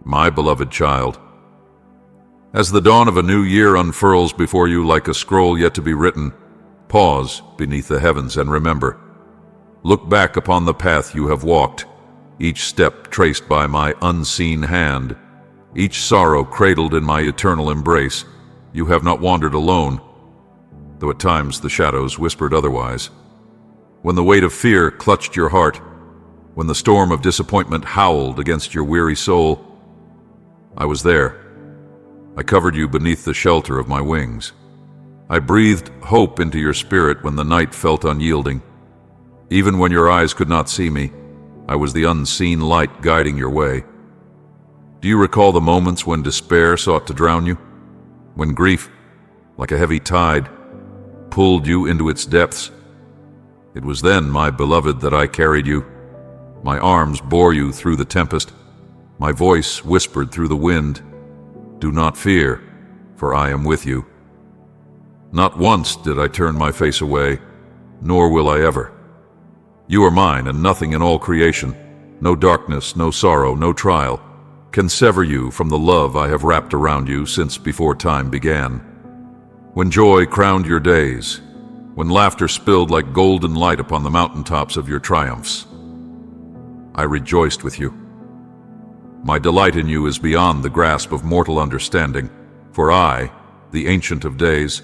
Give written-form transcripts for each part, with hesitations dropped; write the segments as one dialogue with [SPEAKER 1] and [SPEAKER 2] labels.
[SPEAKER 1] my beloved child. As the dawn of a new year unfurls before you like a scroll yet to be written, pause beneath the heavens and remember. Look back upon the path you have walked, each step traced by my unseen hand, each sorrow cradled in my eternal embrace. You have not wandered alone, though at times the shadows whispered otherwise. When the weight of fear clutched your heart, when the storm of disappointment howled against your weary soul, I was there. I covered you beneath the shelter of my wings. I breathed hope into your spirit when the night felt unyielding. Even when your eyes could not see me, I was the unseen light guiding your way. Do you recall the moments when despair sought to drown you? When grief, like a heavy tide, pulled you into its depths? It was then, my beloved, that I carried you. My arms bore you through the tempest. My voice whispered through the wind, "Do not fear, for I am with you." Not once did I turn my face away, nor will I ever. You are mine, and nothing in all creation, no darkness, no sorrow, no trial, can sever you from the love I have wrapped around you since before time began. When joy crowned your days, when laughter spilled like golden light upon the mountaintops of your triumphs, I rejoiced with you. My delight in you is beyond the grasp of mortal understanding, for I, the Ancient of Days,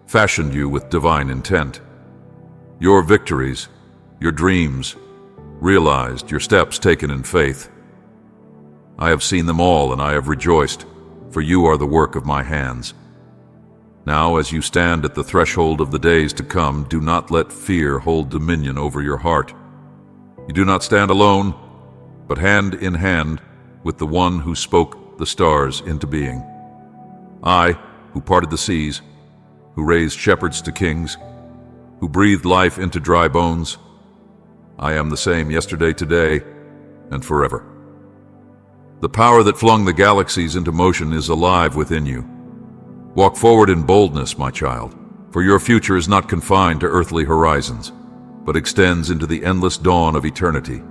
[SPEAKER 1] fashioned you with divine intent. Your victories, your dreams, realized, your steps taken in faith. I have seen them all, and I have rejoiced, for you are the work of my hands. Now, as you stand at the threshold of the days to come, do not let fear hold dominion over your heart. You do not stand alone, but hand in hand with the one who spoke the stars into being. I, who parted the seas, who raised shepherds to kings, who breathed life into dry bones, I am the same yesterday, today, and forever. The power that flung the galaxies into motion is alive within you. Walk forward in boldness, my child, for your future is not confined to earthly horizons, but extends into the endless dawn of eternity.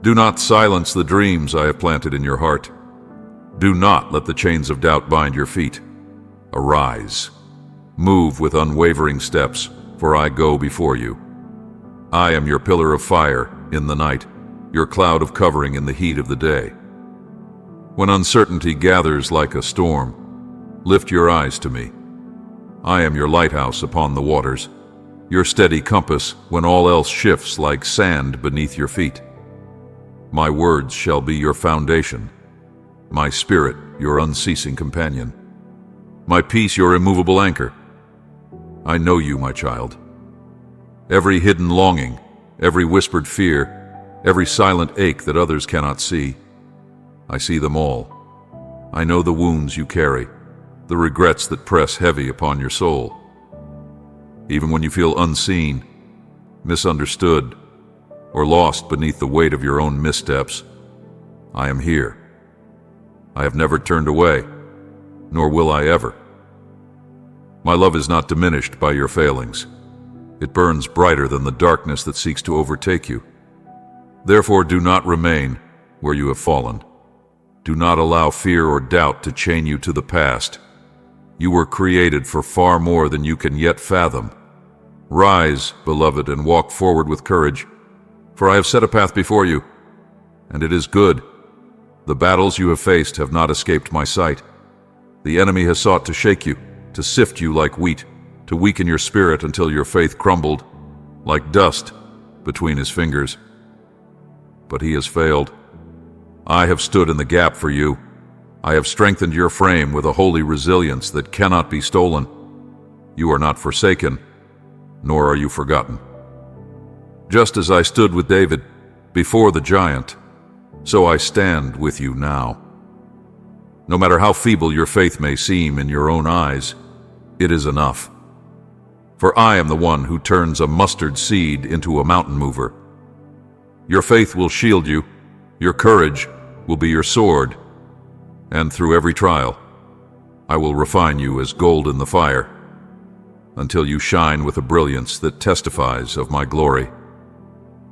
[SPEAKER 1] Do not silence the dreams I have planted in your heart. Do not let the chains of doubt bind your feet. Arise. Move with unwavering steps, for I go before you. I am your pillar of fire in the night, your cloud of covering in the heat of the day. When uncertainty gathers like a storm, lift your eyes to me. I am your lighthouse upon the waters, your steady compass when all else shifts like sand beneath your feet. My words shall be your foundation, my spirit your unceasing companion, my peace your immovable anchor. I know you, my child. Every hidden longing, every whispered fear, every silent ache that others cannot see, I see them all. I know the wounds you carry, the regrets that press heavy upon your soul. Even when you feel unseen, misunderstood, or lost beneath the weight of your own missteps, I am here. I have never turned away, nor will I ever. My love is not diminished by your failings. It burns brighter than the darkness that seeks to overtake you. Therefore, do not remain where you have fallen. Do not allow fear or doubt to chain you to the past. You were created for far more than you can yet fathom. Rise, beloved, and walk forward with courage, for I have set a path before you, and it is good. The battles you have faced have not escaped my sight. The enemy has sought to shake you, to sift you like wheat, to weaken your spirit until your faith crumbled like dust between his fingers. But he has failed. I have stood in the gap for you. I have strengthened your frame with a holy resilience that cannot be stolen. You are not forsaken, nor are you forgotten. Just as I stood with David before the giant, so I stand with you now. No matter how feeble your faith may seem in your own eyes, it is enough. For I am the one who turns a mustard seed into a mountain mover. Your faith will shield you, your courage will be your sword, and through every trial, I will refine you as gold in the fire, until you shine with a brilliance that testifies of my glory.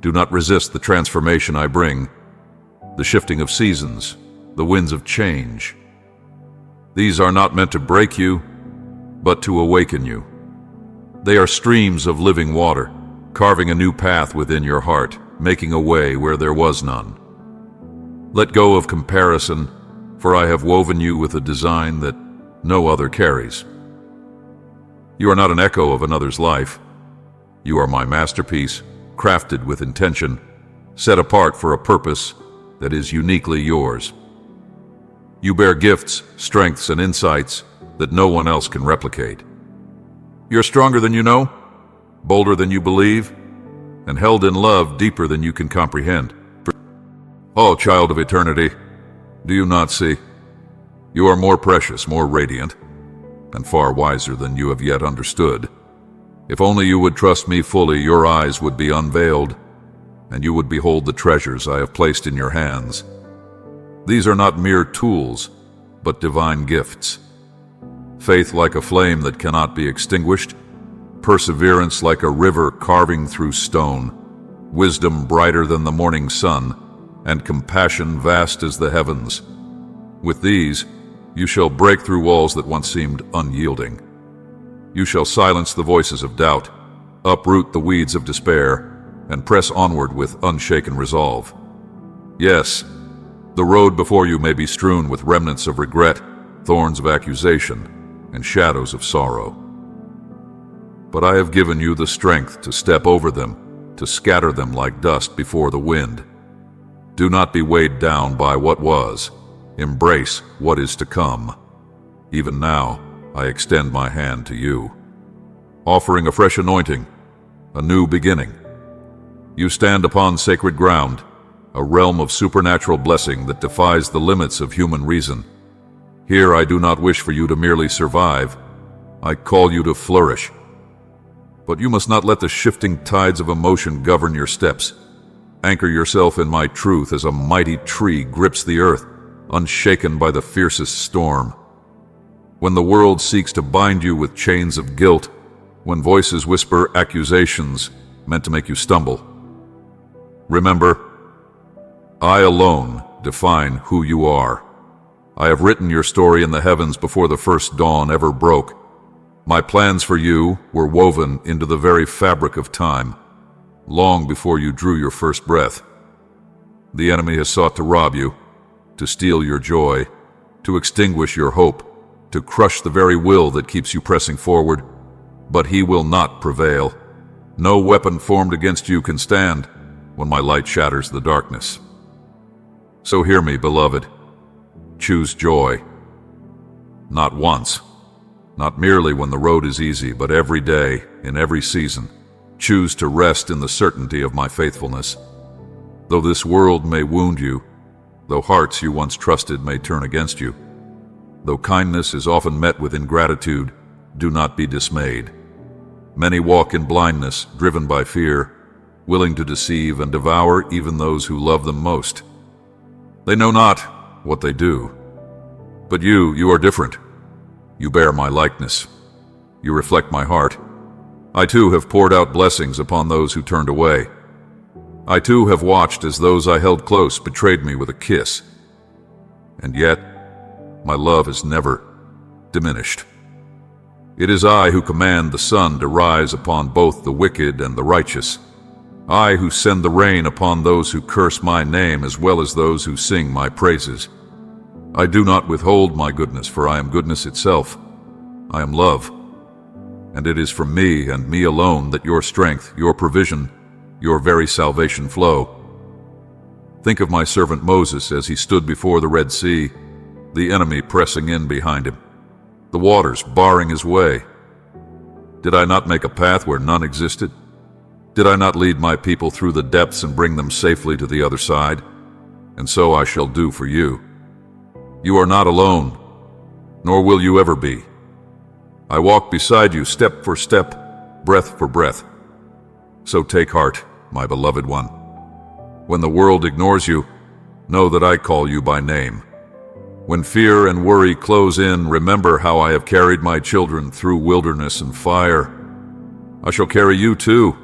[SPEAKER 1] Do not resist the transformation I bring, the shifting of seasons, the winds of change. These are not meant to break you, but to awaken you. They are streams of living water, carving a new path within your heart, making a way where there was none. Let go of comparison, for I have woven you with a design that no other carries. You are not an echo of another's life. You are my masterpiece, crafted with intention, set apart for a purpose that is uniquely yours. You bear gifts, strengths, and insights that no one else can replicate. You're stronger than you know, bolder than you believe, and held in love deeper than you can comprehend. Oh, child of eternity, do you not see? You are more precious, more radiant, and far wiser than you have yet understood. If only you would trust me fully, your eyes would be unveiled, and you would behold the treasures I have placed in your hands. These are not mere tools, but divine gifts. Faith like a flame that cannot be extinguished, perseverance like a river carving through stone, wisdom brighter than the morning sun, and compassion vast as the heavens. With these, you shall break through walls that once seemed unyielding. You shall silence the voices of doubt, uproot the weeds of despair, and press onward with unshaken resolve. Yes, the road before you may be strewn with remnants of regret, thorns of accusation, and shadows of sorrow. But I have given you the strength to step over them, to scatter them like dust before the wind. Do not be weighed down by what was. Embrace what is to come. Even now, I extend my hand to you, offering a fresh anointing, a new beginning. You stand upon sacred ground, a realm of supernatural blessing that defies the limits of human reason. Here I do not wish for you to merely survive. I call you to flourish. But you must not let the shifting tides of emotion govern your steps. Anchor yourself in my truth as a mighty tree grips the earth, unshaken by the fiercest storm. When the world seeks to bind you with chains of guilt, when voices whisper accusations meant to make you stumble, remember, I alone define who you are. I have written your story in the heavens before the first dawn ever broke. My plans for you were woven into the very fabric of time, long before you drew your first breath. The enemy has sought to rob you, to steal your joy, to extinguish your hope, to crush the very will that keeps you pressing forward, but he will not prevail. No weapon formed against you can stand when my light shatters the darkness. So hear me, beloved. Choose joy. Not once, not merely when the road is easy, but every day, in every season. Choose to rest in the certainty of my faithfulness. Though this world may wound you, though hearts you once trusted may turn against you, though kindness is often met with ingratitude, do not be dismayed. Many walk in blindness, driven by fear, willing to deceive and devour even those who love them most. They know not what they do. But you are different. You bear my likeness. You reflect my heart. I too have poured out blessings upon those who turned away. I too have watched as those I held close betrayed me with a kiss. And yet, my love has never diminished. It is I who command the sun to rise upon both the wicked and the righteous. I who send the rain upon those who curse my name as well as those who sing my praises. I do not withhold my goodness, for I am goodness itself. I am love. And it is from me and me alone that your strength, your provision, your very salvation flow. Think of my servant Moses as he stood before the Red Sea, the enemy pressing in behind him, the waters barring his way. Did I not make a path where none existed? Did I not lead my people through the depths and bring them safely to the other side? And so I shall do for you. You are not alone, nor will you ever be. I walk beside you step for step, breath for breath. So take heart, my beloved one. When the world ignores you, know that I call you by name. When fear and worry close in, remember how I have carried my children through wilderness and fire. I shall carry you too.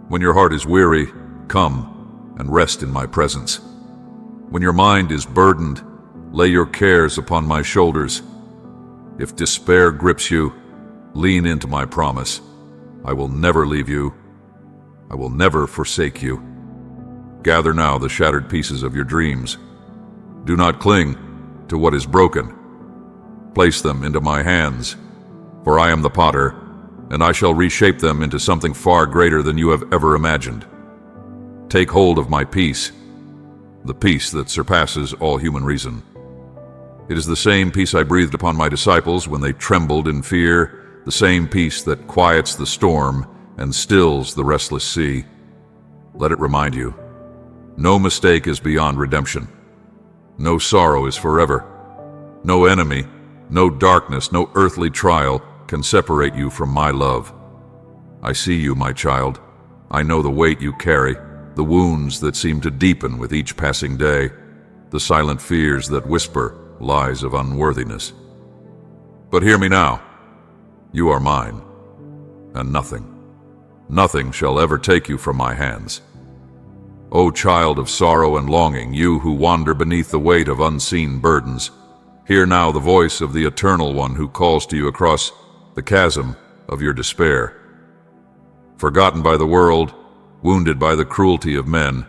[SPEAKER 1] When your heart is weary, come and rest in my presence. When your mind is burdened, lay your cares upon my shoulders. If despair grips you, lean into my promise. I will never leave you. I will never forsake you. Gather now the shattered pieces of your dreams. Do not cling to what is broken. Place them into my hands, for I am the potter, and I shall reshape them into something far greater than you have ever imagined. Take hold of my peace, the peace that surpasses all human reason. It is the same peace I breathed upon my disciples when they trembled in fear, the same peace that quiets the storm and stills the restless sea. Let it remind you, no mistake is beyond redemption. No sorrow is forever. No enemy, no darkness, no earthly trial can separate you from my love. I see you, my child. I know the weight you carry, the wounds that seem to deepen with each passing day, the silent fears that whisper lies of unworthiness. But hear me now. You are mine, and nothing shall ever take you from my hands. O child of sorrow and longing, you who wander beneath the weight of unseen burdens, hear now the voice of the Eternal One who calls to you across the chasm of your despair. Forgotten by the world, wounded by the cruelty of men,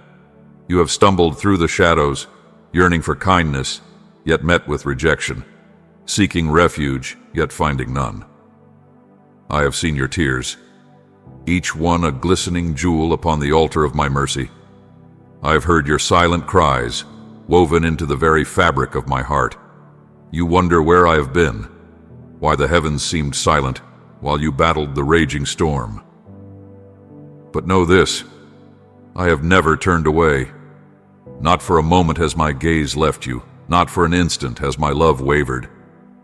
[SPEAKER 1] you have stumbled through the shadows, yearning for kindness, yet met with rejection, seeking refuge, yet finding none. I have seen your tears, each one a glistening jewel upon the altar of my mercy. I have heard your silent cries, woven into the very fabric of my heart. You wonder where I have been, why the heavens seemed silent while you battled the raging storm. But know this, I have never turned away. Not for a moment has my gaze left you, not for an instant has my love wavered.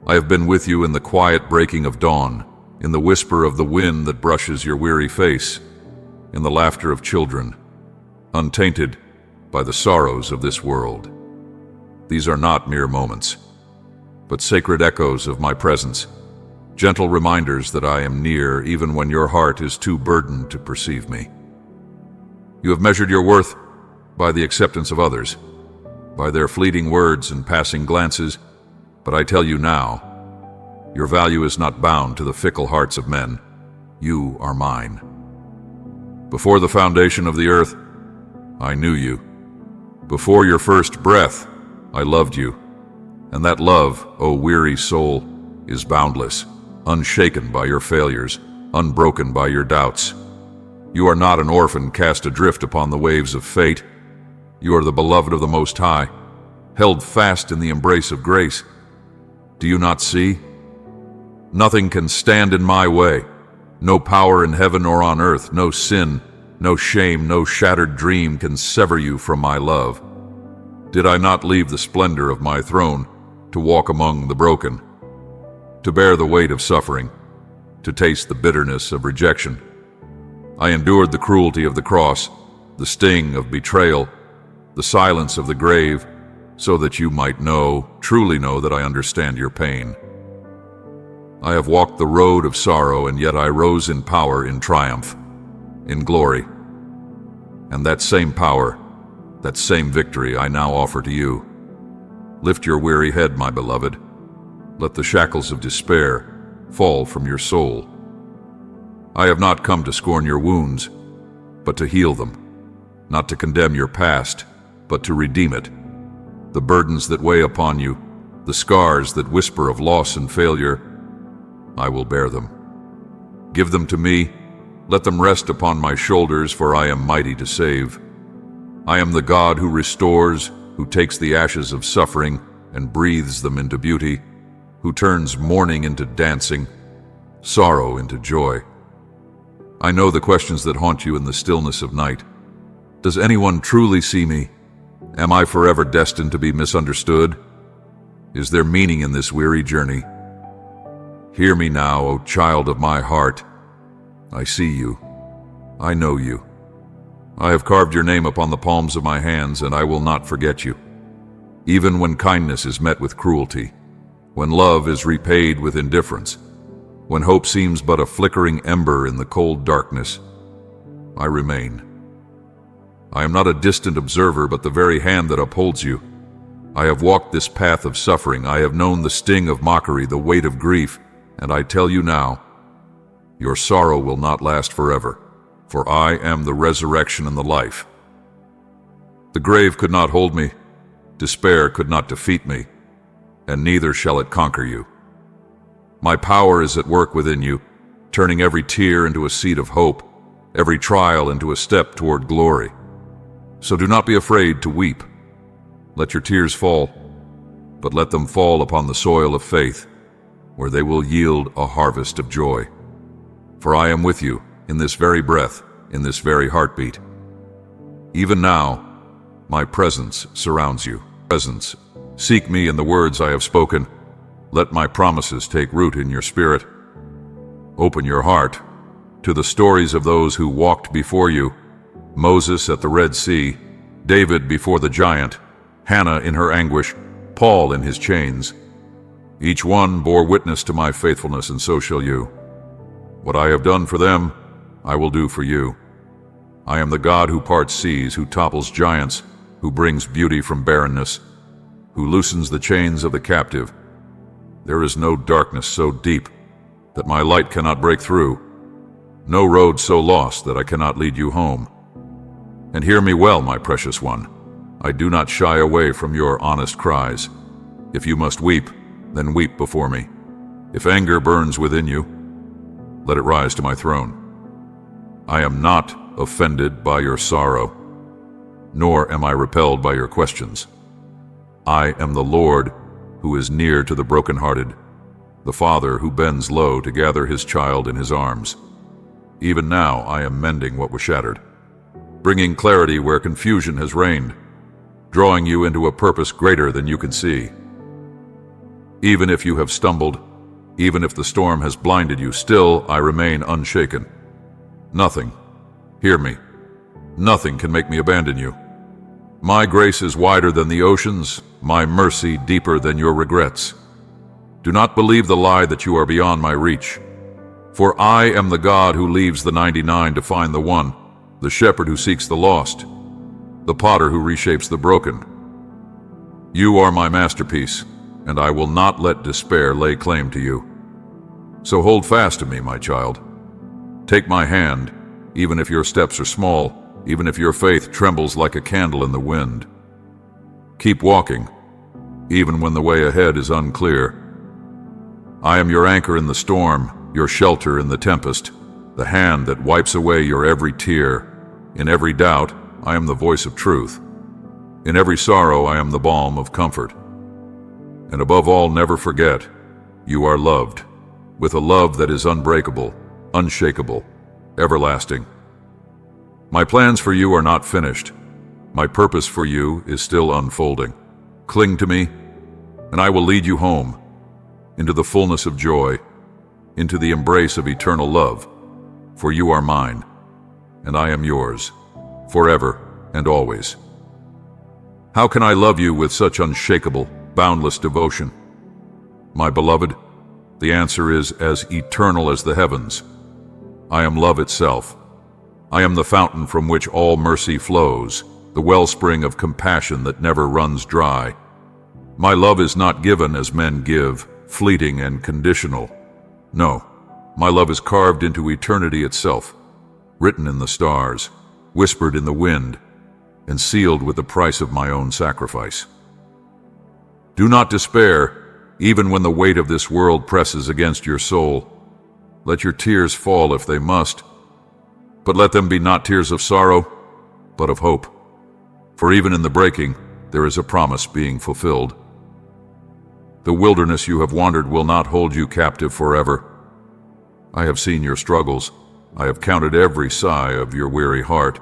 [SPEAKER 1] I have been with you in the quiet breaking of dawn, in the whisper of the wind that brushes your weary face, in the laughter of children, untainted by the sorrows of this world. These are not mere moments, but sacred echoes of my presence, gentle reminders that I am near even when your heart is too burdened to perceive me. You have measured your worth by the acceptance of others, by their fleeting words and passing glances, but I tell you now, your value is not bound to the fickle hearts of men. You are mine. Before the foundation of the earth, I knew you. Before your first breath, I loved you. And that love, O weary soul, is boundless, unshaken by your failures, unbroken by your doubts. You are not an orphan cast adrift upon the waves of fate. You are the beloved of the Most High, held fast in the embrace of grace. Do you not see? Nothing can stand in my way. No power in heaven or on earth, no sin, no shame, no shattered dream can sever you from my love. Did I not leave the splendor of my throne to walk among the broken, to bear the weight of suffering, to taste the bitterness of rejection? I endured the cruelty of the cross, the sting of betrayal, the silence of the grave, so that you might know, truly know, that I understand your pain. I have walked the road of sorrow, and yet I rose in power, in triumph, in glory. And that same power, that same victory I now offer to you. Lift your weary head, my beloved. Let the shackles of despair fall from your soul. I have not come to scorn your wounds, but to heal them, not to condemn your past, but to redeem it. The burdens that weigh upon you, the scars that whisper of loss and failure, I will bear them. Give them to me, let them rest upon my shoulders, for I am mighty to save. I am the God who restores, who takes the ashes of suffering and breathes them into beauty, who turns mourning into dancing, sorrow into joy. I know the questions that haunt you in the stillness of night. Does anyone truly see me? Am I forever destined to be misunderstood? Is there meaning in this weary journey? Hear me now, O child of my heart. I see you. I know you. I have carved your name upon the palms of my hands, and I will not forget you. Even when kindness is met with cruelty, when love is repaid with indifference, when hope seems but a flickering ember in the cold darkness, I remain. I am not a distant observer, but the very hand that upholds you, I have walked this path of suffering. I have known the sting of mockery, the weight of grief, and I tell you now, your sorrow will not last forever, for I am the resurrection and the life. The grave could not hold me, despair could not defeat me, and neither shall it conquer you. My power is at work within you, turning every tear into a seed of hope, every trial into a step toward glory. So do not be afraid to weep. Let your tears fall, but let them fall upon the soil of faith, where they will yield a harvest of joy. For I am with you in this very breath, in this very heartbeat. Even now, my presence surrounds you. Presence. Seek me in the words I have spoken. Let my promises take root in your spirit. Open your heart to the stories of those who walked before you, Moses at the Red Sea, David before the giant, Hannah in her anguish, Paul in his chains. Each one bore witness to my faithfulness, and so shall you. What I have done for them, I will do for you. I am the God who parts seas, who topples giants, who brings beauty from barrenness, who loosens the chains of the captive. There is no darkness so deep that my light cannot break through, no road so lost that I cannot lead you home. And hear me well, my precious one. I do not shy away from your honest cries. If you must weep, then weep before me. If anger burns within you, let it rise to my throne. I am not offended by your sorrow, nor am I repelled by your questions. I am the Lord who is near to the brokenhearted, the Father who bends low to gather his child in his arms. Even now I am mending what was shattered, bringing clarity where confusion has reigned, drawing you into a purpose greater than you can see. Even if you have stumbled, even if the storm has blinded you, still I remain unshaken. Nothing, hear me, nothing can make me abandon you. My grace is wider than the oceans, my mercy deeper than your regrets. Do not believe the lie that you are beyond my reach. For I am the God who leaves the 99 to find the one, the shepherd who seeks the lost, the potter who reshapes the broken. You are my masterpiece, and I will not let despair lay claim to you. So hold fast to me, my child. Take my hand, even if your steps are small, even if your faith trembles like a candle in the wind. Keep walking, even when the way ahead is unclear. I am your anchor in the storm, your shelter in the tempest, the hand that wipes away your every tear. In every doubt, I am the voice of truth. In every sorrow, I am the balm of comfort. And above all, never forget, you are loved, with a love that is unbreakable, unshakable, everlasting. My plans for you are not finished. My purpose for you is still unfolding. Cling to me, and I will lead you home, into the fullness of joy, into the embrace of eternal love. For you are mine, and I am yours, forever and always. How can I love you with such unshakable, boundless devotion? My beloved, the answer is as eternal as the heavens. I am love itself. I am the fountain from which all mercy flows, the wellspring of compassion that never runs dry. My love is not given as men give, fleeting and conditional. No, my love is carved into eternity itself, written in the stars, whispered in the wind, and sealed with the price of my own sacrifice. Do not despair, even when the weight of this world presses against your soul. Let your tears fall if they must, but let them be not tears of sorrow, but of hope. For even in the breaking, there is a promise being fulfilled. The wilderness you have wandered will not hold you captive forever. I have seen your struggles. I have counted every sigh of your weary heart.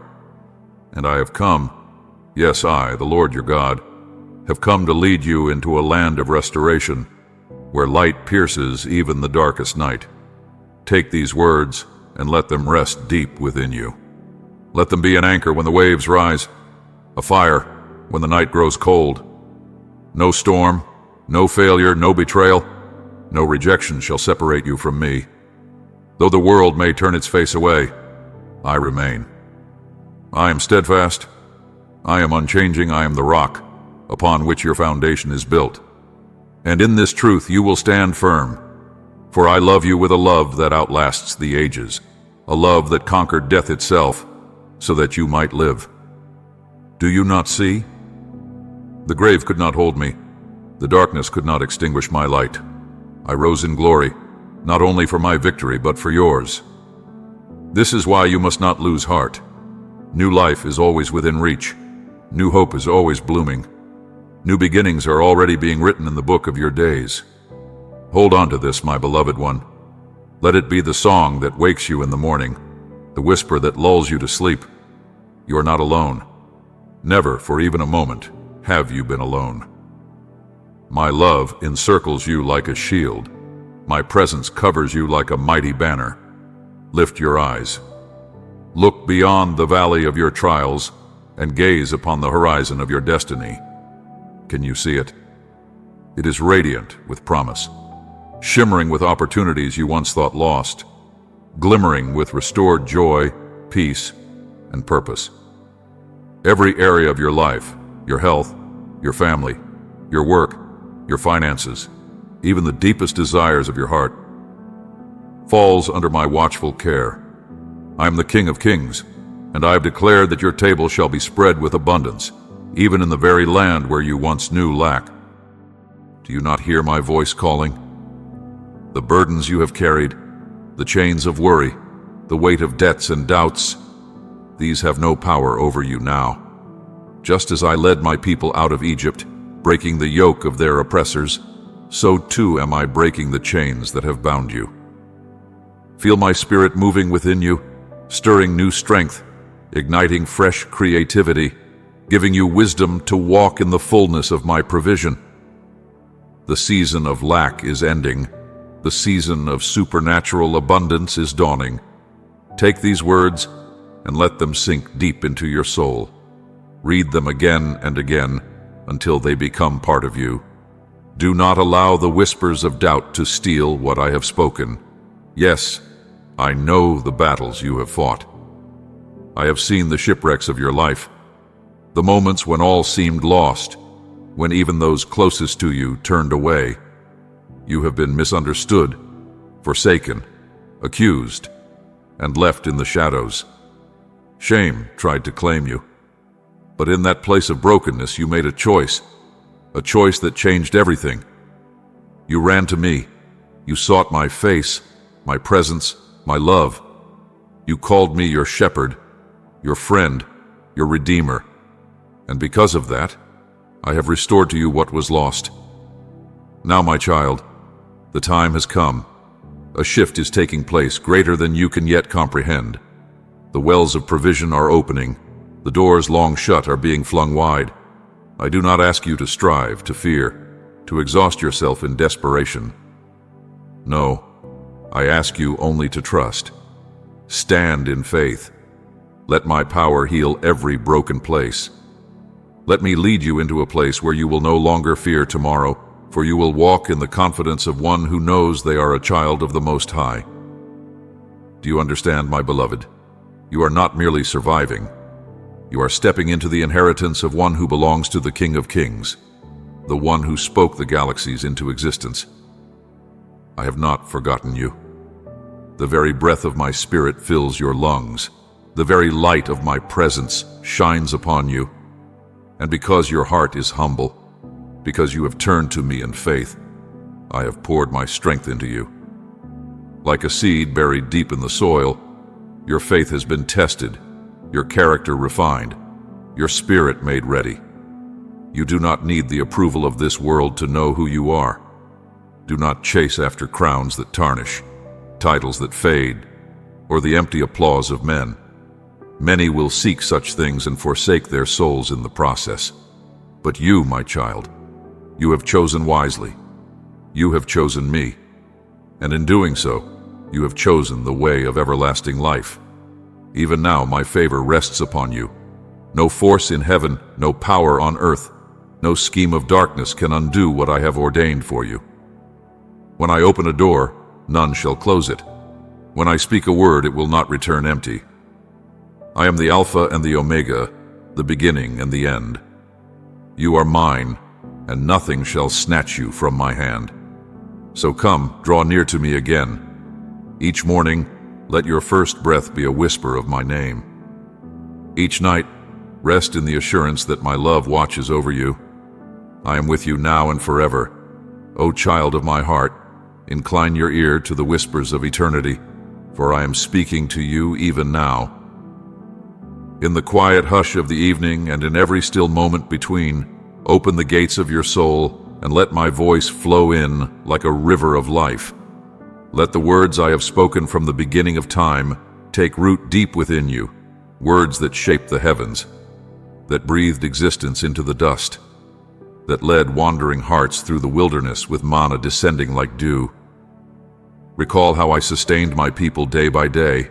[SPEAKER 1] And I have come, yes, I, the Lord your God, have come to lead you into a land of restoration, where light pierces even the darkest night. Take these words and let them rest deep within you. Let them be an anchor when the waves rise, a fire when the night grows cold. No storm, no failure, no betrayal, no rejection shall separate you from me. Though the world may turn its face away, I remain. I am steadfast, I am unchanging, I am the rock, upon which your foundation is built. And in this truth you will stand firm. For I love you with a love that outlasts the ages, a love that conquered death itself, so that you might live. Do you not see? The grave could not hold me. The darkness could not extinguish my light. I rose in glory, not only for my victory, but for yours. This is why you must not lose heart. New life is always within reach. New hope is always blooming. New beginnings are already being written in the book of your days. Hold on to this, my beloved one. Let it be the song that wakes you in the morning, the whisper that lulls you to sleep. You are not alone. Never, for even a moment, have you been alone. My love encircles you like a shield. My presence covers you like a mighty banner. Lift your eyes. Look beyond the valley of your trials and gaze upon the horizon of your destiny. Can you see it? It is radiant with promise, shimmering with opportunities you once thought lost, glimmering with restored joy, peace, and purpose. Every area of your life, your health, your family, your work, your finances, even the deepest desires of your heart, falls under my watchful care. I am the King of Kings, and I have declared that your table shall be spread with abundance, even in the very land where you once knew lack. Do you not hear my voice calling? The burdens you have carried, the chains of worry, the weight of debts and doubts, these have no power over you now. Just as I led my people out of Egypt, breaking the yoke of their oppressors, so too am I breaking the chains that have bound you. Feel my spirit moving within you, stirring new strength, igniting fresh creativity, giving you wisdom to walk in the fullness of my provision. The season of lack is ending. The season of supernatural abundance is dawning. Take these words and let them sink deep into your soul. Read them again and again until they become part of you. Do not allow the whispers of doubt to steal what I have spoken. Yes, I know the battles you have fought. I have seen the shipwrecks of your life, the moments when all seemed lost, when even those closest to you turned away. You have been misunderstood, forsaken, accused, and left in the shadows. Shame tried to claim you. But in that place of brokenness, you made a choice that changed everything. You ran to me. You sought my face, my presence, my love. You called me your shepherd, your friend, your redeemer. And because of that, I have restored to you what was lost. Now, my child, the time has come. A shift is taking place greater than you can yet comprehend. The wells of provision are opening. The doors long shut are being flung wide. I do not ask you to strive, to fear, to exhaust yourself in desperation. No, I ask you only to trust. Stand in faith. Let my power heal every broken place. Let me lead you into a place where you will no longer fear tomorrow, for you will walk in the confidence of one who knows they are a child of the Most High. Do you understand, my beloved? You are not merely surviving. You are stepping into the inheritance of one who belongs to the King of Kings, the one who spoke the galaxies into existence. I have not forgotten you. The very breath of my spirit fills your lungs. The very light of my presence shines upon you. And because your heart is humble, because you have turned to me in faith, I have poured my strength into you. Like a seed buried deep in the soil, your faith has been tested, your character refined, your spirit made ready. You do not need the approval of this world to know who you are. Do not chase after crowns that tarnish, titles that fade, or the empty applause of men. Many will seek such things and forsake their souls in the process. But you, my child, you have chosen wisely. You have chosen me. And in doing so, you have chosen the way of everlasting life. Even now my favor rests upon you. No force in heaven, no power on earth, no scheme of darkness can undo what I have ordained for you. When I open a door, none shall close it. When I speak a word, it will not return empty. I am the Alpha and the Omega, the beginning and the end. You are mine, and nothing shall snatch you from my hand. So come, draw near to me again. Each morning, let your first breath be a whisper of my name. Each night, rest in the assurance that my love watches over you. I am with you now and forever. O child of my heart, incline your ear to the whispers of eternity, for I am speaking to you even now. In the quiet hush of the evening and in every still moment between, open the gates of your soul and let my voice flow in like a river of life. Let the words I have spoken from the beginning of time take root deep within you, words that shaped the heavens, that breathed existence into the dust, that led wandering hearts through the wilderness with manna descending like dew. Recall how I sustained my people day by day,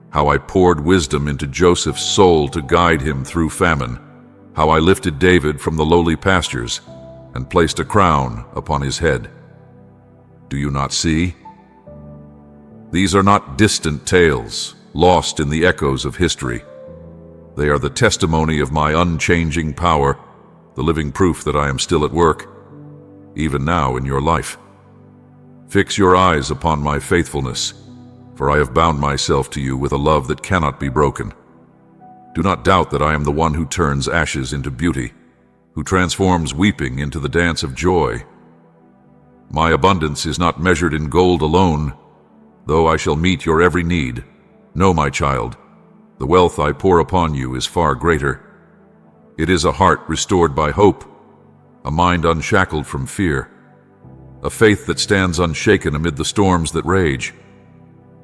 [SPEAKER 1] how I poured wisdom into Joseph's soul to guide him through famine, how I lifted David from the lowly pastures and placed a crown upon his head. Do you not see? These are not distant tales, lost in the echoes of history. They are the testimony of my unchanging power, the living proof that I am still at work, even now in your life. Fix your eyes upon my faithfulness, for I have bound myself to you with a love that cannot be broken. Do not doubt that I am the one who turns ashes into beauty, who transforms weeping into the dance of joy. My abundance is not measured in gold alone, though I shall meet your every need. No, my child, the wealth I pour upon you is far greater. It is a heart restored by hope, a mind unshackled from fear, a faith that stands unshaken amid the storms that rage.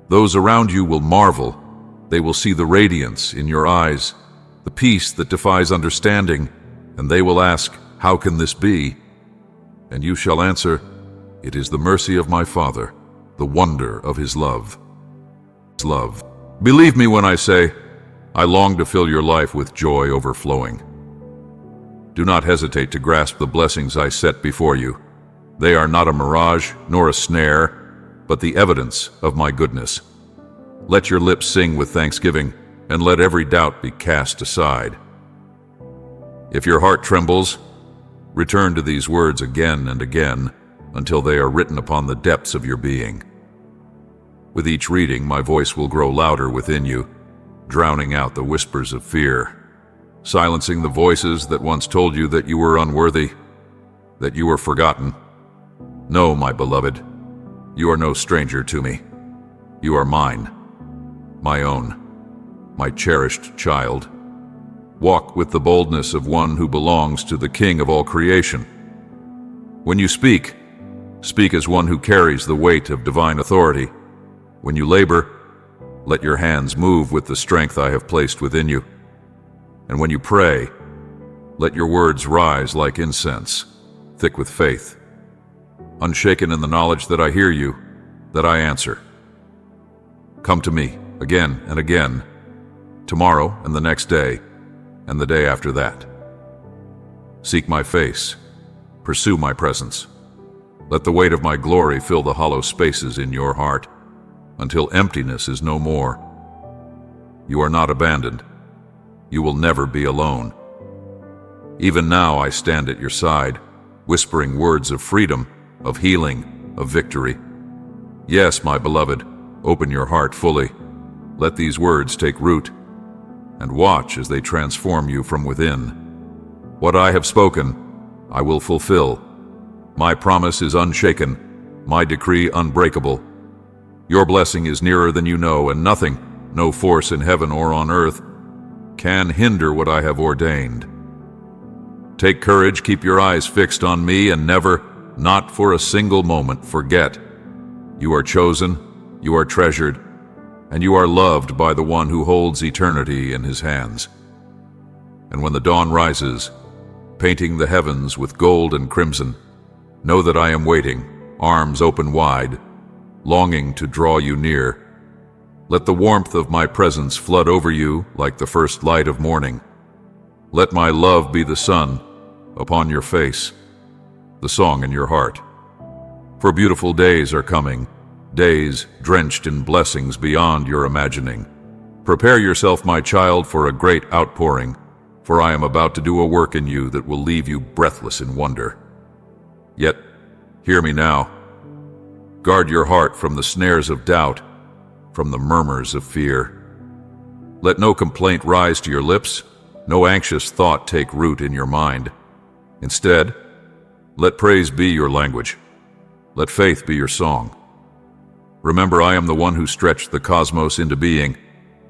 [SPEAKER 1] Those around you will marvel. They will see the radiance in your eyes, the peace that defies understanding, and they will ask, "How can this be?" And you shall answer, "It is the mercy of my Father, the wonder of his love." Love. Believe me when I say, I long to fill your life with joy overflowing. Do not hesitate to grasp the blessings I set before you. They are not a mirage nor a snare, but the evidence of my goodness. Let your lips sing with thanksgiving, and let every doubt be cast aside. If your heart trembles, return to these words again and again until they are written upon the depths of your being. With each reading, my voice will grow louder within you, drowning out the whispers of fear, silencing the voices that once told you that you were unworthy, that you were forgotten. No, my beloved, you are no stranger to me. You are mine, my own, my cherished child. Walk with the boldness of one who belongs to the King of all creation. When you speak, speak as one who carries the weight of divine authority. When you labor, let your hands move with the strength I have placed within you. And when you pray, let your words rise like incense, thick with faith, unshaken in the knowledge that I hear you, that I answer. Come to me again and again, tomorrow and the next day, and the day after that. Seek my face, pursue my presence. Let the weight of my glory fill the hollow spaces in your heart, until emptiness is no more. You are not abandoned. You will never be alone. Even now I stand at your side, whispering words of freedom, of healing, of victory. Yes, my beloved, open your heart fully. Let these words take root, and watch as they transform you from within. What I have spoken, I will fulfill. My promise is unshaken, my decree unbreakable. Your blessing is nearer than you know, and nothing, no force in heaven or on earth, can hinder what I have ordained. Take courage, keep your eyes fixed on me, and never, not for a single moment, forget. You are chosen, you are treasured, and you are loved by the one who holds eternity in his hands. And when the dawn rises, painting the heavens with gold and crimson, know that I am waiting, arms open wide, longing to draw you near. Let the warmth of my presence flood over you like the first light of morning. Let my love be the sun upon your face, the song in your heart. For beautiful days are coming, days drenched in blessings beyond your imagining. Prepare yourself, my child, for a great outpouring, for I am about to do a work in you that will leave you breathless in wonder. Yet, hear me now. Guard your heart from the snares of doubt, from the murmurs of fear. Let no complaint rise to your lips, no anxious thought take root in your mind. Instead, let praise be your language. Let faith be your song. Remember, I am the one who stretched the cosmos into being,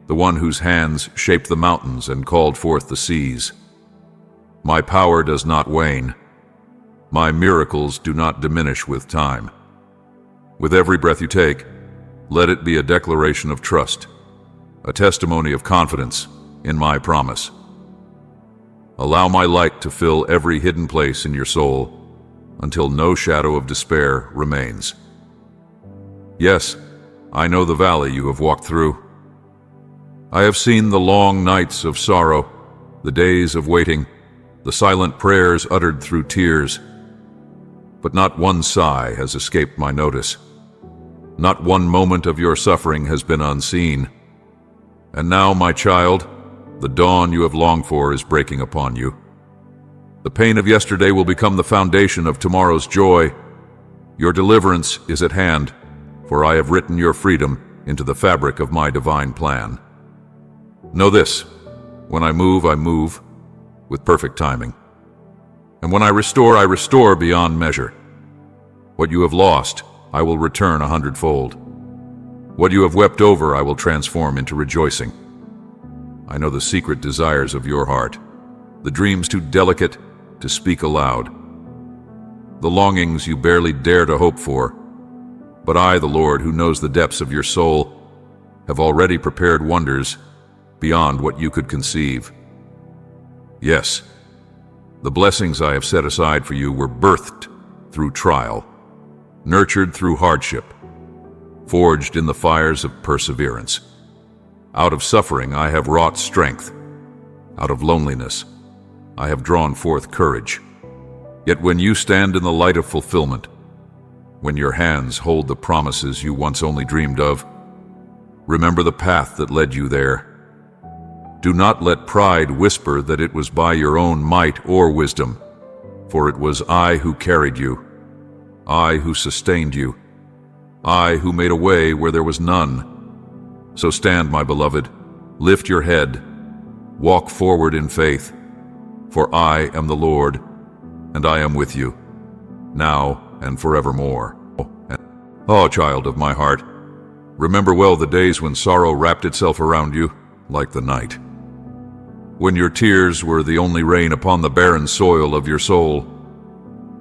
[SPEAKER 1] the one whose hands shaped the mountains and called forth the seas. My power does not wane. My miracles do not diminish with time. With every breath you take, let it be a declaration of trust, a testimony of confidence in my promise. Allow my light to fill every hidden place in your soul until no shadow of despair remains. Yes, I know the valley you have walked through. I have seen the long nights of sorrow, the days of waiting, the silent prayers uttered through tears. But not one sigh has escaped my notice. Not one moment of your suffering has been unseen. And now, my child, the dawn you have longed for is breaking upon you. The pain of yesterday will become the foundation of tomorrow's joy. Your deliverance is at hand, for I have written your freedom into the fabric of my divine plan. Know this, when I move with perfect timing. And when I restore beyond measure. What you have lost, I will return 100-fold. What you have wept over, I will transform into rejoicing. I know the secret desires of your heart, the dreams too delicate to speak aloud, the longings you barely dare to hope for. But I, the Lord, who knows the depths of your soul, have already prepared wonders beyond what you could conceive. Yes, the blessings I have set aside for you were birthed through trial, nurtured through hardship, forged in the fires of perseverance. Out of suffering I have wrought strength. Out of loneliness I have drawn forth courage. Yet when you stand in the light of fulfillment, when your hands hold the promises you once only dreamed of, remember the path that led you there. Do not let pride whisper that it was by your own might or wisdom, for it was I who carried you, I who sustained you, I who made a way where there was none. So stand, my beloved, lift your head, walk forward in faith, for I am the Lord, and I am with you, now and forevermore. Oh, child of my heart, remember well the days when sorrow wrapped itself around you like the night, when your tears were the only rain upon the barren soil of your soul.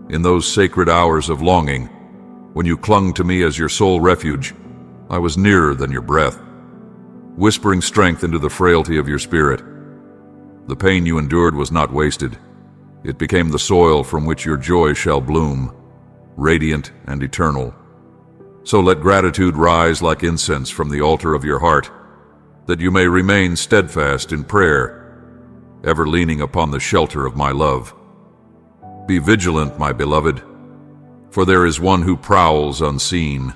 [SPEAKER 1] In those sacred hours of longing, when you clung to me as your sole refuge, I was nearer than your breath, whispering strength into the frailty of your spirit. The pain you endured was not wasted. It became the soil from which your joy shall bloom, radiant and eternal. So let gratitude rise like incense from the altar of your heart, that you may remain steadfast in prayer, ever leaning upon the shelter of my love. Be vigilant, my beloved, for there is one who prowls unseen,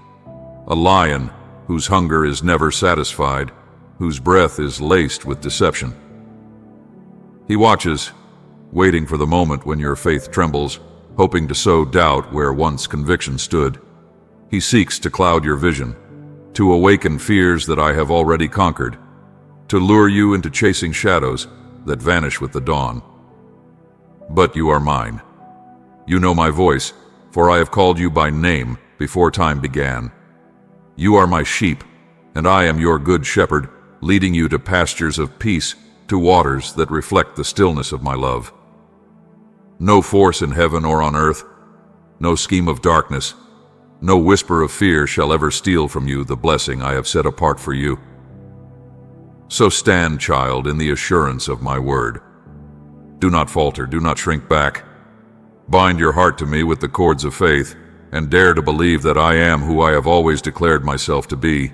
[SPEAKER 1] a lion whose hunger is never satisfied, whose breath is laced with deception. He watches, waiting for the moment when your faith trembles, hoping to sow doubt where once conviction stood. He seeks to cloud your vision, to awaken fears that I have already conquered, to lure you into chasing shadows that vanish with the dawn. But you are mine. You know my voice, for I have called you by name before time began. You are my sheep, and I am your good shepherd, leading you to pastures of peace, to waters that reflect the stillness of my love. No force in heaven or on earth, no scheme of darkness, no whisper of fear shall ever steal from you the blessing I have set apart for you. So stand, child, in the assurance of my word. Do not falter, do not shrink back. Bind your heart to me with the cords of faith, and dare to believe that I am who I have always declared myself to be.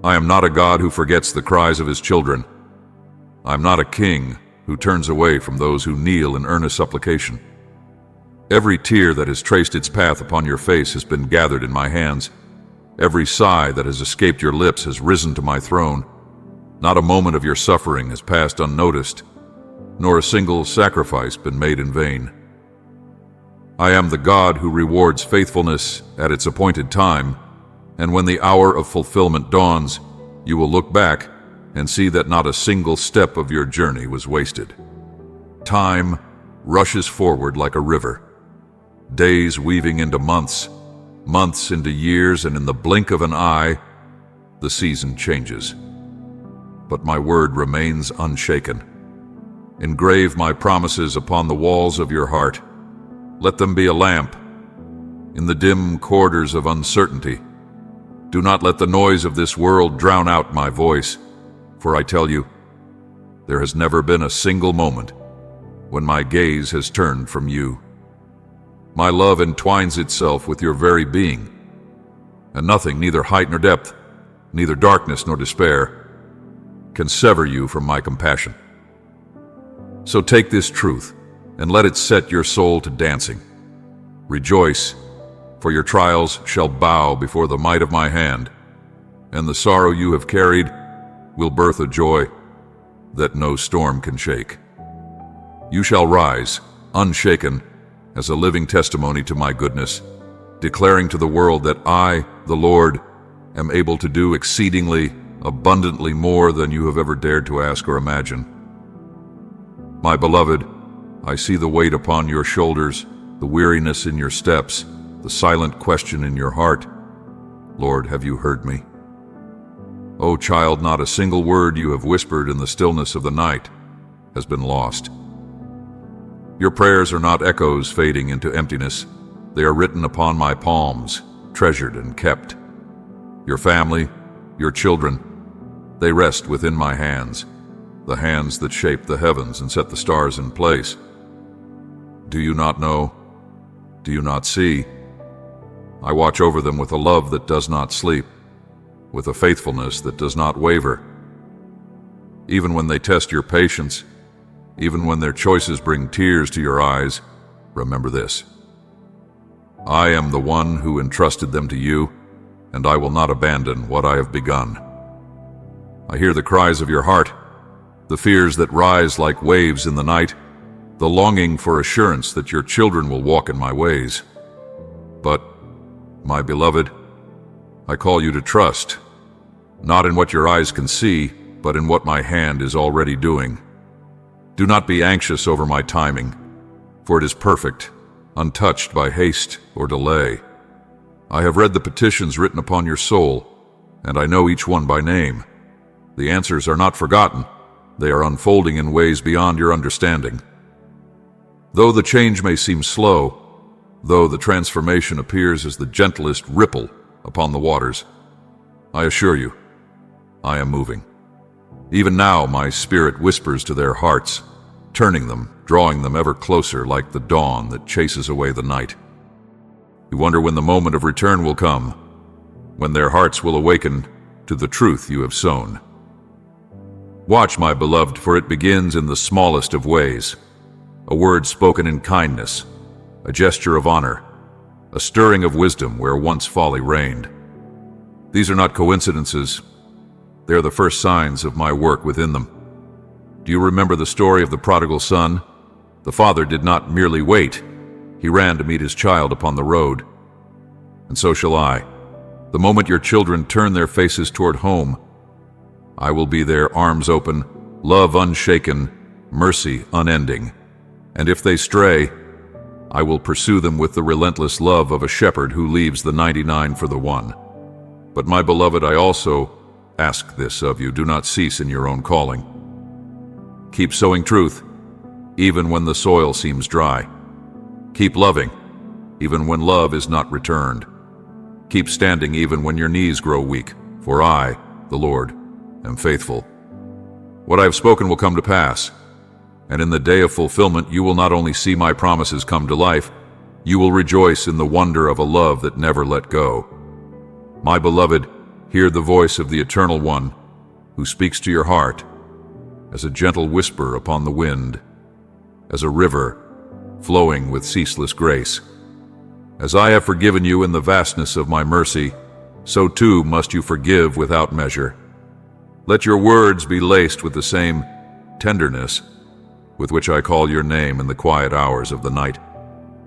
[SPEAKER 1] I am not a God who forgets the cries of his children. I am not a king who turns away from those who kneel in earnest supplication. Every tear that has traced its path upon your face has been gathered in my hands. Every sigh that has escaped your lips has risen to my throne. Not a moment of your suffering has passed unnoticed. nor a single sacrifice been made in vain. I am the God who rewards faithfulness at its appointed time, and when the hour of fulfillment dawns, you will look back and see that not a single step of your journey was wasted. Time rushes forward like a river, days weaving into months, months into years, and in the blink of an eye, the season changes. But my word remains unshaken. Engrave my promises upon the walls of your heart. Let them be a lamp in the dim corridors of uncertainty. Do not let the noise of this world drown out my voice, for I tell you, there has never been a single moment when my gaze has turned from you. My love entwines itself with your very being, and nothing, neither height nor depth, neither darkness nor despair, can sever you from my compassion. So take this truth and let it set your soul to dancing. Rejoice, for your trials shall bow before the might of my hand, and the sorrow you have carried will birth a joy that no storm can shake. You shall rise, unshaken, as a living testimony to my goodness, declaring to the world that I, the Lord, am able to do exceedingly abundantly more than you have ever dared to ask or imagine. My beloved, I see the weight upon your shoulders, the weariness in your steps, the silent question in your heart. Lord, have you heard me? O child, not a single word you have whispered in the stillness of the night has been lost. Your prayers are not echoes fading into emptiness. They are written upon my palms, treasured and kept. Your family, your children, they rest within my hands, the hands that shape the heavens and set the stars in place. Do you not know? Do you not see? I watch over them with a love that does not sleep, with a faithfulness that does not waver. Even when they test your patience, even when their choices bring tears to your eyes, remember this. I am the one who entrusted them to you, and I will not abandon what I have begun. I hear the cries of your heart, the fears that rise like waves in the night, the longing for assurance that your children will walk in my ways. But, my beloved, I call you to trust, not in what your eyes can see, but in what my hand is already doing. Do not be anxious over my timing, for it is perfect, untouched by haste or delay. I have read the petitions written upon your soul, and I know each one by name. The answers are not forgotten. They are unfolding in ways beyond your understanding. Though the change may seem slow, though the transformation appears as the gentlest ripple upon the waters, I assure you, I am moving. Even now my spirit whispers to their hearts, turning them, drawing them ever closer like the dawn that chases away the night. You wonder when the moment of return will come, when their hearts will awaken to the truth you have sown. Watch, my beloved, for it begins in the smallest of ways. A word spoken in kindness, a gesture of honor, a stirring of wisdom where once folly reigned. These are not coincidences. They are the first signs of my work within them. Do you remember the story of the prodigal son? The father did not merely wait. He ran to meet his child upon the road. And so shall I. The moment your children turn their faces toward home, I will be there, arms open, love unshaken, mercy unending. And if they stray, I will pursue them with the relentless love of a shepherd who leaves the 99 for the one. But my beloved, I also ask this of you. Do not cease in your own calling. Keep sowing truth, even when the soil seems dry. Keep loving, even when love is not returned. Keep standing even when your knees grow weak, for I, the Lord, am faithful. What I have spoken will come to pass, and in the day of fulfillment you will not only see my promises come to life, you will rejoice in the wonder of a love that never let go. My beloved, hear the voice of the Eternal One, who speaks to your heart as a gentle whisper upon the wind, as a river flowing with ceaseless grace. As I have forgiven you in the vastness of my mercy, so too must you forgive without measure. Let your words be laced with the same tenderness with which I call your name in the quiet hours of the night.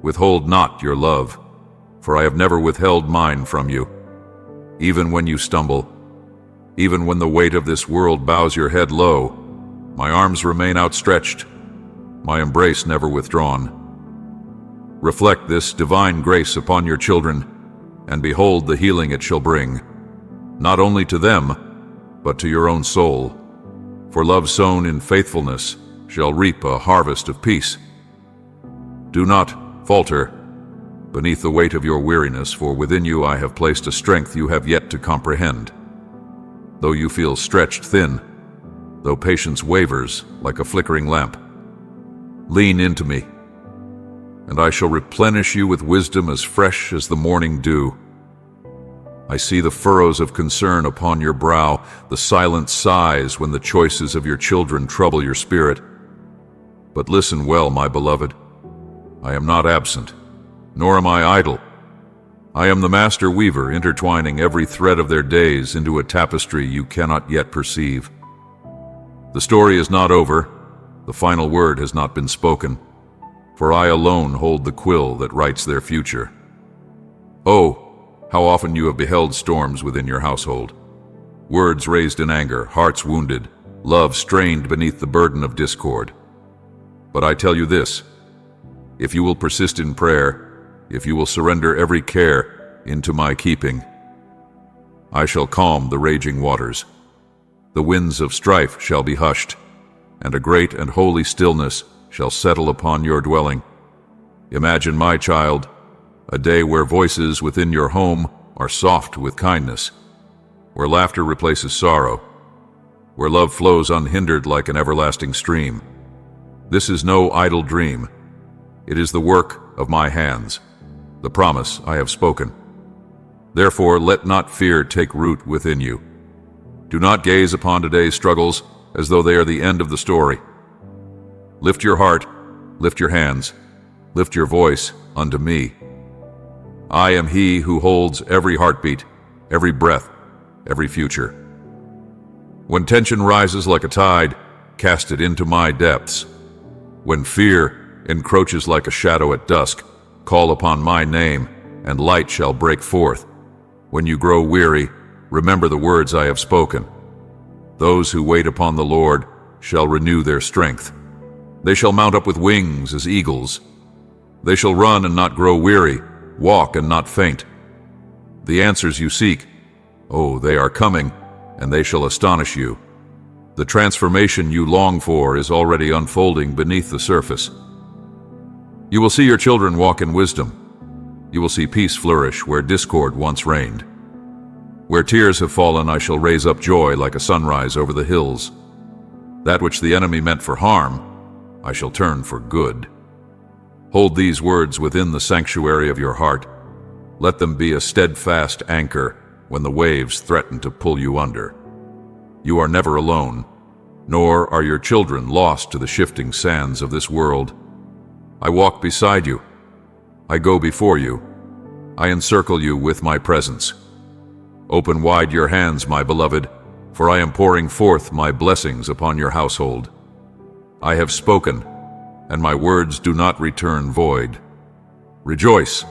[SPEAKER 1] Withhold not your love, for I have never withheld mine from you. Even when you stumble, even when the weight of this world bows your head low, my arms remain outstretched, my embrace never withdrawn. Reflect this divine grace upon your children, and behold the healing it shall bring, not only to them, but to your own soul. For love sown in faithfulness shall reap a harvest of peace. Do not falter beneath the weight of your weariness, for within you I have placed a strength you have yet to comprehend. Though you feel stretched thin, though patience wavers like a flickering lamp, lean into me, and I shall replenish you with wisdom as fresh as the morning dew. I see the furrows of concern upon your brow, the silent sighs when the choices of your children trouble your spirit. But listen well, my beloved. I am not absent, nor am I idle. I am the master weaver, intertwining every thread of their days into a tapestry you cannot yet perceive. The story is not over, the final word has not been spoken, for I alone hold the quill that writes their future. Oh, how often you have beheld storms within your household. Words raised in anger, hearts wounded, love strained beneath the burden of discord. But I tell you this, if you will persist in prayer, if you will surrender every care into my keeping, I shall calm the raging waters. The winds of strife shall be hushed, and a great and holy stillness shall settle upon your dwelling. Imagine, my child, a day where voices within your home are soft with kindness, where laughter replaces sorrow, where love flows unhindered like an everlasting stream. This is no idle dream. It is the work of my hands, the promise I have spoken. Therefore, let not fear take root within you. Do not gaze upon today's struggles as though they are the end of the story. Lift your heart, lift your hands, lift your voice unto me. I am he who holds every heartbeat, every breath, every future. When tension rises like a tide, cast it into my depths. When fear encroaches like a shadow at dusk, call upon my name, and light shall break forth. When you grow weary, remember the words I have spoken. Those who wait upon the Lord shall renew their strength. They shall mount up with wings as eagles. They shall run and not grow weary, walk and not faint. The answers you seek, oh, they are coming, and they shall astonish you. The transformation you long for is already unfolding beneath the surface. You will see your children walk in wisdom. You will see peace flourish where discord once reigned. Where tears have fallen, I shall raise up joy like a sunrise over the hills. That which the enemy meant for harm, I shall turn for good. Hold these words within the sanctuary of your heart. Let them be a steadfast anchor when the waves threaten to pull you under. You are never alone, nor are your children lost to the shifting sands of this world. I walk beside you. I go before you. I encircle you with my presence. Open wide your hands, my beloved, for I am pouring forth my blessings upon your household. I have spoken, and my words do not return void. Rejoice,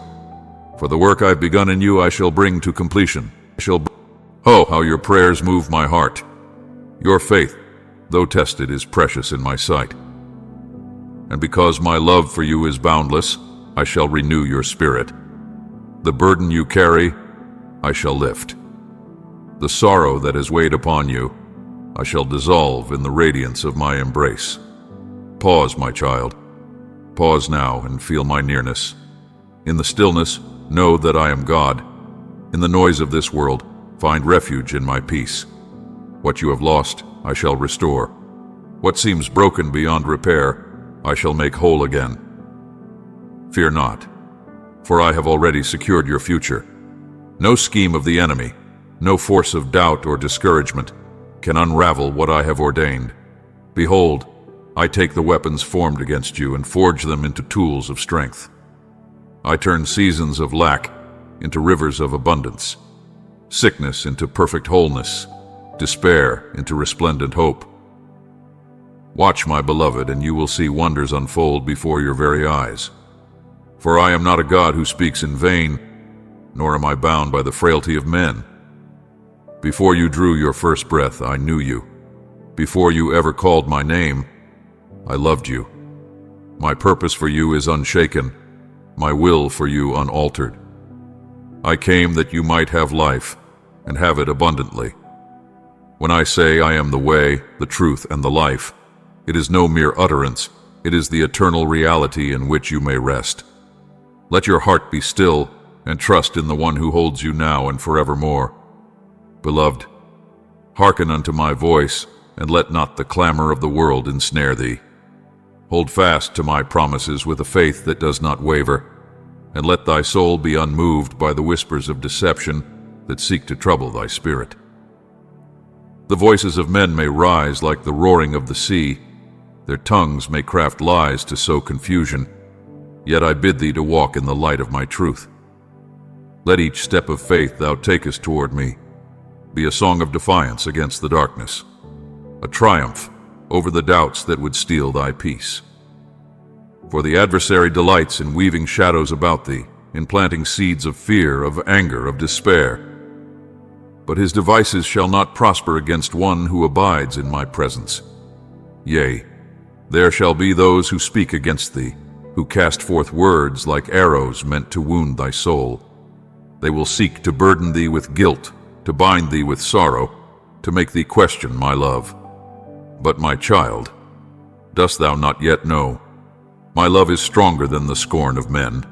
[SPEAKER 1] for the work I've begun in you I shall bring to completion. Oh, how your prayers move my heart. Your faith, though tested, is precious in my sight. And because my love for you is boundless, I shall renew your spirit. The burden you carry, I shall lift. The sorrow that has weighed upon you, I shall dissolve in the radiance of my embrace. Pause, my child. Pause now and feel my nearness. In the stillness, know that I am God. In the noise of this world, find refuge in my peace. What you have lost, I shall restore. What seems broken beyond repair, I shall make whole again. Fear not, for I have already secured your future. No scheme of the enemy, no force of doubt or discouragement can unravel what I have ordained. Behold, I take the weapons formed against you and forge them into tools of strength. I turn seasons of lack into rivers of abundance, sickness into perfect wholeness, despair into resplendent hope. Watch, my beloved, and you will see wonders unfold before your very eyes. For I am not a God who speaks in vain, nor am I bound by the frailty of men. Before you drew your first breath, I knew you. Before you ever called my name, I loved you. My purpose for you is unshaken, my will for you unaltered. I came that you might have life, and have it abundantly. When I say I am the way, the truth, and the life, it is no mere utterance, it is the eternal reality in which you may rest. Let your heart be still, and trust in the one who holds you now and forevermore. Beloved, hearken unto my voice, and let not the clamor of the world ensnare thee. Hold fast to my promises with a faith that does not waver, and let thy soul be unmoved by the whispers of deception that seek to trouble thy spirit. The voices of men may rise like the roaring of the sea, their tongues may craft lies to sow confusion, yet I bid thee to walk in the light of my truth. Let each step of faith thou takest toward me be a song of defiance against the darkness, a triumph over the doubts that would steal thy peace. For the adversary delights in weaving shadows about thee, in planting seeds of fear, of anger, of despair. But his devices shall not prosper against one who abides in my presence. Yea, there shall be those who speak against thee, who cast forth words like arrows meant to wound thy soul. They will seek to burden thee with guilt, to bind thee with sorrow, to make thee question my love. But my child, dost thou not yet know? My love is stronger than the scorn of men.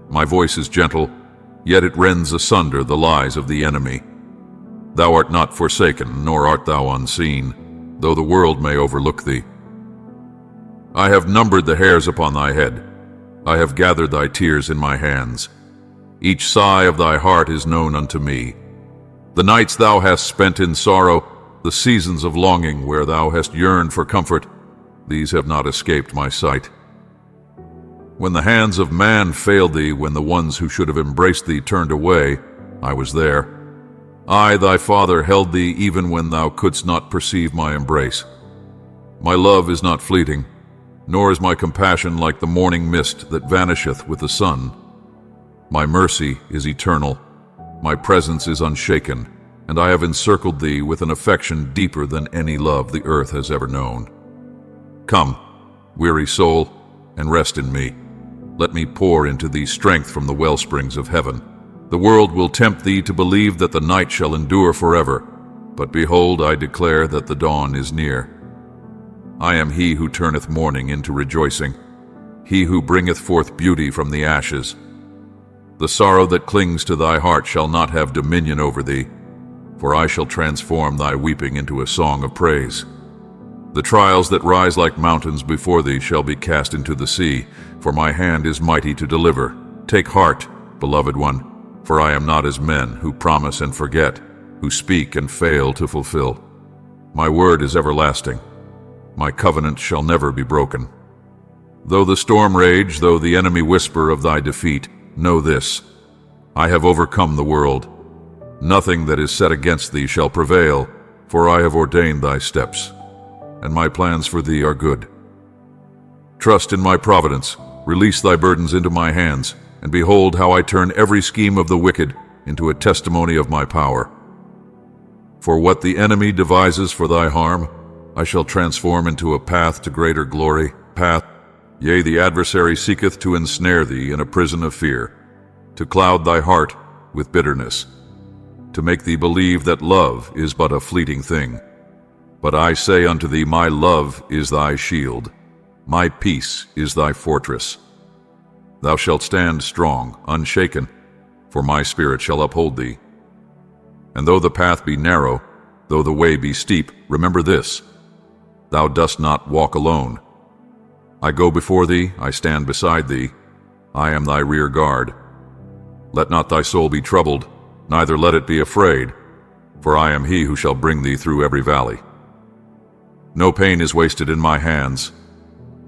[SPEAKER 1] My voice is gentle, yet it rends asunder the lies of the enemy. Thou art not forsaken, nor art thou unseen, though the world may overlook thee. I have numbered the hairs upon thy head. I have gathered thy tears in my hands. Each sigh of thy heart is known unto me. The nights thou hast spent in sorrow, the seasons of longing where thou hast yearned for comfort, these have not escaped my sight. When the hands of man failed thee, when the ones who should have embraced thee turned away, I was there. I, thy father, held thee even when thou couldst not perceive my embrace. My love is not fleeting, nor is my compassion like the morning mist that vanisheth with the sun. My mercy is eternal, my presence is unshaken, and I have encircled thee with an affection deeper than any love the earth has ever known. Come, weary soul, and rest in me. Let me pour into thee strength from the wellsprings of heaven. The world will tempt thee to believe that the night shall endure forever, but behold, I declare that the dawn is near. I am he who turneth mourning into rejoicing, he who bringeth forth beauty from the ashes. The sorrow that clings to thy heart shall not have dominion over thee, for I shall transform thy weeping into a song of praise. The trials that rise like mountains before thee shall be cast into the sea, for my hand is mighty to deliver. Take heart, beloved one, for I am not as men who promise and forget, who speak and fail to fulfill. My word is everlasting. My covenant shall never be broken. Though the storm rage, though the enemy whisper of thy defeat, know this: I have overcome the world. Nothing that is set against thee shall prevail, for I have ordained thy steps, and my plans for thee are good. Trust in my providence, release thy burdens into my hands, and behold how I turn every scheme of the wicked into a testimony of my power. For what the enemy devises for thy harm, I shall transform into a path to greater glory, yea, the adversary seeketh to ensnare thee in a prison of fear, to cloud thy heart with bitterness, to make thee believe that love is but a fleeting thing. But I say unto thee, my love is thy shield, my peace is thy fortress. Thou shalt stand strong, unshaken, for my spirit shall uphold thee. And though the path be narrow, though the way be steep, remember this: thou dost not walk alone. I go before thee, I stand beside thee, I am thy rear guard. Let not thy soul be troubled, neither let it be afraid, for I am he who shall bring thee through every valley. No pain is wasted in my hands,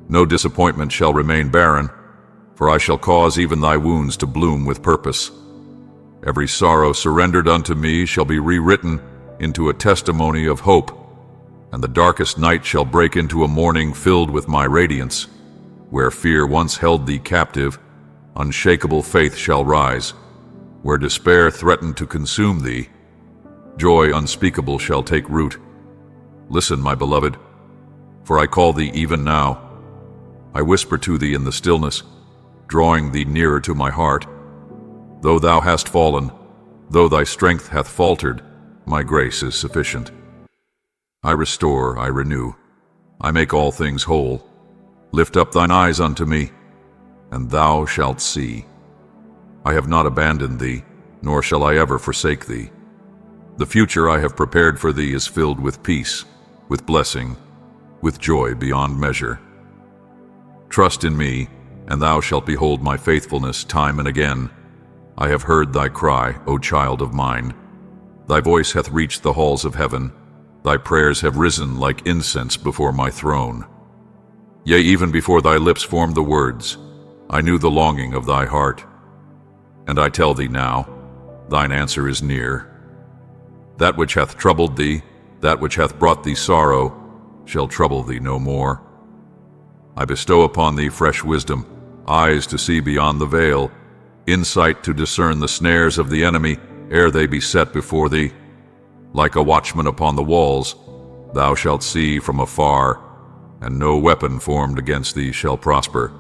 [SPEAKER 1] no disappointment shall remain barren, for I shall cause even thy wounds to bloom with purpose. Every sorrow surrendered unto me shall be rewritten into a testimony of hope, and the darkest night shall break into a morning filled with my radiance. Where fear once held thee captive, unshakable faith shall rise. Where despair threatened to consume thee, joy unspeakable shall take root. Listen, my beloved, for I call thee even now. I whisper to thee in the stillness, drawing thee nearer to my heart. Though thou hast fallen, though thy strength hath faltered, my grace is sufficient. I restore, I renew, I make all things whole. Lift up thine eyes unto me, and thou shalt see. I have not abandoned thee, nor shall I ever forsake thee. The future I have prepared for thee is filled with peace, with blessing, with joy beyond measure. Trust in me, and thou shalt behold my faithfulness time and again. I have heard thy cry, O child of mine. Thy voice hath reached the halls of heaven. Thy prayers have risen like incense before my throne. Yea, even before thy lips formed the words, I knew the longing of thy heart. And I tell thee now, thine answer is near. That which hath troubled thee, that which hath brought thee sorrow, shall trouble thee no more. I bestow upon thee fresh wisdom, eyes to see beyond the veil, insight to discern the snares of the enemy ere they be set before thee. Like a watchman upon the walls, thou shalt see from afar, and no weapon formed against thee shall prosper.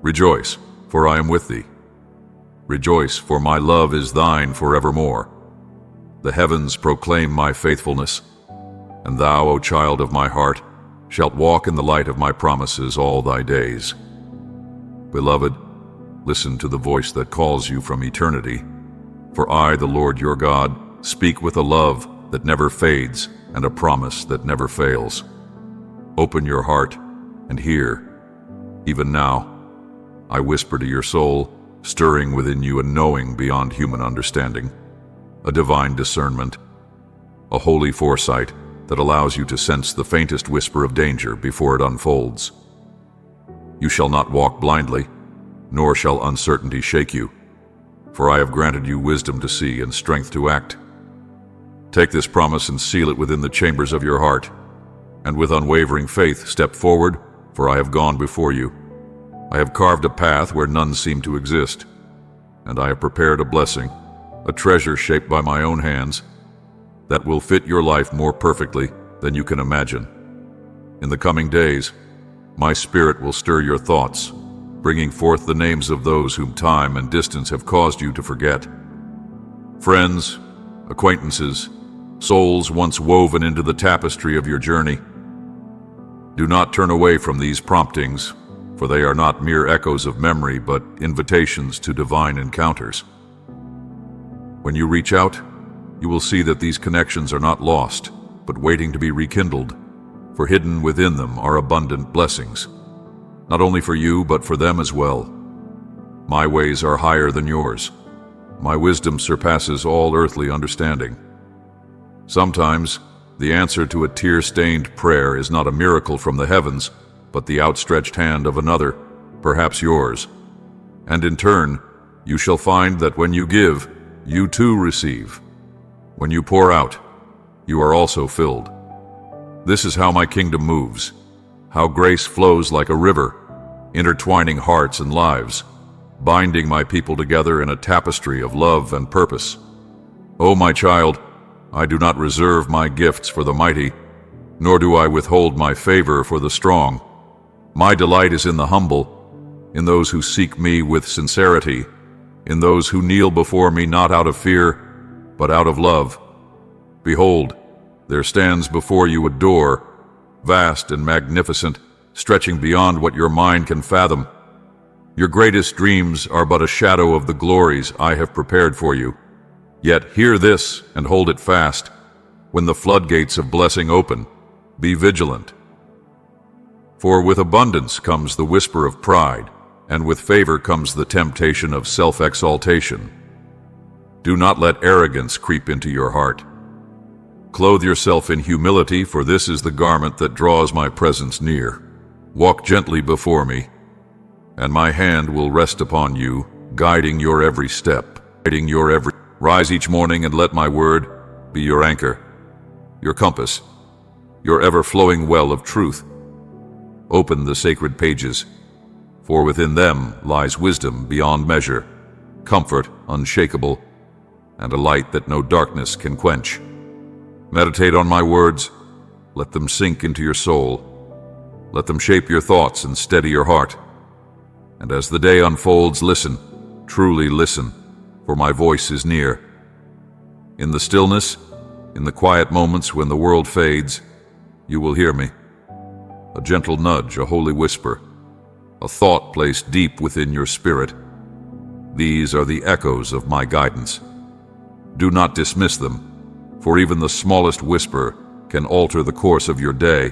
[SPEAKER 1] Rejoice, for I am with thee. Rejoice, for my love is thine forevermore. The heavens proclaim my faithfulness, and thou, O child of my heart, shalt walk in the light of my promises all thy days. Beloved, listen to the voice that calls you from eternity. For I, the Lord your God, speak with a love that never fades and a promise that never fails. Open your heart and hear. Even now, I whisper to your soul, stirring within you a knowing beyond human understanding, a divine discernment, a holy foresight that allows you to sense the faintest whisper of danger before it unfolds. You shall not walk blindly, nor shall uncertainty shake you, for I have granted you wisdom to see and strength to act. Take this promise and seal it within the chambers of your heart, and with unwavering faith step forward, for I have gone before you. I have carved a path where none seem to exist, and I have prepared a blessing, a treasure shaped by my own hands, that will fit your life more perfectly than you can imagine. In the coming days, my Spirit will stir your thoughts, bringing forth the names of those whom time and distance have caused you to forget. Friends, acquaintances, souls once woven into the tapestry of your journey. Do not turn away from these promptings, for they are not mere echoes of memory, but invitations to divine encounters. When you reach out, you will see that these connections are not lost, but waiting to be rekindled, for hidden within them are abundant blessings, not only for you, but for them as well. My ways are higher than yours. My wisdom surpasses all earthly understanding. Sometimes, the answer to a tear-stained prayer is not a miracle from the heavens, but the outstretched hand of another, perhaps yours. And in turn, you shall find that when you give, you too receive. When you pour out, you are also filled. This is how my kingdom moves, how grace flows like a river, intertwining hearts and lives, binding my people together in a tapestry of love and purpose. O my child, I do not reserve my gifts for the mighty, nor do I withhold my favor for the strong. My delight is in the humble, in those who seek me with sincerity, in those who kneel before me not out of fear, but out of love. Behold, there stands before you a door, vast and magnificent, stretching beyond what your mind can fathom. Your greatest dreams are but a shadow of the glories I have prepared for you. Yet hear this and hold it fast. When the floodgates of blessing open, be vigilant. For with abundance comes the whisper of pride, and with favor comes the temptation of self-exaltation. Do not let arrogance creep into your heart. Clothe yourself in humility, for this is the garment that draws my presence near. Walk gently before me, and my hand will rest upon you, guiding your every step, Rise each morning and let my word be your anchor, your compass, your ever-flowing well of truth. Open the sacred pages, for within them lies wisdom beyond measure, comfort unshakable, and a light that no darkness can quench. Meditate on my words. Let them sink into your soul. Let them shape your thoughts and steady your heart. And as the day unfolds, listen, truly listen, for my voice is near. In the stillness, in the quiet moments when the world fades, you will hear me. A gentle nudge, a holy whisper, a thought placed deep within your spirit. These are the echoes of my guidance. Do not dismiss them, for even the smallest whisper can alter the course of your day,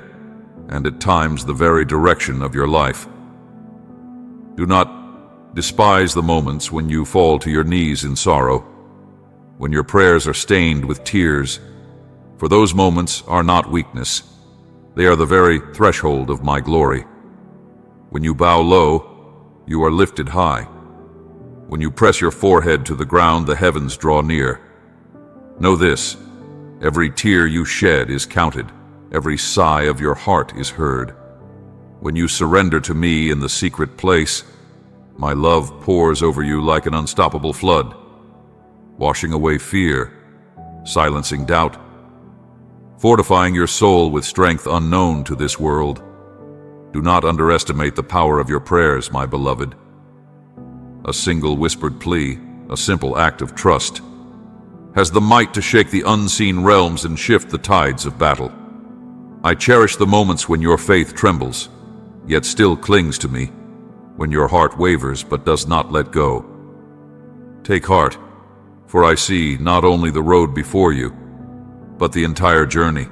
[SPEAKER 1] and at times the very direction of your life. Do not despise the moments when you fall to your knees in sorrow, when your prayers are stained with tears, for those moments are not weakness. They are the very threshold of my glory. When you bow low, you are lifted high. When you press your forehead to the ground, the heavens draw near. Know this, every tear you shed is counted, every sigh of your heart is heard. When you surrender to me in the secret place, my love pours over you like an unstoppable flood, washing away fear, silencing doubt, fortifying your soul with strength unknown to this world. Do not underestimate the power of your prayers, my beloved. A single whispered plea, a simple act of trust, has the might to shake the unseen realms and shift the tides of battle. I cherish the moments when your faith trembles, yet still clings to me, when your heart wavers but does not let go. Take heart, for I see not only the road before you, but the entire journey.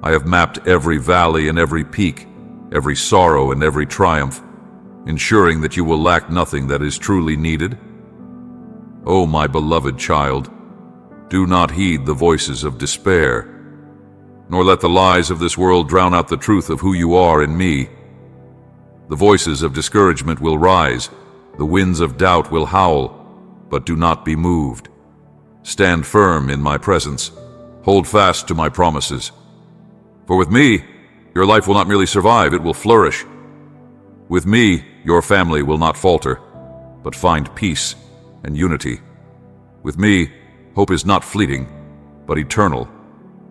[SPEAKER 1] I have mapped every valley and every peak, every sorrow and every triumph, ensuring that you will lack nothing that is truly needed. O my beloved child, do not heed the voices of despair, nor let the lies of this world drown out the truth of who you are in me. The voices of discouragement will rise, the winds of doubt will howl, but do not be moved. Stand firm in my presence. Hold fast to my promises. For with me, your life will not merely survive, it will flourish. With me, your family will not falter, but find peace and unity. With me, hope is not fleeting, but eternal,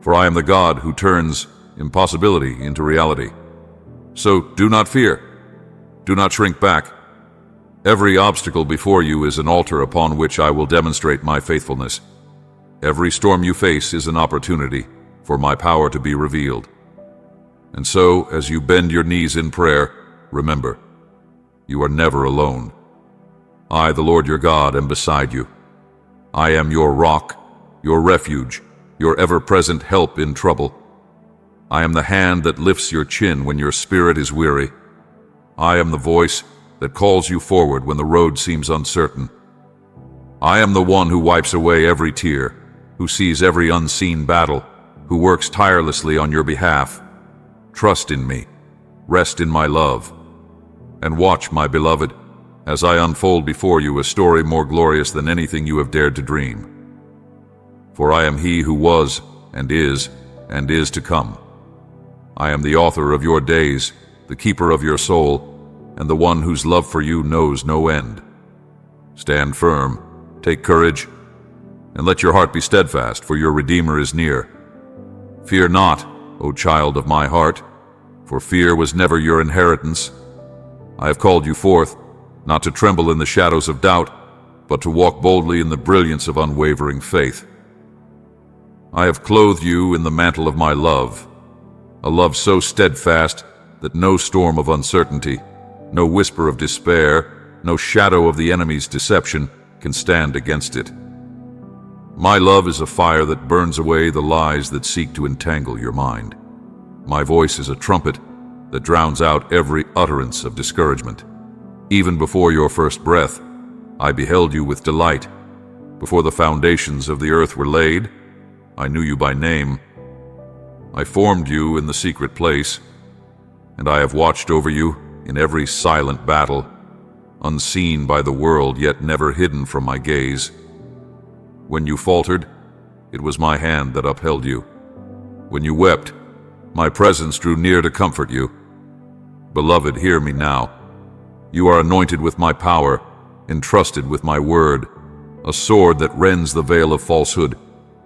[SPEAKER 1] for I am the God who turns impossibility into reality. So do not fear. Do not shrink back. Every obstacle before you is an altar upon which I will demonstrate my faithfulness. Every storm you face is an opportunity for my power to be revealed. And so, as you bend your knees in prayer, remember, you are never alone. I, the Lord your God, am beside you. I am your rock, your refuge, your ever-present help in trouble. I am the hand that lifts your chin when your spirit is weary. I am the voice that calls you forward when the road seems uncertain. I am the one who wipes away every tear, who sees every unseen battle, who works tirelessly on your behalf. Trust in me, rest in my love, and watch, my beloved, as I unfold before you a story more glorious than anything you have dared to dream. For I am he who was, and is to come. I am the author of your days, the keeper of your soul, and the one whose love for you knows no end. Stand firm, take courage, and let your heart be steadfast, for your Redeemer is near. Fear not, O child of my heart, for fear was never your inheritance. I have called you forth, not to tremble in the shadows of doubt, but to walk boldly in the brilliance of unwavering faith. I have clothed you in the mantle of my love, a love so steadfast that no storm of uncertainty, no whisper of despair, no shadow of the enemy's deception can stand against it. My love is a fire that burns away the lies that seek to entangle your mind. My voice is a trumpet that drowns out every utterance of discouragement. Even before your first breath, I beheld you with delight. Before the foundations of the earth were laid, I knew you by name. I formed you in the secret place, and I have watched over you in every silent battle, unseen by the world yet never hidden from my gaze. When you faltered, it was my hand that upheld you. When you wept, My presence drew near to comfort you. Beloved, hear me now. You are anointed with my power, entrusted with my word, a sword that rends the veil of falsehood,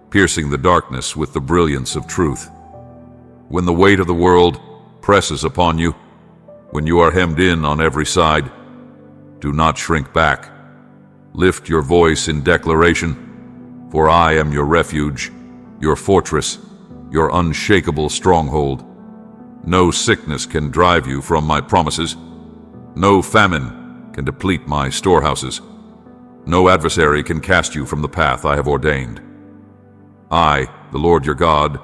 [SPEAKER 1] piercing the darkness with the brilliance of truth. When the weight of the world presses upon you, when you are hemmed in on every side, do not shrink back. Lift your voice in declaration, for I am your refuge, your fortress, your unshakable stronghold. No sickness can drive you from my promises. No famine can deplete my storehouses. No adversary can cast you from the path I have ordained. I, the Lord your God,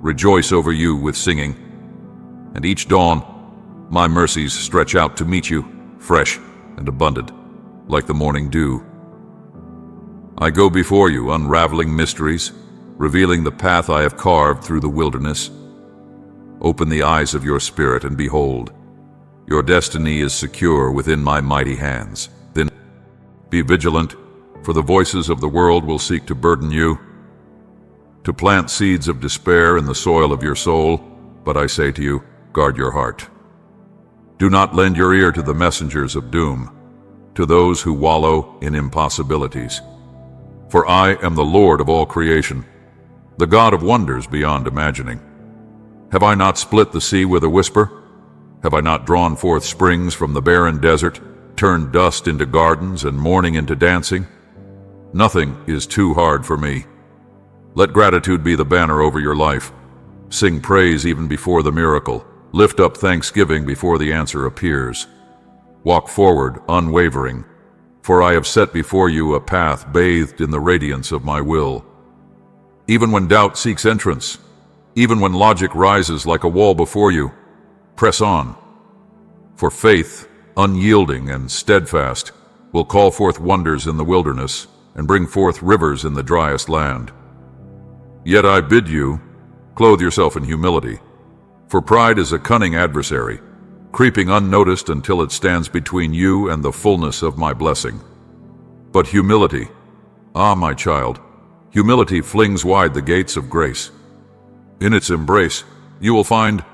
[SPEAKER 1] rejoice over you with singing, and each dawn my mercies stretch out to meet you, fresh and abundant, like the morning dew. I go before you, unraveling mysteries, revealing the path I have carved through the wilderness. Open the eyes of your spirit and behold, your destiny is secure within my mighty hands. Then be vigilant, for the voices of the world will seek to burden you, to plant seeds of despair in the soil of your soul. But I say to you, guard your heart. Do not lend your ear to the messengers of doom, to those who wallow in impossibilities. For I am the Lord of all creation, the God of wonders beyond imagining. Have I not split the sea with a whisper? Have I not drawn forth springs from the barren desert, turned dust into gardens and mourning into dancing? Nothing is too hard for me. Let gratitude be the banner over your life. Sing praise even before the miracle. Lift up thanksgiving before the answer appears. Walk forward, unwavering, for I have set before you a path bathed in the radiance of my will. Even when doubt seeks entrance, even when logic rises like a wall before you, press on. For faith, unyielding and steadfast, will call forth wonders in the wilderness and bring forth rivers in the driest land. Yet I bid you, clothe yourself in humility, for pride is a cunning adversary, creeping unnoticed until it stands between you and the fullness of my blessing. But humility, my child, humility flings wide the gates of grace. In its embrace, you will find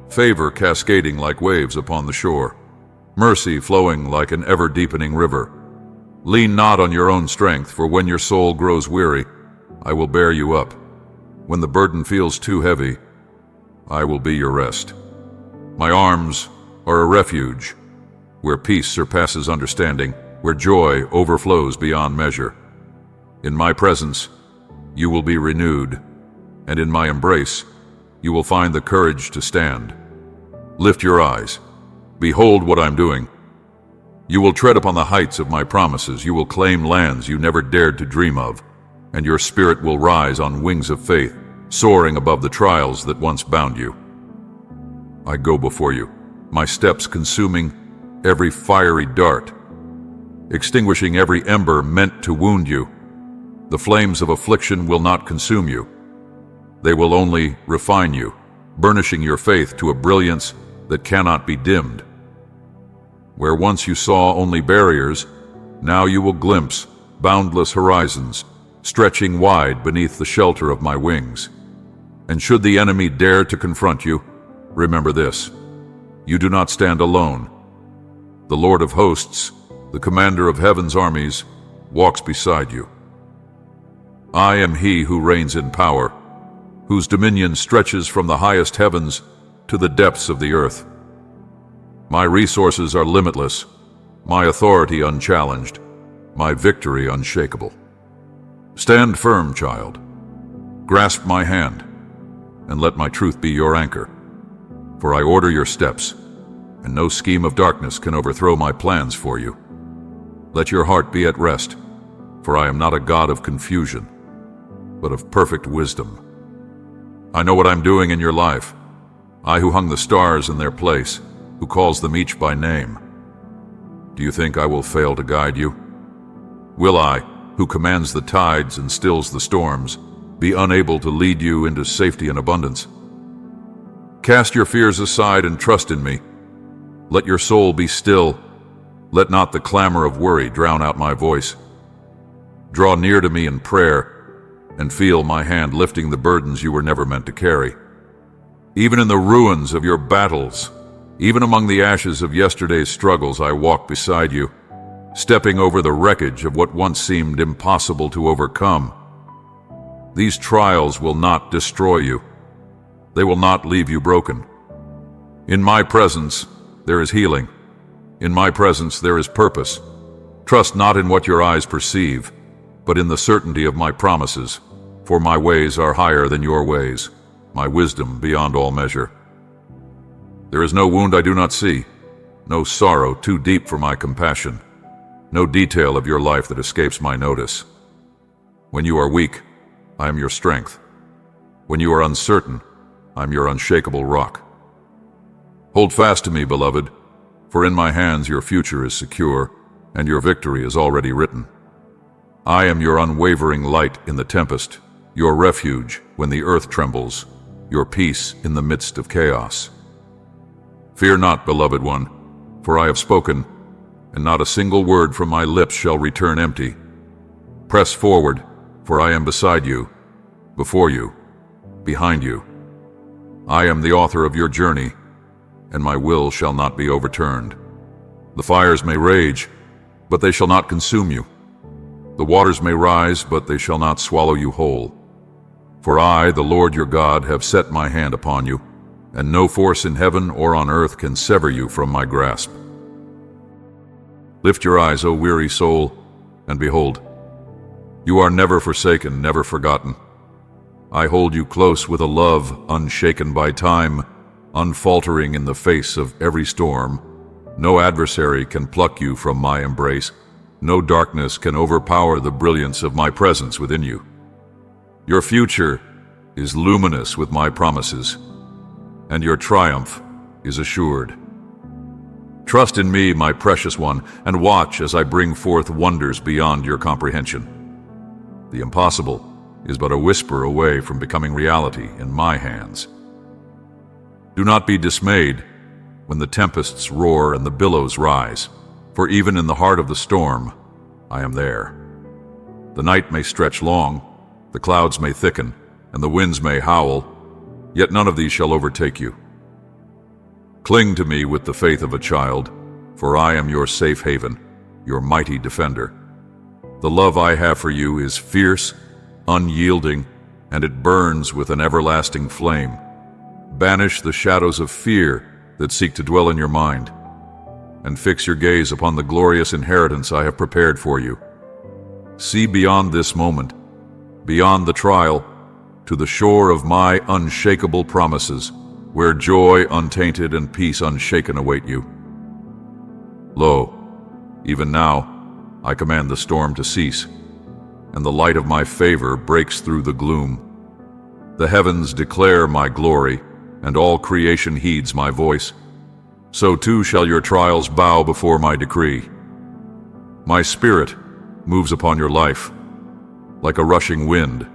[SPEAKER 1] favor cascading like waves upon the shore, mercy flowing like an ever-deepening river. Lean not on your own strength, for when your soul grows weary, I will bear you up. When the burden feels too heavy, I will be your rest. My arms are a refuge, where peace surpasses understanding, where joy overflows beyond measure. In my presence, you will be renewed, and in my embrace, you will find the courage to stand. Lift your eyes. Behold what I'm doing. You will tread upon the heights of my promises. You will claim lands you never dared to dream of, and your spirit will rise on wings of faith, soaring above the trials that once bound you. I go before you, my steps consuming every fiery dart, extinguishing every ember meant to wound you. The flames of affliction will not consume you. They will only refine you, burnishing your faith to a brilliance that cannot be dimmed. Where once you saw only barriers, now you will glimpse boundless horizons, stretching wide beneath the shelter of my wings. And should the enemy dare to confront you, remember this: you do not stand alone. The Lord of hosts, the commander of heaven's armies, walks beside you. I am he who reigns in power, whose dominion stretches from the highest heavens to the depths of the earth. My resources are limitless, my authority unchallenged, my victory unshakable. Stand firm, child. Grasp my hand, and let my truth be your anchor. For I order your steps, and no scheme of darkness can overthrow my plans for you. Let your heart be at rest, for I am not a God of confusion, but of perfect wisdom. I know what I'm doing in your life, I who hung the stars in their place, who calls them each by name. Do you think I will fail to guide you? Will I, who commands the tides and stills the storms, be unable to lead you into safety and abundance? Cast your fears aside and trust in me. Let your soul be still. Let not the clamor of worry drown out my voice. Draw near to me in prayer and feel my hand lifting the burdens you were never meant to carry. Even in the ruins of your battles, even among the ashes of yesterday's struggles, I walk beside you, stepping over the wreckage of what once seemed impossible to overcome. These trials will not destroy you. They will not leave you broken. In my presence, there is healing. In my presence, there is purpose. Trust not in what your eyes perceive, but in the certainty of my promises, for my ways are higher than your ways, my wisdom beyond all measure. There is no wound I do not see, no sorrow too deep for my compassion, no detail of your life that escapes my notice. When you are weak, I am your strength. When you are uncertain, I am your unshakable rock. Hold fast to me, beloved, for in my hands your future is secure, and your victory is already written. I am your unwavering light in the tempest, your refuge when the earth trembles, your peace in the midst of chaos. Fear not, beloved one, for I have spoken, and not a single word from my lips shall return empty. Press forward, for I am beside you, before you, behind you. I am the author of your journey, and my will shall not be overturned. The fires may rage, but they shall not consume you. The waters may rise, but they shall not swallow you whole. For I, the Lord your God, have set my hand upon you, and no force in heaven or on earth can sever you from my grasp. Lift your eyes, O weary soul, and behold, you are never forsaken, never forgotten. I hold you close with a love unshaken by time, unfaltering in the face of every storm. No adversary can pluck you from my embrace. No darkness can overpower the brilliance of my presence within you. Your future is luminous with my promises, and your triumph is assured. Trust in me, my precious one, and watch as I bring forth wonders beyond your comprehension. The impossible is but a whisper away from becoming reality in my hands. Do not be dismayed when the tempests roar and the billows rise, for even in the heart of the storm, I am there. The night may stretch long, the clouds may thicken, and the winds may howl, yet none of these shall overtake you. Cling to me with the faith of a child, for I am your safe haven, your mighty defender. The love I have for you is fierce, unyielding, and it burns with an everlasting flame. Banish the shadows of fear that seek to dwell in your mind, and fix your gaze upon the glorious inheritance I have prepared for you. See beyond this moment, beyond the trial, to the shore of my unshakable promises, where joy untainted and peace unshaken await you. Lo, even now, I command the storm to cease, and the light of my favor breaks through the gloom. The heavens declare my glory, and all creation heeds my voice. So too shall your trials bow before my decree. My spirit moves upon your life, like a rushing wind,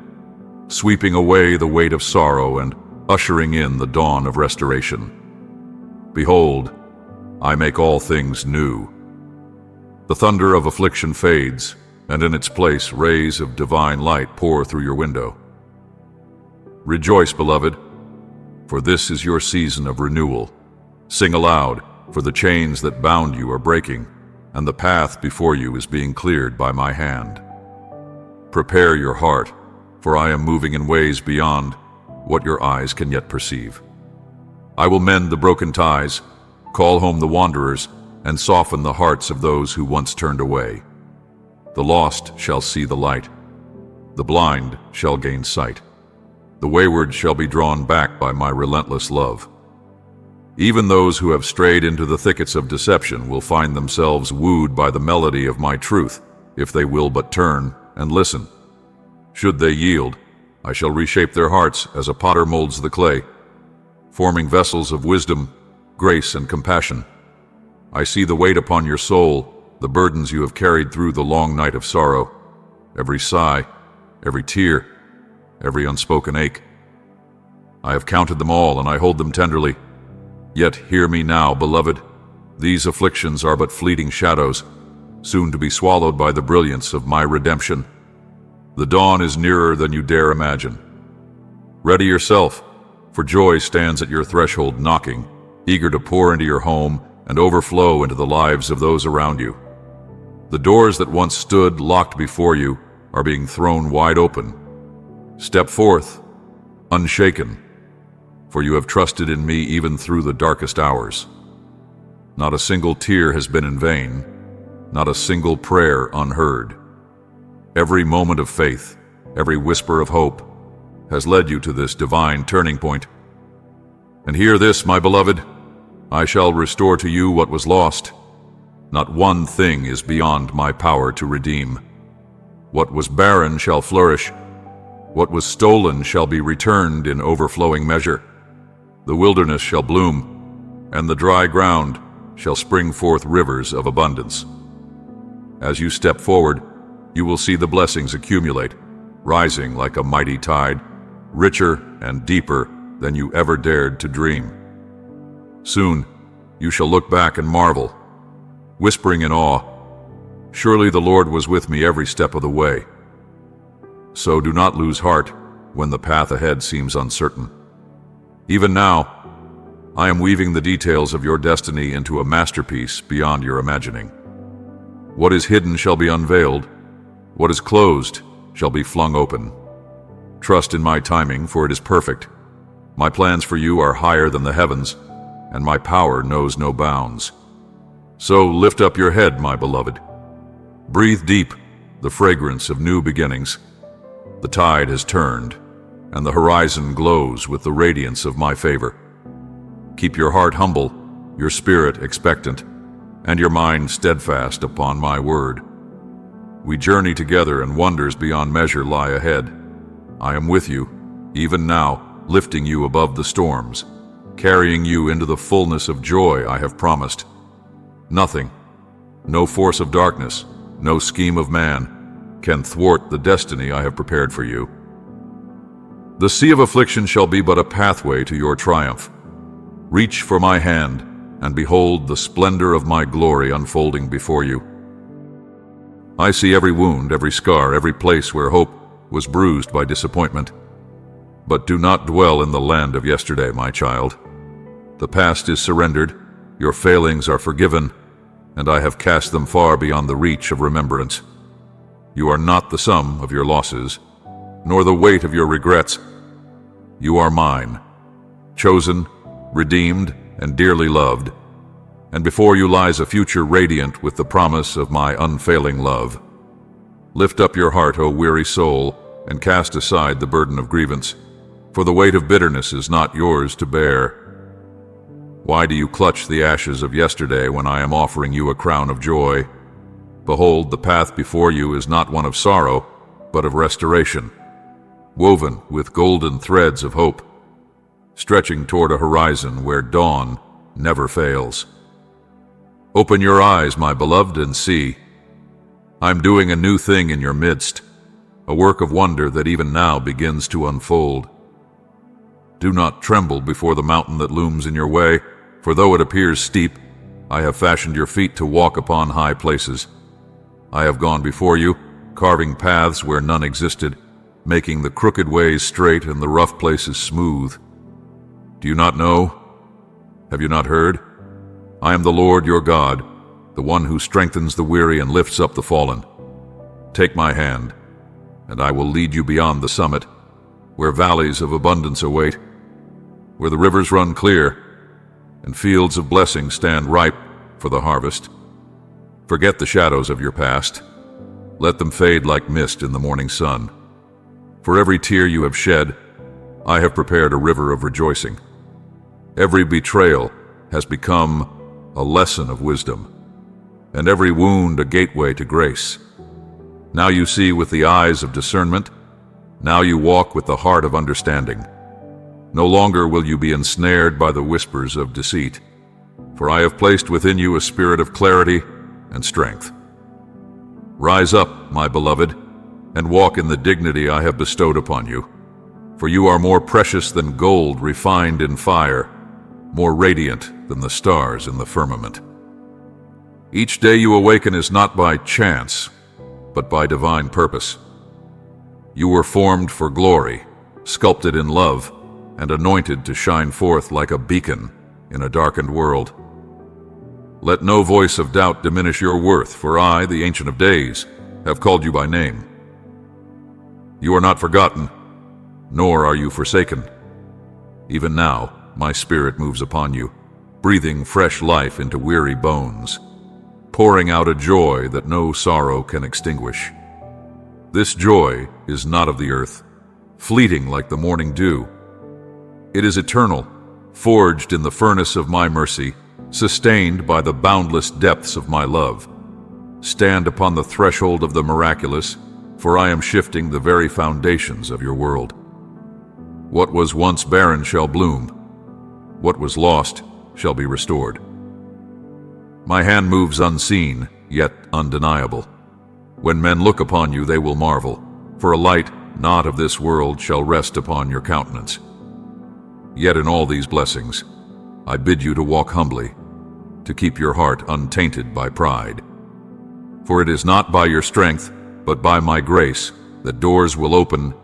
[SPEAKER 1] sweeping away the weight of sorrow and ushering in the dawn of restoration. Behold, I make all things new. The thunder of affliction fades, and in its place rays of divine light pour through your window. Rejoice, beloved, for this is your season of renewal. Sing aloud, for the chains that bound you are breaking, and the path before you is being cleared by my hand. Prepare your heart, for I am moving in ways beyond what your eyes can yet perceive. I will mend the broken ties, call home the wanderers, and soften the hearts of those who once turned away. The lost shall see the light. The blind shall gain sight. The wayward shall be drawn back by my relentless love. Even those who have strayed into the thickets of deception will find themselves wooed by the melody of my truth, if they will but turn and listen. Should they yield, I shall reshape their hearts as a potter molds the clay, forming vessels of wisdom, grace, and compassion. I see the weight upon your soul, the burdens you have carried through the long night of sorrow, every sigh, every tear, every unspoken ache. I have counted them all, and I hold them tenderly. Yet hear me now, beloved. These afflictions are but fleeting shadows, soon to be swallowed by the brilliance of my redemption. The dawn is nearer than you dare imagine. Ready yourself, For joy stands at your threshold knocking, eager to pour into your home and overflow into the lives of those around you. The doors that once stood locked before you are being thrown wide open. Step forth, unshaken, for you have trusted in me even through the darkest hours. Not a single tear has been in vain, not a single prayer unheard. Every moment of faith, every whisper of hope, has led you to this divine turning point. And hear this, my beloved, I shall restore to you what was lost. Not one thing is beyond my power to redeem. What was barren shall flourish. What was stolen shall be returned in overflowing measure. The wilderness shall bloom, and the dry ground shall spring forth rivers of abundance. As you step forward, you will see the blessings accumulate, rising like a mighty tide, richer and deeper than you ever dared to dream. Soon, you shall look back and marvel, whispering in awe, "Surely the Lord was with me every step of the way." So do not lose heart when the path ahead seems uncertain. Even now, I am weaving the details of your destiny into a masterpiece beyond your imagining. What is hidden shall be unveiled. What is closed shall be flung open. Trust in my timing, for it is perfect. My plans for you are higher than the heavens, and my power knows no bounds. So lift up your head, my beloved. Breathe deep the fragrance of new beginnings. The tide has turned, and the horizon glows with the radiance of my favor. Keep your heart humble, your spirit expectant, and your mind steadfast upon my word. We journey together, and wonders beyond measure lie ahead. I am with you, even now, lifting you above the storms, carrying you into the fullness of joy I have promised. Nothing, no force of darkness, no scheme of man, can thwart the destiny I have prepared for you. The sea of affliction shall be but a pathway to your triumph. Reach for my hand, and behold the splendor of my glory unfolding before you. I see every wound, every scar, every place where hope was bruised by disappointment. But do not dwell in the land of yesterday, my child. The past is surrendered, your failings are forgiven, and I have cast them far beyond the reach of remembrance. You are not the sum of your losses, nor the weight of your regrets. You are mine, chosen, redeemed, and dearly loved, and before you lies a future radiant with the promise of my unfailing love. Lift up your heart, O weary soul, and cast aside the burden of grievance, for the weight of bitterness is not yours to bear. Why do you clutch the ashes of yesterday when I am offering you a crown of joy? Behold, the path before you is not one of sorrow, but of restoration, woven with golden threads of hope, stretching toward a horizon where dawn never fails. Open your eyes, my beloved, and see. I'm doing a new thing in your midst, a work of wonder that even now begins to unfold. Do not tremble before the mountain that looms in your way, for though it appears steep, I have fashioned your feet to walk upon high places. I have gone before you, carving paths where none existed, making the crooked ways straight and the rough places smooth. Do you not know? Have you not heard? I am the Lord your God, the one who strengthens the weary and lifts up the fallen. Take my hand, and I will lead you beyond the summit, where valleys of abundance await, where the rivers run clear, and fields of blessing stand ripe for the harvest. Forget the shadows of your past. Let them fade like mist in the morning sun. For every tear you have shed, I have prepared a river of rejoicing. Every betrayal has become a lesson of wisdom, and every wound a gateway to grace. Now you see with the eyes of discernment. Now you walk with the heart of understanding. No longer will you be ensnared by the whispers of deceit, for I have placed within you a spirit of clarity and strength. Rise up, my beloved, and walk in the dignity I have bestowed upon you, for you are more precious than gold refined in fire, more radiant than the stars in the firmament. Each day you awaken is not by chance, but by divine purpose. You were formed for glory, sculpted in love, and anointed to shine forth like a beacon in a darkened world. Let no voice of doubt diminish your worth, for I, the Ancient of Days, have called you by name. You are not forgotten, nor are you forsaken. Even now, my Spirit moves upon you, breathing fresh life into weary bones, pouring out a joy that no sorrow can extinguish. This joy is not of the earth, fleeting like the morning dew. It is eternal, forged in the furnace of my mercy, sustained by the boundless depths of my love. Stand upon the threshold of the miraculous, for I am shifting the very foundations of your world. What was once barren shall bloom. What was lost shall be restored. My hand moves unseen, yet undeniable. When men look upon you, they will marvel, for a light not of this world shall rest upon your countenance. Yet in all these blessings, I bid you to walk humbly, to keep your heart untainted by pride. For it is not by your strength, but by my grace, that doors will open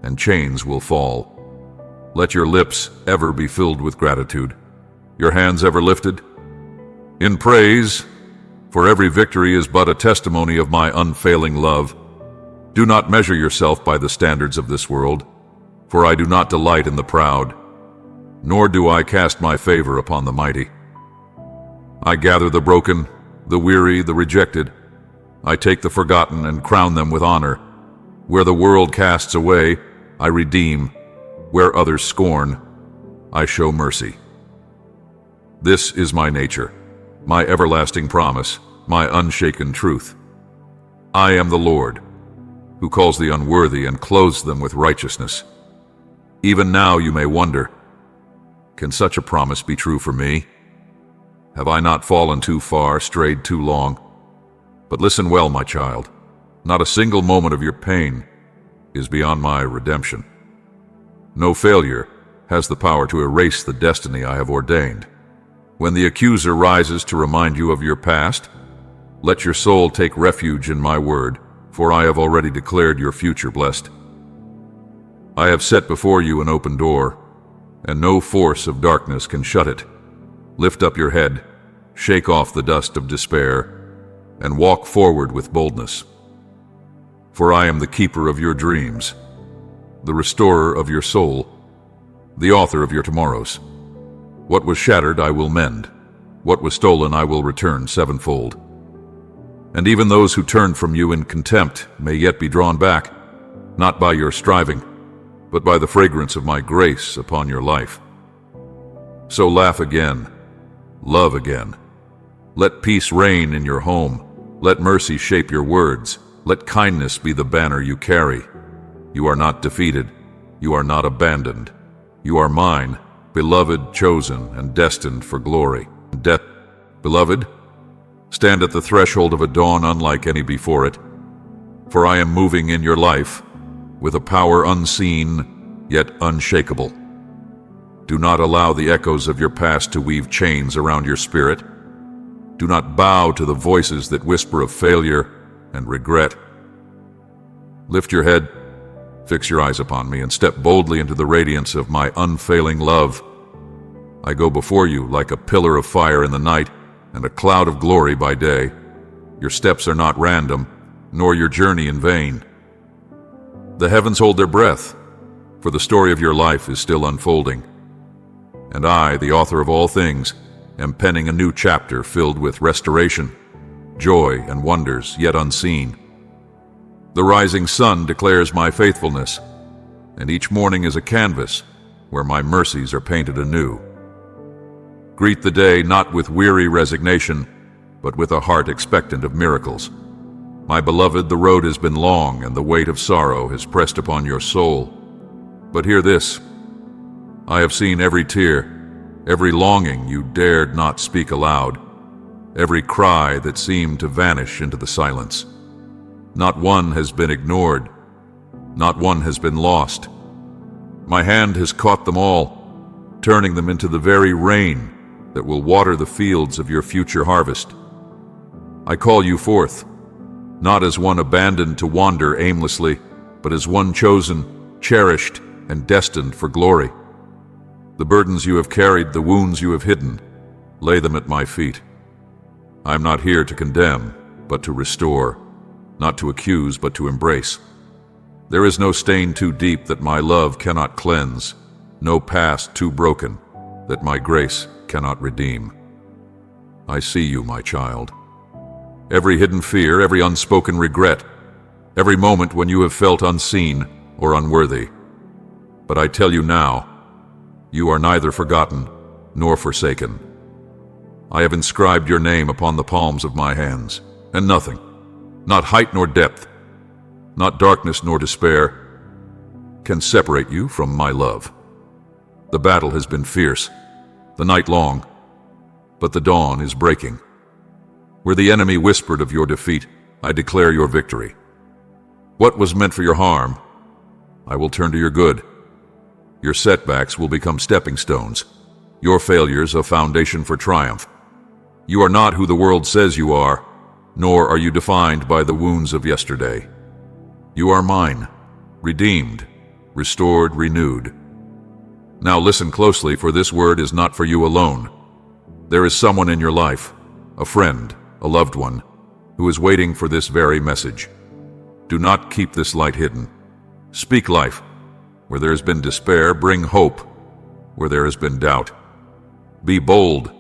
[SPEAKER 1] and chains will fall. Let your lips ever be filled with gratitude, your hands ever lifted in praise, for every victory is but a testimony of my unfailing love. Do not measure yourself by the standards of this world, for I do not delight in the proud, nor do I cast my favor upon the mighty. I gather the broken, the weary, the rejected. I take the forgotten and crown them with honor. Where the world casts away, I redeem. Where others scorn, I show mercy. This is my nature, my everlasting promise, my unshaken truth. I am the Lord, who calls the unworthy and clothes them with righteousness. Even now you may wonder, can such a promise be true for me? Have I not fallen too far, strayed too long? But listen well, my child. Not a single moment of your pain is beyond my redemption. No failure has the power to erase the destiny I have ordained. When the accuser rises to remind you of your past, let your soul take refuge in my word, for I have already declared your future blessed. I have set before you an open door, and no force of darkness can shut it. Lift up your head, shake off the dust of despair, and walk forward with boldness. For I am the keeper of your dreams, the restorer of your soul, the author of your tomorrows. What was shattered I will mend. What was stolen I will return sevenfold. And even those who turn from you in contempt may yet be drawn back, not by your striving, but by the fragrance of my grace upon your life. So laugh again, love again. Let peace reign in your home. Let mercy shape your words. Let kindness be the banner you carry. You are not defeated. You are not abandoned. You are mine, beloved, chosen, and destined for glory. Beloved, stand at the threshold of a dawn unlike any before it, for I am moving in your life with a power unseen yet unshakable. Do not allow the echoes of your past to weave chains around your spirit. Do not bow to the voices that whisper of failure and regret. Lift your head, fix your eyes upon me, and step boldly into the radiance of my unfailing love. I go before you like a pillar of fire in the night and a cloud of glory by day. Your steps are not random, nor your journey in vain. The heavens hold their breath, for the story of your life is still unfolding. And I, the author of all things, am penning a new chapter filled with restoration, joy, and wonders yet unseen. The rising sun declares my faithfulness, and each morning is a canvas where my mercies are painted anew. Greet the day not with weary resignation, but with a heart expectant of miracles. My beloved, the road has been long, and the weight of sorrow has pressed upon your soul. But hear this: I have seen every tear, every longing you dared not speak aloud, every cry that seemed to vanish into the silence. Not one has been ignored, not one has been lost. My hand has caught them all, turning them into the very rain that will water the fields of your future harvest. I call you forth, not as one abandoned to wander aimlessly, but as one chosen, cherished, and destined for glory. The burdens you have carried, the wounds you have hidden, lay them at my feet. I am not here to condemn, but to restore, not to accuse, but to embrace. There is no stain too deep that my love cannot cleanse, no past too broken that my grace cannot redeem. I see you, my child. Every hidden fear, every unspoken regret, every moment when you have felt unseen or unworthy. But I tell you now, you are neither forgotten nor forsaken. I have inscribed your name upon the palms of my hands, and nothing, not height nor depth, not darkness nor despair, can separate you from my love. The battle has been fierce, the night long, but the dawn is breaking. Where the enemy whispered of your defeat, I declare your victory. What was meant for your harm, I will turn to your good. Your setbacks will become stepping stones, your failures a foundation for triumph. You are not who the world says you are, nor are you defined by the wounds of yesterday. You are mine, redeemed, restored, renewed. Now listen closely, for this word is not for you alone. There is someone in your life, a friend, a loved one, who is waiting for this very message. Do not keep this light hidden. Speak life. Where there has been despair, bring hope. Where there has been doubt, be bold,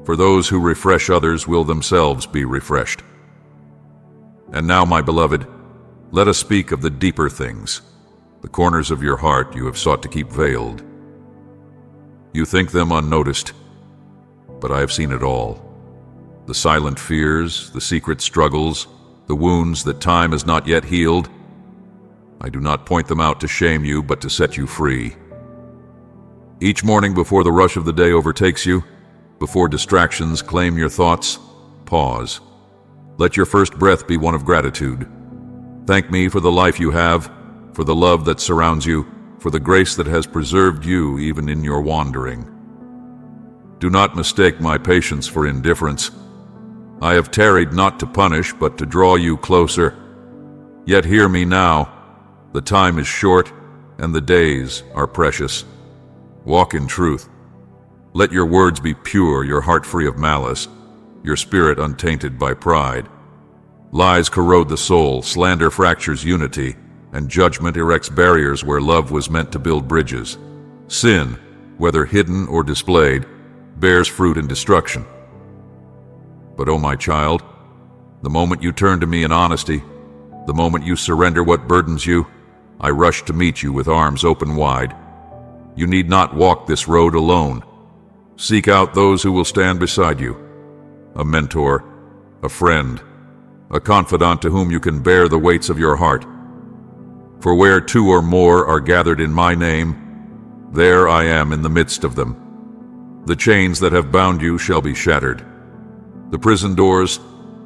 [SPEAKER 1] for those who refresh others will themselves be refreshed. And now, my beloved, let us speak of the deeper things, the corners of your heart you have sought to keep veiled. You think them unnoticed, but I have seen it all. The silent fears, the secret struggles, the wounds that time has not yet healed. I do not point them out to shame you, but to set you free. Each morning before the rush of the day overtakes you, before distractions claim your thoughts, pause. Let your first breath be one of gratitude. Thank me for the life you have, for the love that surrounds you, for the grace that has preserved you even in your wandering. Do not mistake my patience for indifference. I have tarried not to punish, but to draw you closer. Yet hear me now. The time is short, and the days are precious. Walk in truth. Let your words be pure, your heart free of malice, your spirit untainted by pride. Lies corrode the soul, slander fractures unity, and judgment erects barriers where love was meant to build bridges. Sin, whether hidden or displayed, bears fruit in destruction. But, oh my child, the moment you turn to me in honesty, the moment you surrender what burdens you, I rush to meet you with arms open wide. You need not walk this road alone. Seek out those who will stand beside you. A mentor, a friend, a confidant to whom you can bear the weights of your heart. For where two or more are gathered in my name, there I am in the midst of them. The chains that have bound you shall be shattered. The prison doors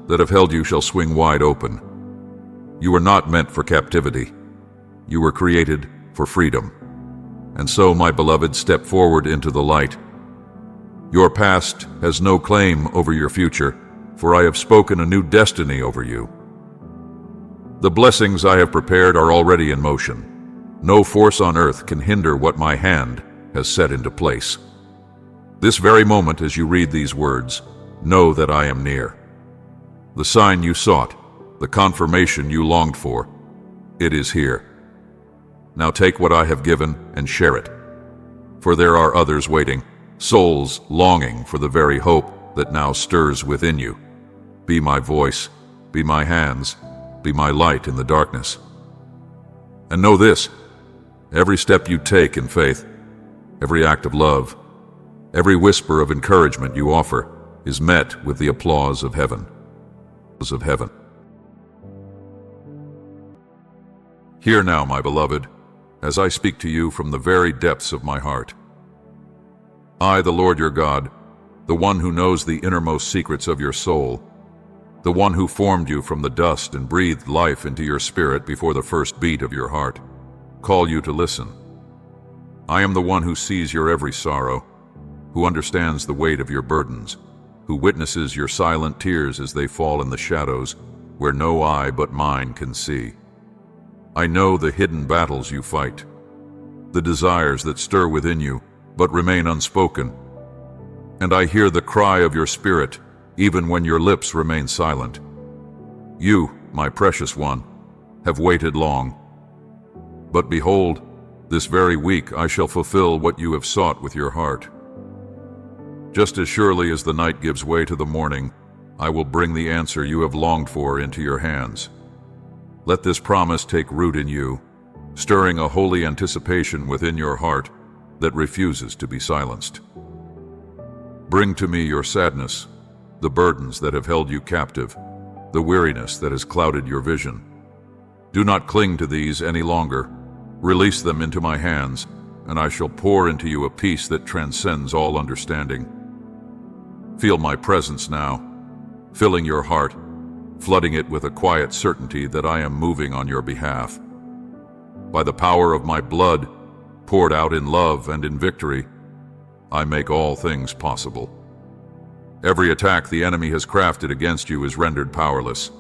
[SPEAKER 1] that have held you shall swing wide open. You were not meant for captivity. You were created for freedom. And so, my beloved, step forward into the light. Your past has no claim over your future, for I have spoken a new destiny over you. The blessings I have prepared are already in motion. No force on earth can hinder what my hand has set into place. This very moment, as you read these words, know that I am near. The sign you sought, the confirmation you longed for, it is here. Now take what I have given and share it. For there are others waiting, souls longing for the very hope that now stirs within you. Be my voice, be my hands, be my light in the darkness. And know this, every step you take in faith, every act of love, every whisper of encouragement you offer is met with the applause of heaven. Hear now, my beloved, as I speak to you from the very depths of my heart. I, the Lord your God, the one who knows the innermost secrets of your soul, the one who formed you from the dust and breathed life into your spirit before the first beat of your heart, call you to listen. I am the one who sees your every sorrow, who understands the weight of your burdens, who witnesses your silent tears as they fall in the shadows where no eye but mine can see. I know the hidden battles you fight, the desires that stir within you, but remain unspoken. And I hear the cry of your spirit, even when your lips remain silent. You, my precious one, have waited long. But behold, this very week I shall fulfill what you have sought with your heart. Just as surely as the night gives way to the morning, I will bring the answer you have longed for into your hands. Let this promise take root in you, stirring a holy anticipation within your heart that refuses to be silenced. Bring to me your sadness, the burdens that have held you captive, the weariness that has clouded your vision. Do not cling to these any longer. Release them into my hands, and I shall pour into you a peace that transcends all understanding. Feel my presence now, filling your heart, flooding it with a quiet certainty that I am moving on your behalf. By the power of my blood, poured out in love and in victory, I make all things possible. Every attack the enemy has crafted against you is rendered powerless.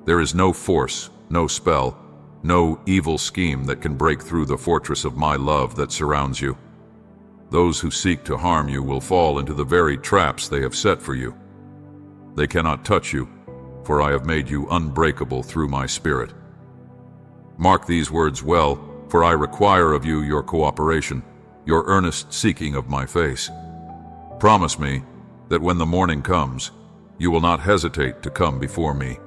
[SPEAKER 1] There is no force, no spell, no evil scheme that can break through the fortress of my love that surrounds you. Those who seek to harm you will fall into the very traps they have set for you. They cannot touch you, for I have made you unbreakable through my spirit. Mark these words well, for I require of you your cooperation, your earnest seeking of my face. Promise me that when the morning comes, you will not hesitate to come before me.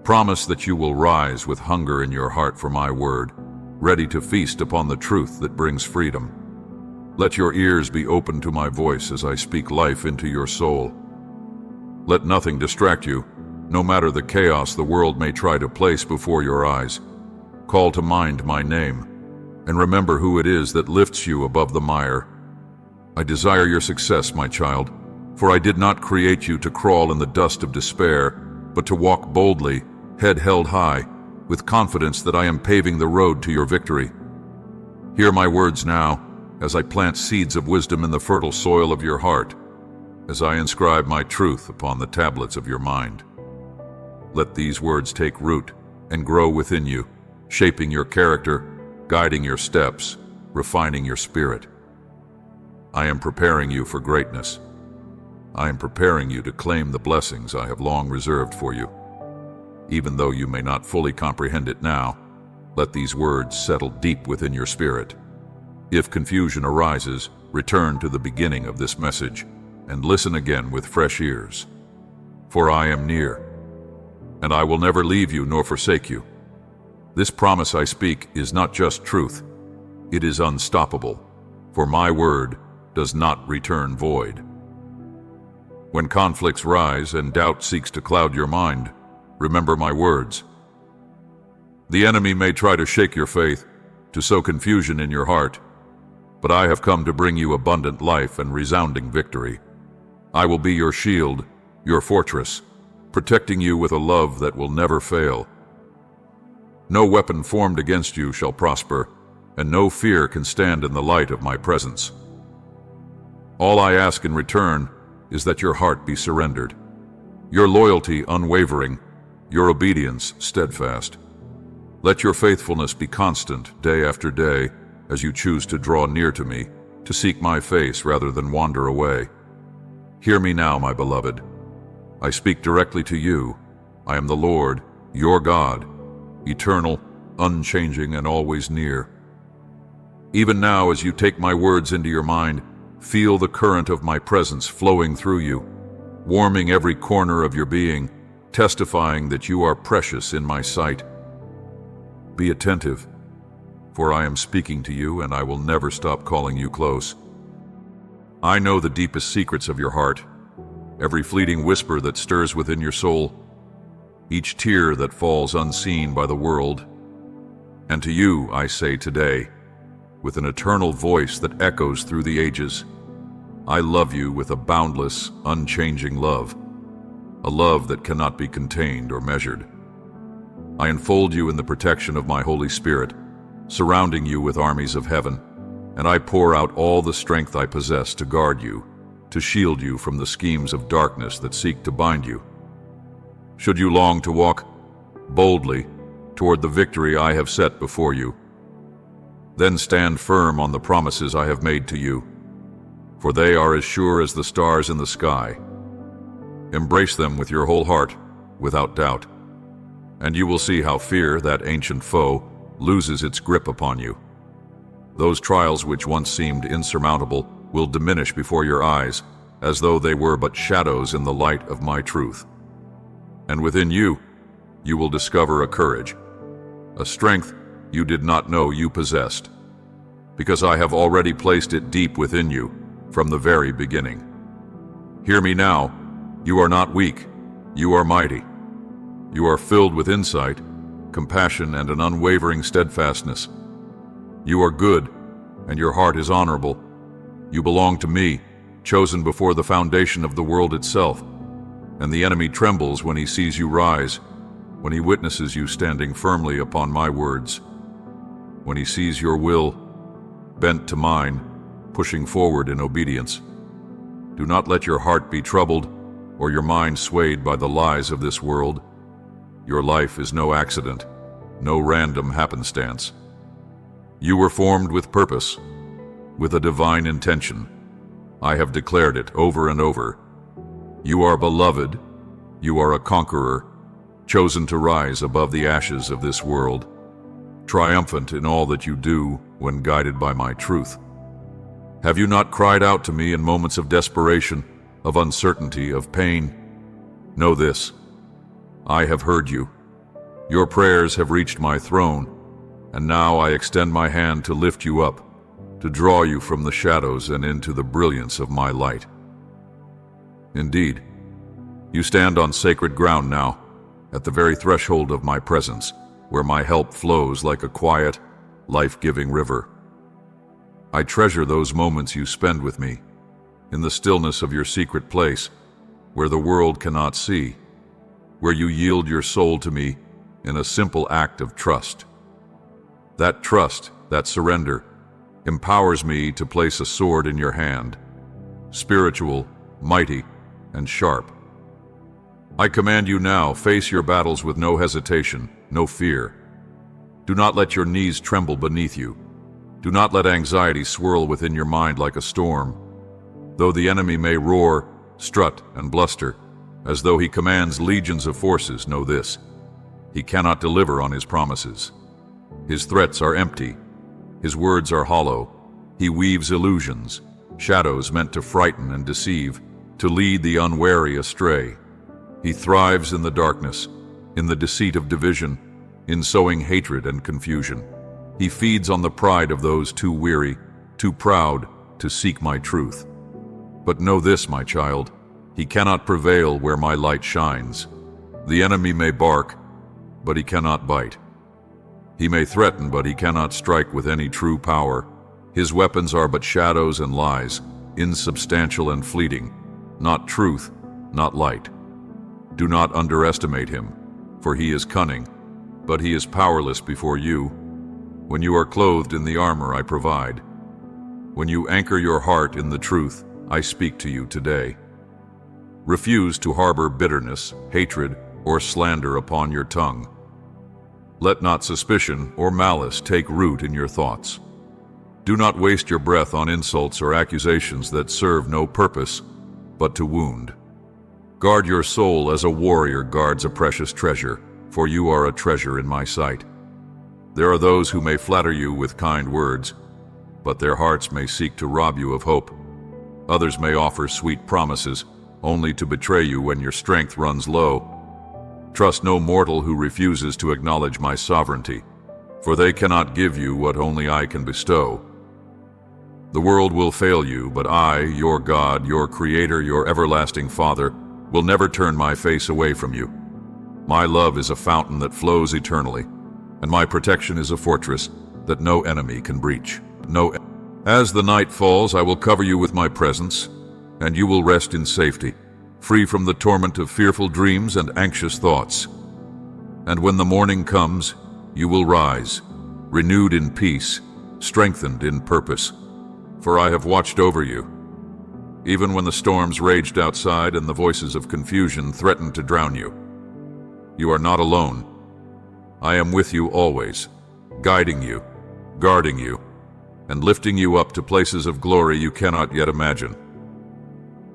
[SPEAKER 1] Promise that you will rise with hunger in your heart for my word, ready to feast upon the truth that brings freedom. Let your ears be open to my voice as I speak life into your soul. Let nothing distract you, no matter the chaos the world may try to place before your eyes. Call to mind my name, and remember who it is that lifts you above the mire. I desire your success, my child, for I did not create you to crawl in the dust of despair, but to walk boldly, head held high, with confidence that I am paving the road to your victory. Hear my words now, as I plant seeds of wisdom in the fertile soil of your heart, as I inscribe my truth upon the tablets of your mind. Let these words take root and grow within you, shaping your character, guiding your steps, refining your spirit. I am preparing you for greatness. I am preparing you to claim the blessings I have long reserved for you. Even though you may not fully comprehend it now, let these words settle deep within your spirit. If confusion arises, return to the beginning of this message and listen again with fresh ears. For I am near, and I will never leave you nor forsake you. This promise I speak is not just truth, it is unstoppable, for my word does not return void. When conflicts rise and doubt seeks to cloud your mind, remember my words. The enemy may try to shake your faith, to sow confusion in your heart, but I have come to bring you abundant life and resounding victory. I will be your shield, your fortress, protecting you with a love that will never fail. No weapon formed against you shall prosper, and no fear can stand in the light of my presence. All I ask in return is that your heart be surrendered, your loyalty unwavering, your obedience steadfast. Let your faithfulness be constant day after day as you choose to draw near to me, to seek my face rather than wander away. Hear me now, my beloved. I speak directly to you. I am the Lord, your God, eternal, unchanging, and always near. Even now, as you take my words into your mind, feel the current of my presence flowing through you, warming every corner of your being, testifying that you are precious in my sight. Be attentive, for I am speaking to you, and I will never stop calling you close. I know the deepest secrets of your heart, every fleeting whisper that stirs within your soul, each tear that falls unseen by the world. And to you I say today, with an eternal voice that echoes through the ages, I love you with a boundless, unchanging love, a love that cannot be contained or measured. I enfold you in the protection of my Holy Spirit, surrounding you with armies of heaven, and I pour out all the strength I possess to guard you, to shield you from the schemes of darkness that seek to bind you. Should you long to walk boldly toward the victory I have set before you, then stand firm on the promises I have made to you, for they are as sure as the stars in the sky. Embrace them with your whole heart, without doubt, and you will see how fear, that ancient foe, loses its grip upon you. Those trials which once seemed insurmountable will diminish before your eyes, as though they were but shadows in the light of my truth. And within you, you will discover a courage, a strength you did not know you possessed, because I have already placed it deep within you from the very beginning. Hear me now, you are not weak, you are mighty. You are filled with insight, compassion, and an unwavering steadfastness. You are good, and your heart is honorable. You belong to me, chosen before the foundation of the world itself, and the enemy trembles when he sees you rise, when he witnesses you standing firmly upon my words, when he sees your will bent to mine, pushing forward in obedience. Do not let your heart be troubled or your mind swayed by the lies of this world. Your life is no accident, no random happenstance. You were formed with purpose, with a divine intention. I have declared it over and over. You are beloved, you are a conqueror, chosen to rise above the ashes of this world, triumphant in all that you do when guided by my truth. Have you not cried out to me in moments of desperation, of uncertainty, of pain? Know this, I have heard you. Your prayers have reached my throne, and now I extend my hand to lift you up, to draw you from the shadows and into the brilliance of my light. Indeed, you stand on sacred ground now, at the very threshold of my presence, where my help flows like a quiet, life-giving river. I treasure those moments you spend with me, in the stillness of your secret place, where the world cannot see, where you yield your soul to me in a simple act of trust. That trust, that surrender, empowers me to place a sword in your hand, spiritual, mighty, and sharp. I command you now, face your battles with no hesitation, no fear. Do not let your knees tremble beneath you. Do not let anxiety swirl within your mind like a storm. Though the enemy may roar, strut, and bluster, as though he commands legions of forces, know this: he cannot deliver on his promises. His threats are empty. His words are hollow. He weaves illusions, shadows meant to frighten and deceive, to lead the unwary astray. He thrives in the darkness, in the deceit of division, in sowing hatred and confusion. He feeds on the pride of those too weary, too proud to seek my truth. But know this, my child, he cannot prevail where my light shines. The enemy may bark, but he cannot bite. He may threaten, but he cannot strike with any true power. His weapons are but shadows and lies, insubstantial and fleeting, not truth, not light. Do not underestimate him, for he is cunning, but he is powerless before you. When you are clothed in the armor I provide, when you anchor your heart in the truth I speak to you today. Refuse to harbor bitterness, hatred, or slander upon your tongue. Let not suspicion or malice take root in your thoughts. Do not waste your breath on insults or accusations that serve no purpose but to wound. Guard your soul as a warrior guards a precious treasure, for you are a treasure in my sight. There are those who may flatter you with kind words, but their hearts may seek to rob you of hope. Others may offer sweet promises, only to betray you when your strength runs low. Trust no mortal who refuses to acknowledge my sovereignty, for they cannot give you what only I can bestow. The world will fail you, but I, your God, your Creator, your everlasting Father, will never turn my face away from you. My love is a fountain that flows eternally, and my protection is a fortress that no enemy can breach. As the night falls, I will cover you with my presence, and you will rest in safety, free from the torment of fearful dreams and anxious thoughts. And when the morning comes, you will rise, renewed in peace, strengthened in purpose. For I have watched over you, even when the storms raged outside and the voices of confusion threatened to drown you. You are not alone. I am with you always, guiding you, guarding you, and lifting you up to places of glory you cannot yet imagine.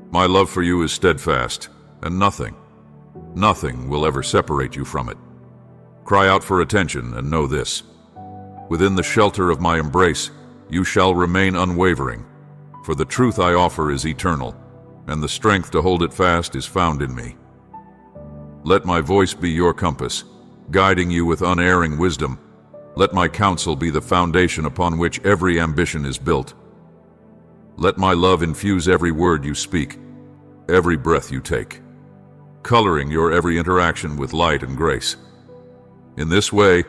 [SPEAKER 1] My love for you is steadfast, and nothing will ever separate you from it. Cry out for attention and know this. Within the shelter of my embrace, you shall remain unwavering, for the truth I offer is eternal, and the strength to hold it fast is found in me. Let my voice be your compass, guiding you with unerring wisdom. Let my counsel be the foundation upon which every ambition is built. Let my love infuse every word you speak, every breath you take, coloring your every interaction with light and grace. In this way,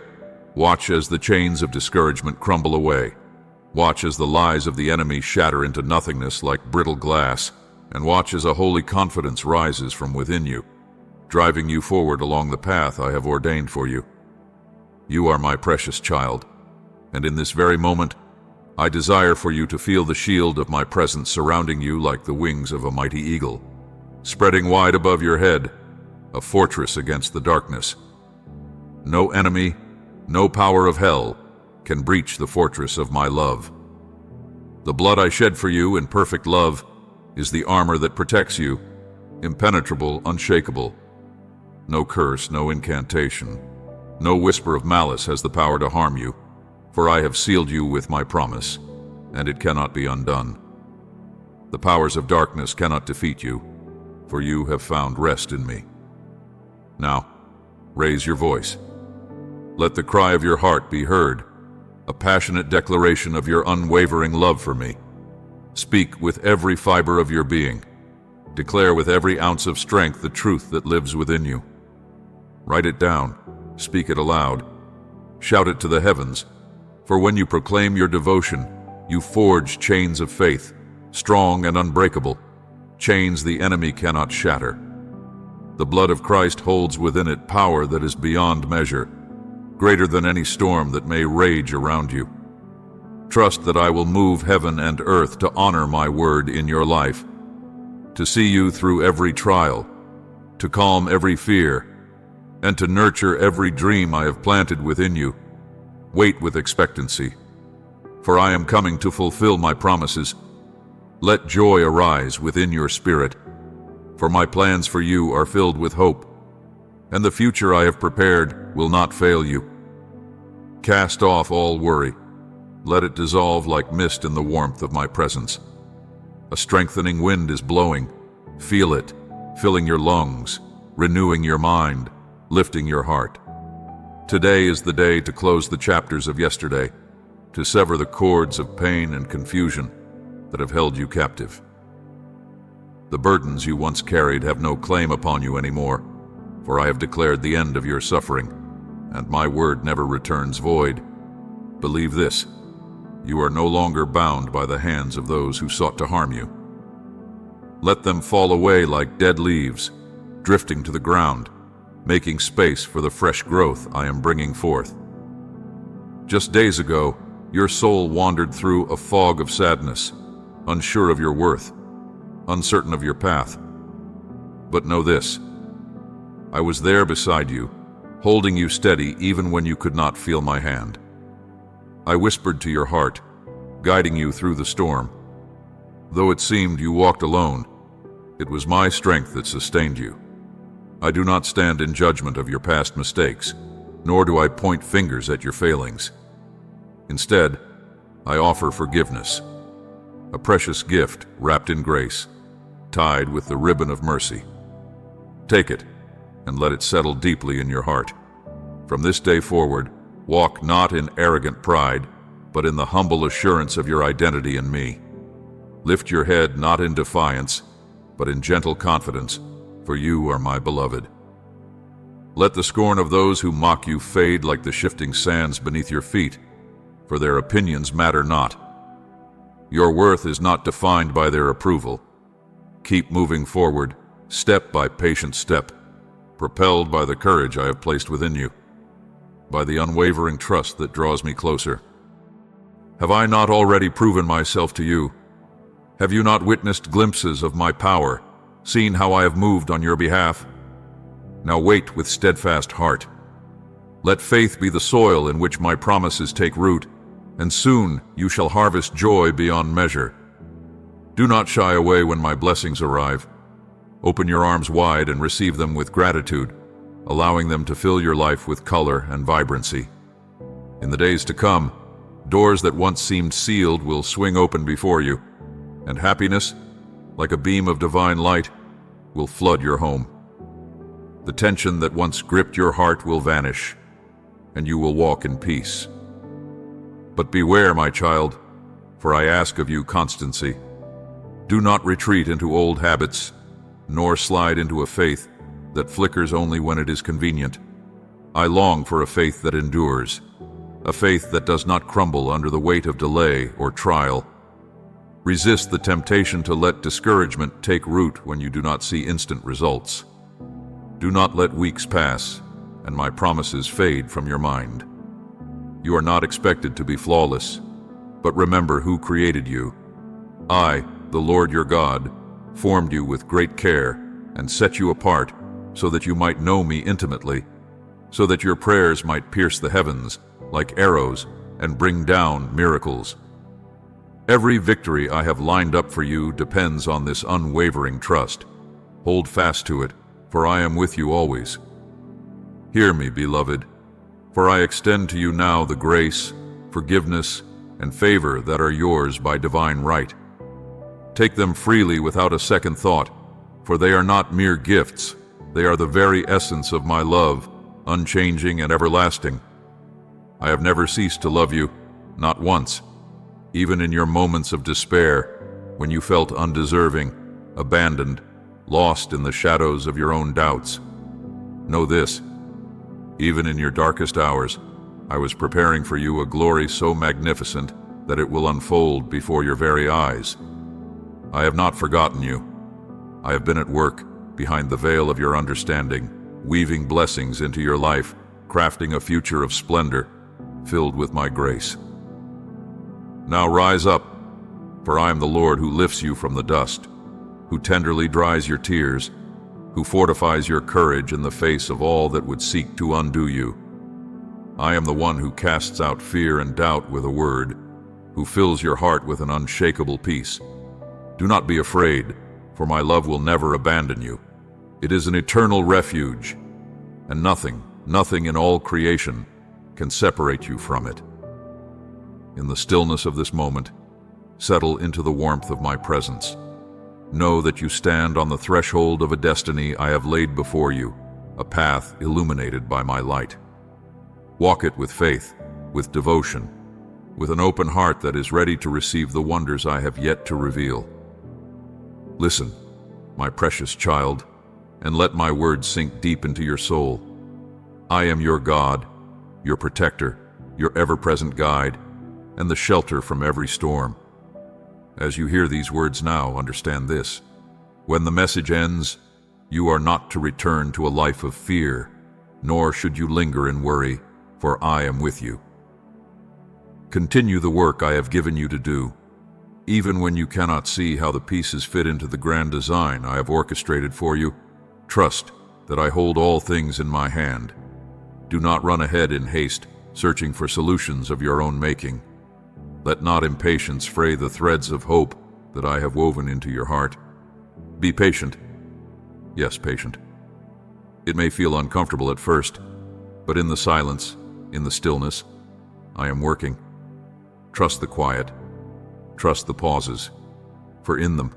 [SPEAKER 1] watch as the chains of discouragement crumble away. Watch as the lies of the enemy shatter into nothingness like brittle glass, and watch as a holy confidence rises from within you, driving you forward along the path I have ordained for you. You are my precious child, and in this very moment, I desire for you to feel the shield of my presence surrounding you like the wings of a mighty eagle, spreading wide above your head, a fortress against the darkness. No enemy, no power of hell can breach the fortress of my love. The blood I shed for you in perfect love is the armor that protects you, impenetrable, unshakable. No curse, no incantation, no whisper of malice has the power to harm you, for I have sealed you with my promise, and it cannot be undone. The powers of darkness cannot defeat you, for you have found rest in me. Now, raise your voice. Let the cry of your heart be heard, a passionate declaration of your unwavering love for me. Speak with every fiber of your being. Declare with every ounce of strength the truth that lives within you. Write it down, speak it aloud, shout it to the heavens, for when you proclaim your devotion, you forge chains of faith, strong and unbreakable, chains the enemy cannot shatter. The blood of Christ holds within it power that is beyond measure, greater than any storm that may rage around you. Trust that I will move heaven and earth to honor my word in your life, to see you through every trial, to calm every fear, and to nurture every dream I have planted within you. Wait with expectancy, for I am coming to fulfill my promises. Let joy arise within your spirit, for my plans for you are filled with hope, and the future I have prepared will not fail you. Cast off all worry. Let it dissolve like mist in the warmth of my presence. A strengthening wind is blowing. Feel it, filling your lungs, renewing your mind, lifting your heart. Today is the day to close the chapters of yesterday, to sever the cords of pain and confusion that have held you captive. The burdens you once carried have no claim upon you anymore, for I have declared the end of your suffering, and my word never returns void. Believe this, you are no longer bound by the hands of those who sought to harm you. Let them fall away like dead leaves, drifting to the ground, making space for the fresh growth I am bringing forth. Just days ago, your soul wandered through a fog of sadness, unsure of your worth, uncertain of your path. But know this, I was there beside you, holding you steady even when you could not feel my hand. I whispered to your heart, guiding you through the storm. Though it seemed you walked alone, it was my strength that sustained you. I do not stand in judgment of your past mistakes, nor do I point fingers at your failings. Instead, I offer forgiveness, a precious gift wrapped in grace, tied with the ribbon of mercy. Take it and let it settle deeply in your heart. From this day forward, walk not in arrogant pride, but in the humble assurance of your identity in me. Lift your head not in defiance, but in gentle confidence, for you are my beloved. Let the scorn of those who mock you fade like the shifting sands beneath your feet, for their opinions matter not. Your worth is not defined by their approval. Keep moving forward, step by patient step, propelled by the courage I have placed within you, by the unwavering trust that draws me closer. Have I not already proven myself to you? Have you not witnessed glimpses of my power, seen how I have moved on your behalf? Now wait with steadfast heart. Let faith be the soil in which my promises take root, and soon you shall harvest joy beyond measure. Do not shy away when my blessings arrive. Open your arms wide and receive them with gratitude, allowing them to fill your life with color and vibrancy. In the days to come, doors that once seemed sealed will swing open before you, and happiness, like a beam of divine light, will flood your home. The tension that once gripped your heart will vanish, and you will walk in peace. But beware, my child, for I ask of you constancy. Do not retreat into old habits, nor slide into a faith that flickers only when it is convenient. I long for a faith that endures, a faith that does not crumble under the weight of delay or trial. Resist the temptation to let discouragement take root when you do not see instant results. Do not let weeks pass and my promises fade from your mind. You are not expected to be flawless, but remember who created you. I, the Lord your God, formed you with great care and set you apart so that you might know me intimately, so that your prayers might pierce the heavens like arrows and bring down miracles. Every victory I have lined up for you depends on this unwavering trust. Hold fast to it, for I am with you always. Hear me, beloved, for I extend to you now the grace, forgiveness, and favor that are yours by divine right. Take them freely without a second thought, for they are not mere gifts. They are the very essence of my love, unchanging and everlasting. I have never ceased to love you, not once, even in your moments of despair, when you felt undeserving, abandoned, lost in the shadows of your own doubts. Know this, even in your darkest hours, I was preparing for you a glory so magnificent that it will unfold before your very eyes. I have not forgotten you. I have been at work behind the veil of your understanding, weaving blessings into your life, crafting a future of splendor, filled with my grace. Now rise up, for I am the Lord who lifts you from the dust, who tenderly dries your tears, who fortifies your courage in the face of all that would seek to undo you. I am the one who casts out fear and doubt with a word, who fills your heart with an unshakable peace. Do not be afraid, for my love will never abandon you. It is an eternal refuge, and nothing in all creation can separate you from it. In the stillness of this moment, settle into the warmth of my presence. Know that you stand on the threshold of a destiny I have laid before you, a path illuminated by my light. Walk it with faith, with devotion, with an open heart that is ready to receive the wonders I have yet to reveal. Listen, my precious child, and let my words sink deep into your soul. I am your God, your protector, your ever-present guide, and the shelter from every storm. As you hear these words now, understand this. When the message ends, you are not to return to a life of fear, nor should you linger in worry, for I am with you. Continue the work I have given you to do. Even when you cannot see how the pieces fit into the grand design I have orchestrated for you, trust that I hold all things in my hand. Do not run ahead in haste, searching for solutions of your own making. Let not impatience fray the threads of hope that I have woven into your heart. Be patient. Yes, patient. It may feel uncomfortable at first, but in the silence, in the stillness, I am working. Trust the quiet. Trust the pauses, for in them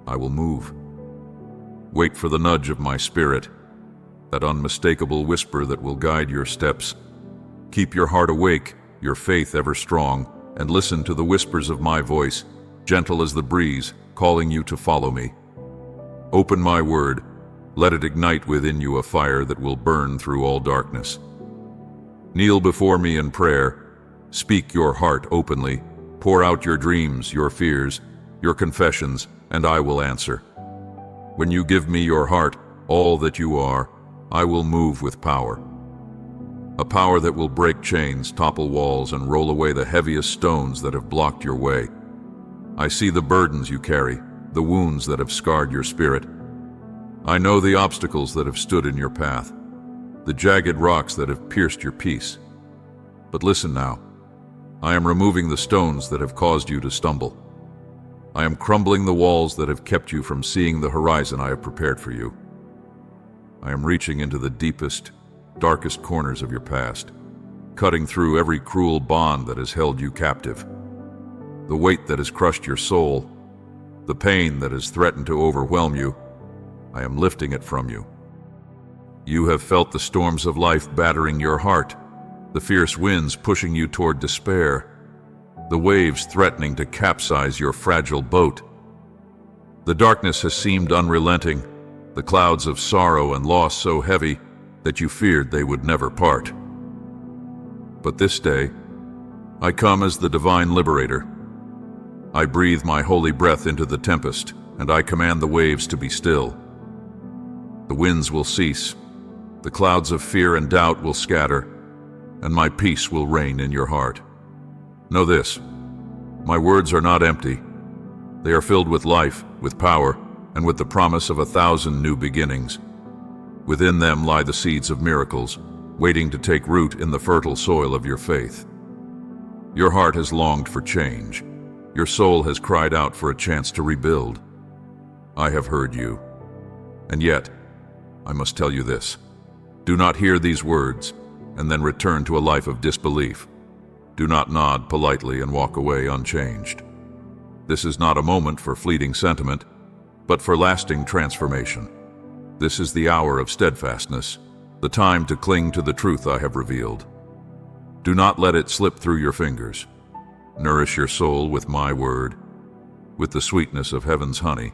[SPEAKER 1] I will move. Wait for the nudge of my spirit, that unmistakable whisper that will guide your steps. Keep your heart awake, your faith ever strong, and listen to the whispers of my voice, gentle as the breeze, calling you to follow me. Open my word, let it ignite within you a fire that will burn through all darkness. Kneel before me in prayer, speak your heart openly, pour out your dreams, your fears, your confessions, and I will answer. When you give me your heart, all that you are, I will move with power. A power that will break chains, topple walls, and roll away the heaviest stones that have blocked your way. I see the burdens you carry, the wounds that have scarred your spirit. I know the obstacles that have stood in your path, the jagged rocks that have pierced your peace. But listen now. I am removing the stones that have caused you to stumble. I am crumbling the walls that have kept you from seeing the horizon I have prepared for you. I am reaching into the deepest, darkest corners of your past, cutting through every cruel bond that has held you captive. The weight that has crushed your soul, the pain that has threatened to overwhelm you, I am lifting it from you. You have felt the storms of life battering your heart, the fierce winds pushing you toward despair, the waves threatening to capsize your fragile boat. The darkness has seemed unrelenting, the clouds of sorrow and loss so heavy that you feared they would never part. But this day, I come as the divine liberator. I breathe my holy breath into the tempest, and I command the waves to be still. The winds will cease, the clouds of fear and doubt will scatter, and my peace will reign in your heart. Know this, my words are not empty. They are filled with life, with power, and with the promise of 1,000 new beginnings. Within them lie the seeds of miracles, waiting to take root in the fertile soil of your faith. Your heart has longed for change. Your soul has cried out for a chance to rebuild. I have heard you. And yet, I must tell you this. Do not hear these words and then return to a life of disbelief. Do not nod politely and walk away unchanged. This is not a moment for fleeting sentiment, but for lasting transformation. This is the hour of steadfastness, the time to cling to the truth I have revealed. Do not let it slip through your fingers. Nourish your soul with my word, with the sweetness of heaven's honey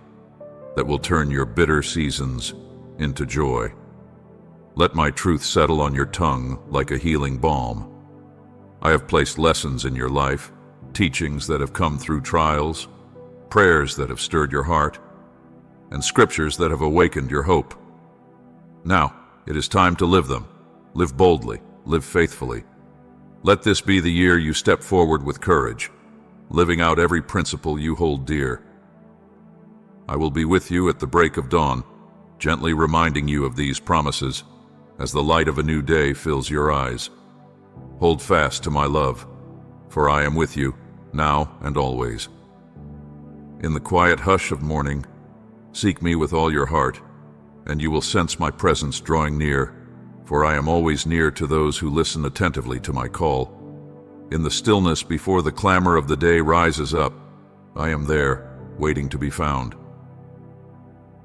[SPEAKER 1] that will turn your bitter seasons into joy. Let my truth settle on your tongue like a healing balm. I have placed lessons in your life, teachings that have come through trials, prayers that have stirred your heart, and scriptures that have awakened your hope. Now, it is time to live them. Live boldly, live faithfully. Let this be the year you step forward with courage, living out every principle you hold dear. I will be with you at the break of dawn, gently reminding you of these promises as the light of a new day fills your eyes. Hold fast to my love, for I am with you, now and always. In the quiet hush of morning, seek me with all your heart, and you will sense my presence drawing near, for I am always near to those who listen attentively to my call. In the stillness before the clamor of the day rises up, I am there, waiting to be found.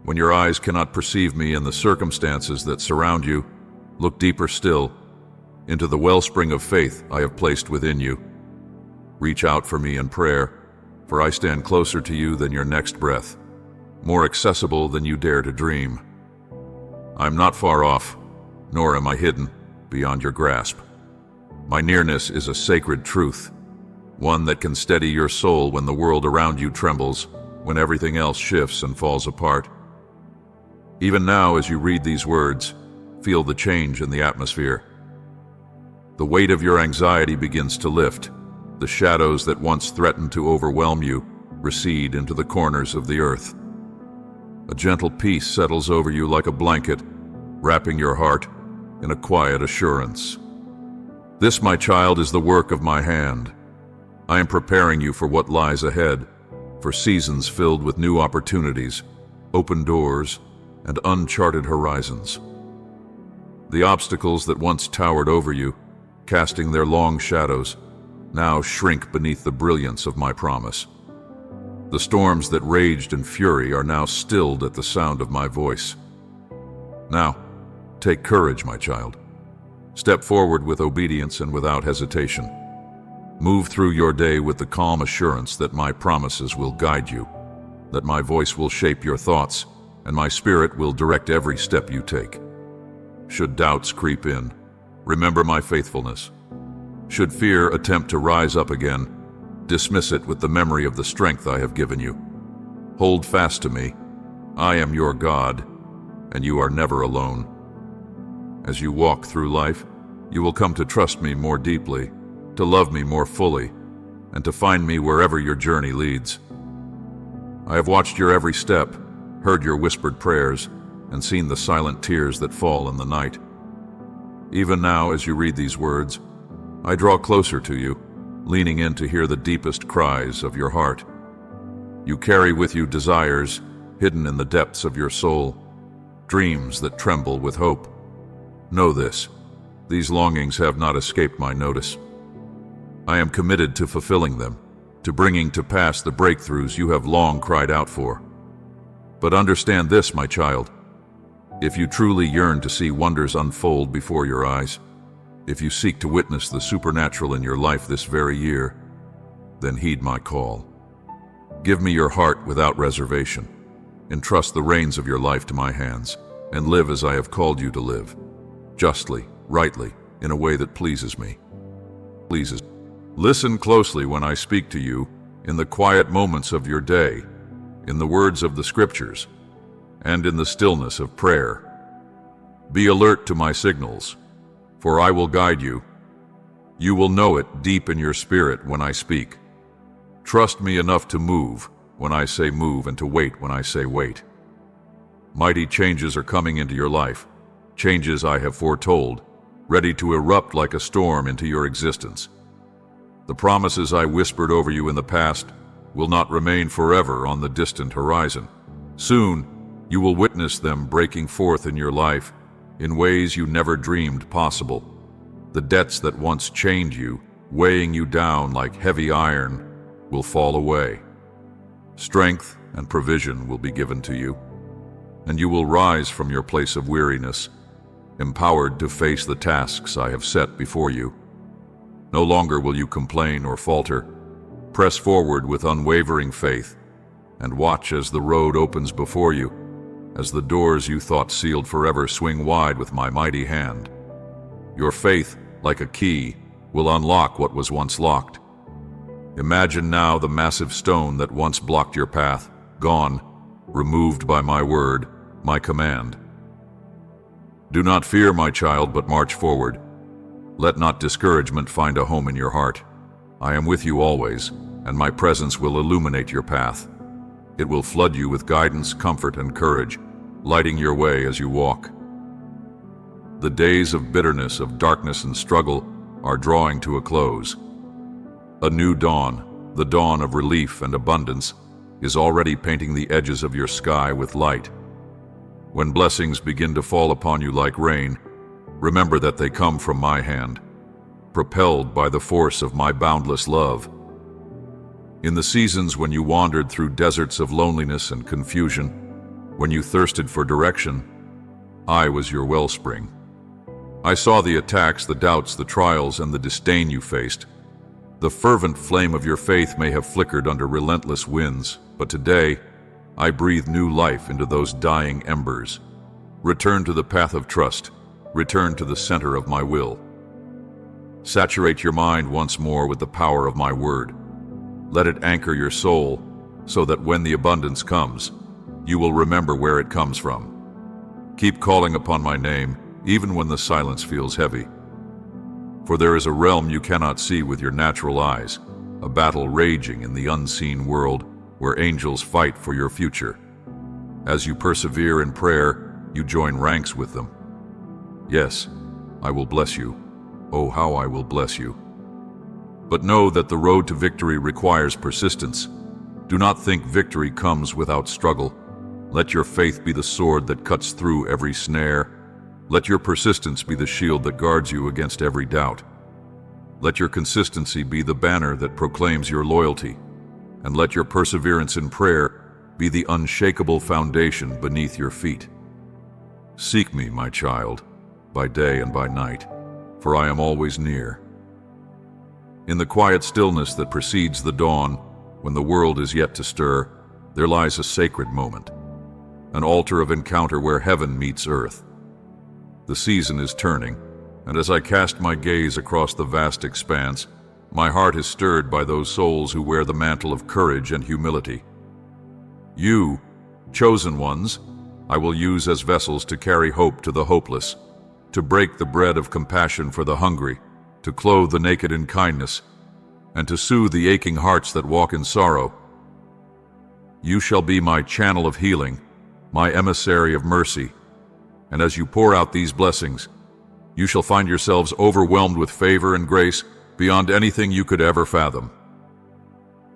[SPEAKER 1] When your eyes cannot perceive me in the circumstances that surround you, look deeper still, into the wellspring of faith I have placed within you. Reach out for me in prayer, for I stand closer to you than your next breath, more accessible than you dare to dream. I am not far off, nor am I hidden beyond your grasp. My nearness is a sacred truth, one that can steady your soul when the world around you trembles, when everything else shifts and falls apart. Even now, as you read these words, feel the change in the atmosphere. The weight of your anxiety begins to lift. The shadows that once threatened to overwhelm you recede into the corners of the earth. A gentle peace settles over you like a blanket, wrapping your heart in a quiet assurance. This, my child, is the work of my hand. I am preparing you for what lies ahead, for seasons filled with new opportunities, open doors, and uncharted horizons. The obstacles that once towered over you, casting their long shadows, now shrink beneath the brilliance of my promise. The storms that raged in fury are now stilled at the sound of my voice. Now, take courage, my child. Step forward with obedience and without hesitation. Move through your day with the calm assurance that my promises will guide you, that my voice will shape your thoughts, and my spirit will direct every step you take. Should doubts creep in, remember my faithfulness. Should fear attempt to rise up again, dismiss it with the memory of the strength I have given you. Hold fast to me. I am your God, and you are never alone. As you walk through life, you will come to trust me more deeply, to love me more fully, and to find me wherever your journey leads. I have watched your every step, heard your whispered prayers, and seen the silent tears that fall in the night. Even now, as you read these words, I draw closer to you, leaning in to hear the deepest cries of your heart. You carry with you desires hidden in the depths of your soul, dreams that tremble with hope. Know this, these longings have not escaped my notice. I am committed to fulfilling them, to bringing to pass the breakthroughs you have long cried out for. But understand this, my child, if you truly yearn to see wonders unfold before your eyes, if you seek to witness the supernatural in your life this very year, then heed my call. Give me your heart without reservation. Entrust the reins of your life to my hands, and live as I have called you to live, justly, rightly, in a way that pleases me. Listen closely when I speak to you in the quiet moments of your day, in the words of the Scriptures, and in the stillness of prayer. Be alert to my signals, for I will guide you. You will know it deep in your spirit when I speak. Trust me enough to move when I say move and to wait when I say wait. Mighty changes are coming into your life, changes I have foretold, ready to erupt like a storm into your existence. The promises I whispered over you in the past will not remain forever on the distant horizon. Soon, you will witness them breaking forth in your life in ways you never dreamed possible. The debts that once chained you, weighing you down like heavy iron, will fall away. Strength and provision will be given to you, and you will rise from your place of weariness, empowered to face the tasks I have set before you. No longer will you complain or falter. Press forward with unwavering faith, and watch as the road opens before you, as the doors you thought sealed forever swing wide with my mighty hand. Your faith, like a key, will unlock what was once locked. Imagine now the massive stone that once blocked your path, gone, removed by my word, my command. Do not fear, my child, but march forward. Let not discouragement find a home in your heart. I am with you always, and my presence will illuminate your path. It will flood you with guidance, comfort, and courage, lighting your way as you walk. The days of bitterness, of darkness and struggle are drawing to a close. A new dawn, the dawn of relief and abundance, is already painting the edges of your sky with light. When blessings begin to fall upon you like rain, remember that they come from my hand, propelled by the force of my boundless love. In the seasons when you wandered through deserts of loneliness and confusion, when you thirsted for direction, I was your wellspring. I saw the attacks, the doubts, the trials, and the disdain you faced. The fervent flame of your faith may have flickered under relentless winds, but today, I breathe new life into those dying embers. Return to the path of trust. Return to the center of my will. Saturate your mind once more with the power of my word. Let it anchor your soul, so that when the abundance comes, you will remember where it comes from. Keep calling upon my name, even when the silence feels heavy. For there is a realm you cannot see with your natural eyes, a battle raging in the unseen world where angels fight for your future. As you persevere in prayer, you join ranks with them. Yes, I will bless you. Oh, how I will bless you. But know that the road to victory requires persistence. Do not think victory comes without struggle. Let your faith be the sword that cuts through every snare. Let your persistence be the shield that guards you against every doubt. Let your consistency be the banner that proclaims your loyalty. And let your perseverance in prayer be the unshakable foundation beneath your feet. Seek me, my child, by day and by night, for I am always near. In the quiet stillness that precedes the dawn, when the world is yet to stir, there lies a sacred moment, an altar of encounter where heaven meets earth. The season is turning, and as I cast my gaze across the vast expanse, my heart is stirred by those souls who wear the mantle of courage and humility. You, chosen ones, I will use as vessels to carry hope to the hopeless, to break the bread of compassion for the hungry, to clothe the naked in kindness, and to soothe the aching hearts that walk in sorrow. You shall be my channel of healing, my emissary of mercy, and as you pour out these blessings, you shall find yourselves overwhelmed with favor and grace, beyond anything you could ever fathom.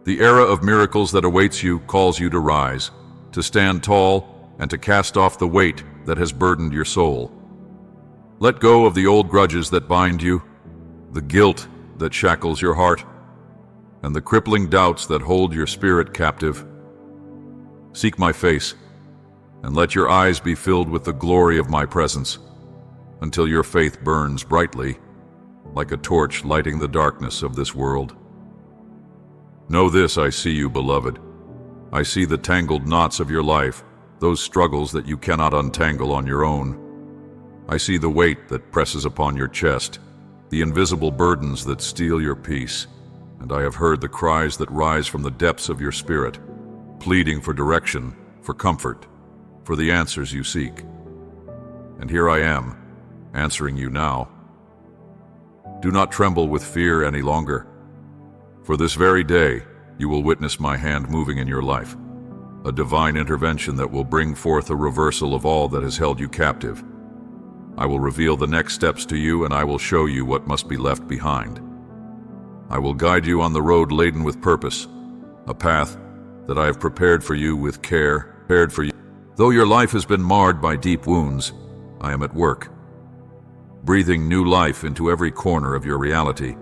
[SPEAKER 1] The era of miracles that awaits you calls you to rise, to stand tall, and to cast off the weight that has burdened your soul. Let go of the old grudges that bind you, the guilt that shackles your heart, and the crippling doubts that hold your spirit captive. Seek my face, and let your eyes be filled with the glory of my presence, until your faith burns brightly, like a torch lighting the darkness of this world. Know this, I see you, beloved. I see the tangled knots of your life, those struggles that you cannot untangle on your own. I see the weight that presses upon your chest, the invisible burdens that steal your peace, and I have heard the cries that rise from the depths of your spirit, pleading for direction, for comfort, for the answers you seek. And here I am, answering you now. Do not tremble with fear any longer, for this very day you will witness my hand moving in your life, a divine intervention that will bring forth a reversal of all that has held you captive. I will reveal the next steps to you, and I will show you what must be left behind. I will guide you on the road laden with purpose, a path that I have prepared for you with care, prepared for you. Though your life has been marred by deep wounds, I am at work, breathing new life into every corner of your reality.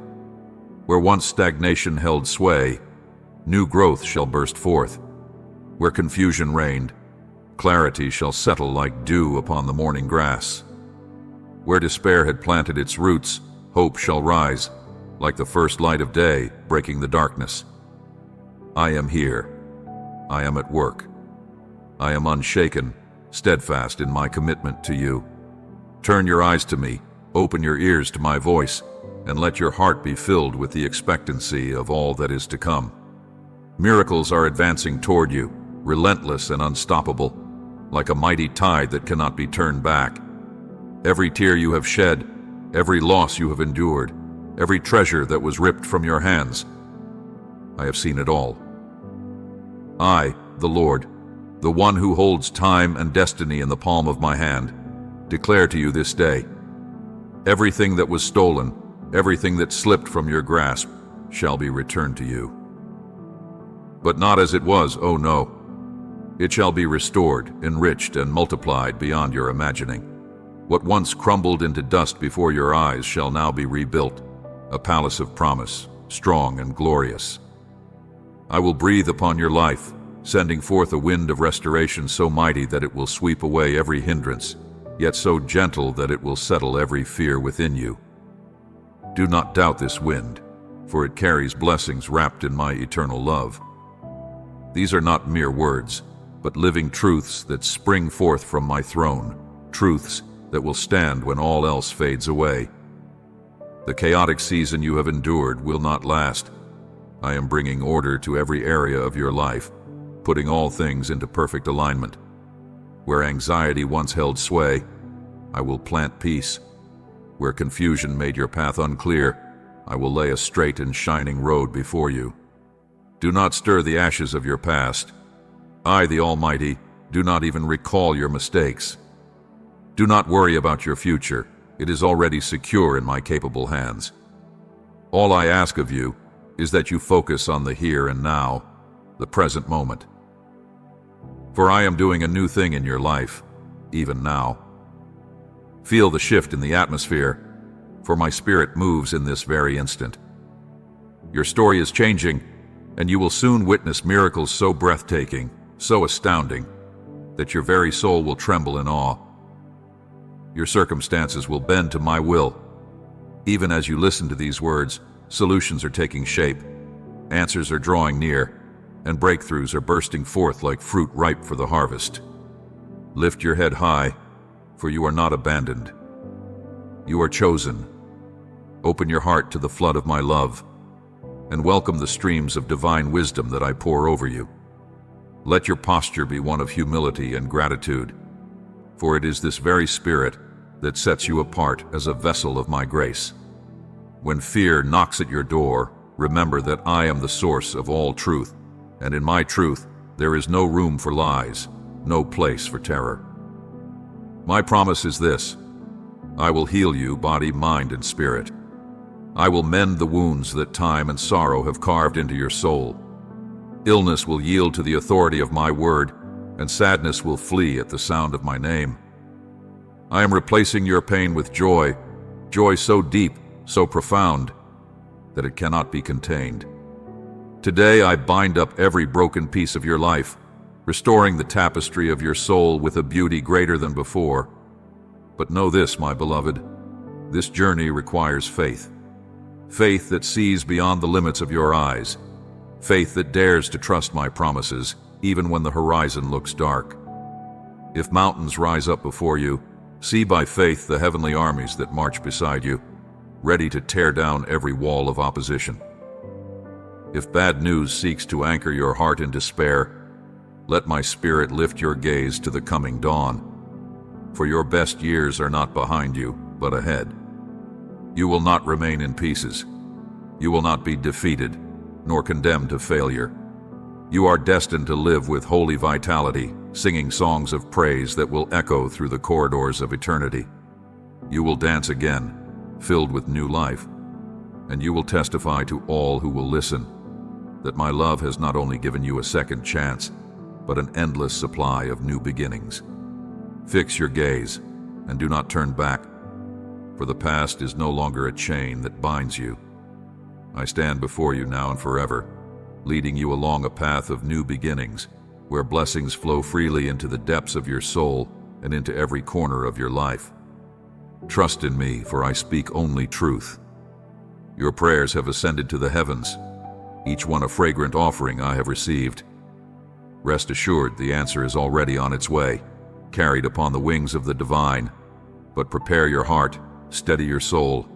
[SPEAKER 1] Where once stagnation held sway, new growth shall burst forth. Where confusion reigned, clarity shall settle like dew upon the morning grass. Where despair had planted its roots, hope shall rise, like the first light of day breaking the darkness. I am here. I am at work. I am unshaken, steadfast in my commitment to you. Turn your eyes to me, open your ears to my voice, and let your heart be filled with the expectancy of all that is to come. Miracles are advancing toward you, relentless and unstoppable, like a mighty tide that cannot be turned back. Every tear you have shed, every loss you have endured, every treasure that was ripped from your hands, I have seen it all. I, the Lord, the one who holds time and destiny in the palm of my hand, declare to you this day, everything that was stolen, everything that slipped from your grasp, shall be returned to you. But not as it was, oh no. It shall be restored, enriched, and multiplied beyond your imagining. What once crumbled into dust before your eyes shall now be rebuilt, a palace of promise, strong and glorious. I will breathe upon your life, sending forth a wind of restoration so mighty that it will sweep away every hindrance, yet so gentle that it will settle every fear within you. Do not doubt this wind, for it carries blessings wrapped in my eternal love. These are not mere words, but living truths that spring forth from my throne, truths that will stand when all else fades away. The chaotic season you have endured will not last. I am bringing order to every area of your life, putting all things into perfect alignment. Where anxiety once held sway, I will plant peace. Where confusion made your path unclear, I will lay a straight and shining road before you. Do not stir the ashes of your past. I, the Almighty, do not even recall your mistakes. Do not worry about your future. It is already secure in my capable hands. All I ask of you is that you focus on the here and now, the present moment. For I am doing a new thing in your life, even now. Feel the shift in the atmosphere, for my spirit moves in this very instant. Your story is changing, and you will soon witness miracles so breathtaking, so astounding, that your very soul will tremble in awe. Your circumstances will bend to my will. Even as you listen to these words, solutions are taking shape, answers are drawing near, and breakthroughs are bursting forth like fruit ripe for the harvest. Lift your head high, for you are not abandoned. You are chosen. Open your heart to the flood of my love, and welcome the streams of divine wisdom that I pour over you. Let your posture be one of humility and gratitude, for it is this very spirit that sets you apart as a vessel of my grace. When fear knocks at your door, remember that I am the source of all truth, and in my truth there is no room for lies, no place for terror. My promise is this: I will heal you, body, mind, and spirit. I will mend the wounds that time and sorrow have carved into your soul. Illness will yield to the authority of my word, and sadness will flee at the sound of my name. I am replacing your pain with joy, joy so deep, so profound, that it cannot be contained. Today I bind up every broken piece of your life, restoring the tapestry of your soul with a beauty greater than before. But know this, my beloved, this journey requires faith. Faith that sees beyond the limits of your eyes. Faith that dares to trust my promises, even when the horizon looks dark. If mountains rise up before you, see by faith the heavenly armies that march beside you, ready to tear down every wall of opposition. If bad news seeks to anchor your heart in despair, let my spirit lift your gaze to the coming dawn. For your best years are not behind you, but ahead. You will not remain in pieces. You will not be defeated, nor condemned to failure. You are destined to live with holy vitality, singing songs of praise that will echo through the corridors of eternity. You will dance again, filled with new life, and you will testify to all who will listen that my love has not only given you a second chance, but an endless supply of new beginnings. Fix your gaze and do not turn back, for the past is no longer a chain that binds you. I stand before you now and forever, leading you along a path of new beginnings, where blessings flow freely into the depths of your soul and into every corner of your life. Trust in me, for I speak only truth. Your prayers have ascended to the heavens, each one a fragrant offering I have received. Rest assured, the answer is already on its way, carried upon the wings of the divine. But prepare your heart, steady your soul,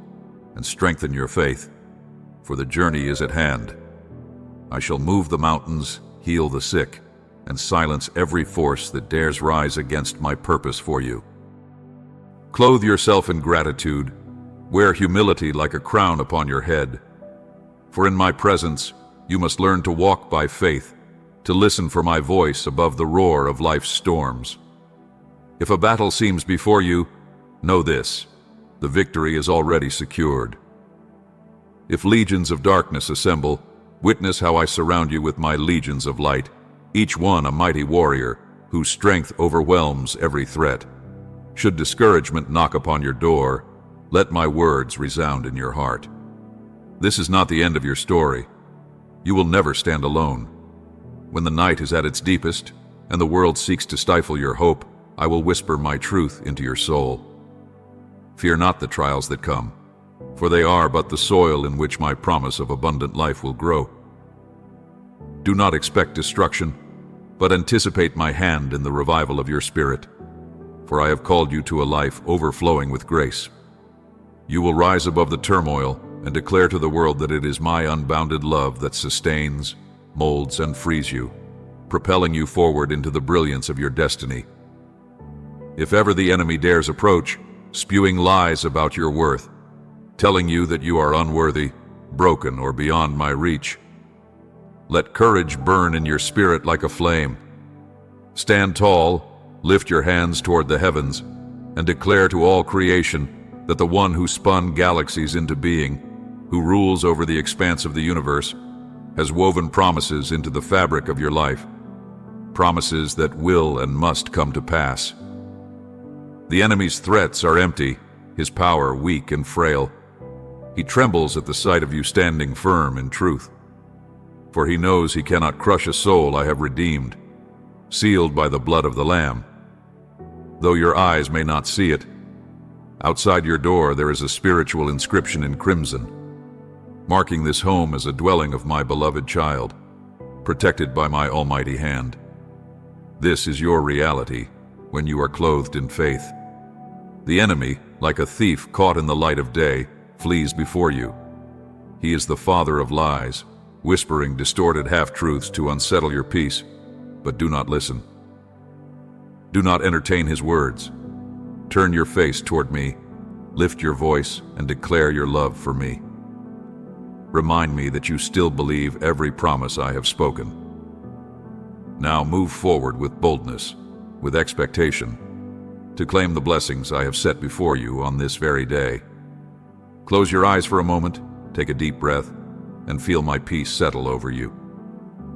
[SPEAKER 1] and strengthen your faith, for the journey is at hand. I shall move the mountains, heal the sick, and silence every force that dares rise against my purpose for you. Clothe yourself in gratitude, wear humility like a crown upon your head. For in my presence, you must learn to walk by faith, to listen for my voice above the roar of life's storms. If a battle seems before you, know this: the victory is already secured. If legions of darkness assemble, witness how I surround you with my legions of light, each one a mighty warrior whose strength overwhelms every threat. Should discouragement knock upon your door, let my words resound in your heart. This is not the end of your story. You will never stand alone. When the night is at its deepest, and the world seeks to stifle your hope, I will whisper my truth into your soul. Fear not the trials that come, for they are but the soil in which my promise of abundant life will grow. Do not expect destruction, but anticipate my hand in the revival of your spirit, for I have called you to a life overflowing with grace. You will rise above the turmoil and declare to the world that it is my unbounded love that sustains, molds, and frees you, propelling you forward into the brilliance of your destiny. If ever the enemy dares approach, spewing lies about your worth, telling you that you are unworthy, broken, or beyond my reach, let courage burn in your spirit like a flame. Stand tall, lift your hands toward the heavens, and declare to all creation that the one who spun galaxies into being, who rules over the expanse of the universe, has woven promises into the fabric of your life, promises that will and must come to pass. The enemy's threats are empty, his power weak and frail. He trembles at the sight of you standing firm in truth, for he knows he cannot crush a soul I have redeemed, sealed by the blood of the Lamb. Though your eyes may not see it, outside your door there is a spiritual inscription in crimson, marking this home as a dwelling of my beloved child, protected by my almighty hand. This is your reality when you are clothed in faith. The enemy, like a thief caught in the light of day, flees before you. He is the father of lies, whispering distorted half-truths to unsettle your peace, but do not listen. Do not entertain his words. Turn your face toward me, lift your voice, and declare your love for me. Remind me that you still believe every promise I have spoken. Now move forward with boldness, with expectation, to claim the blessings I have set before you on this very day. Close your eyes for a moment, take a deep breath, and feel my peace settle over you.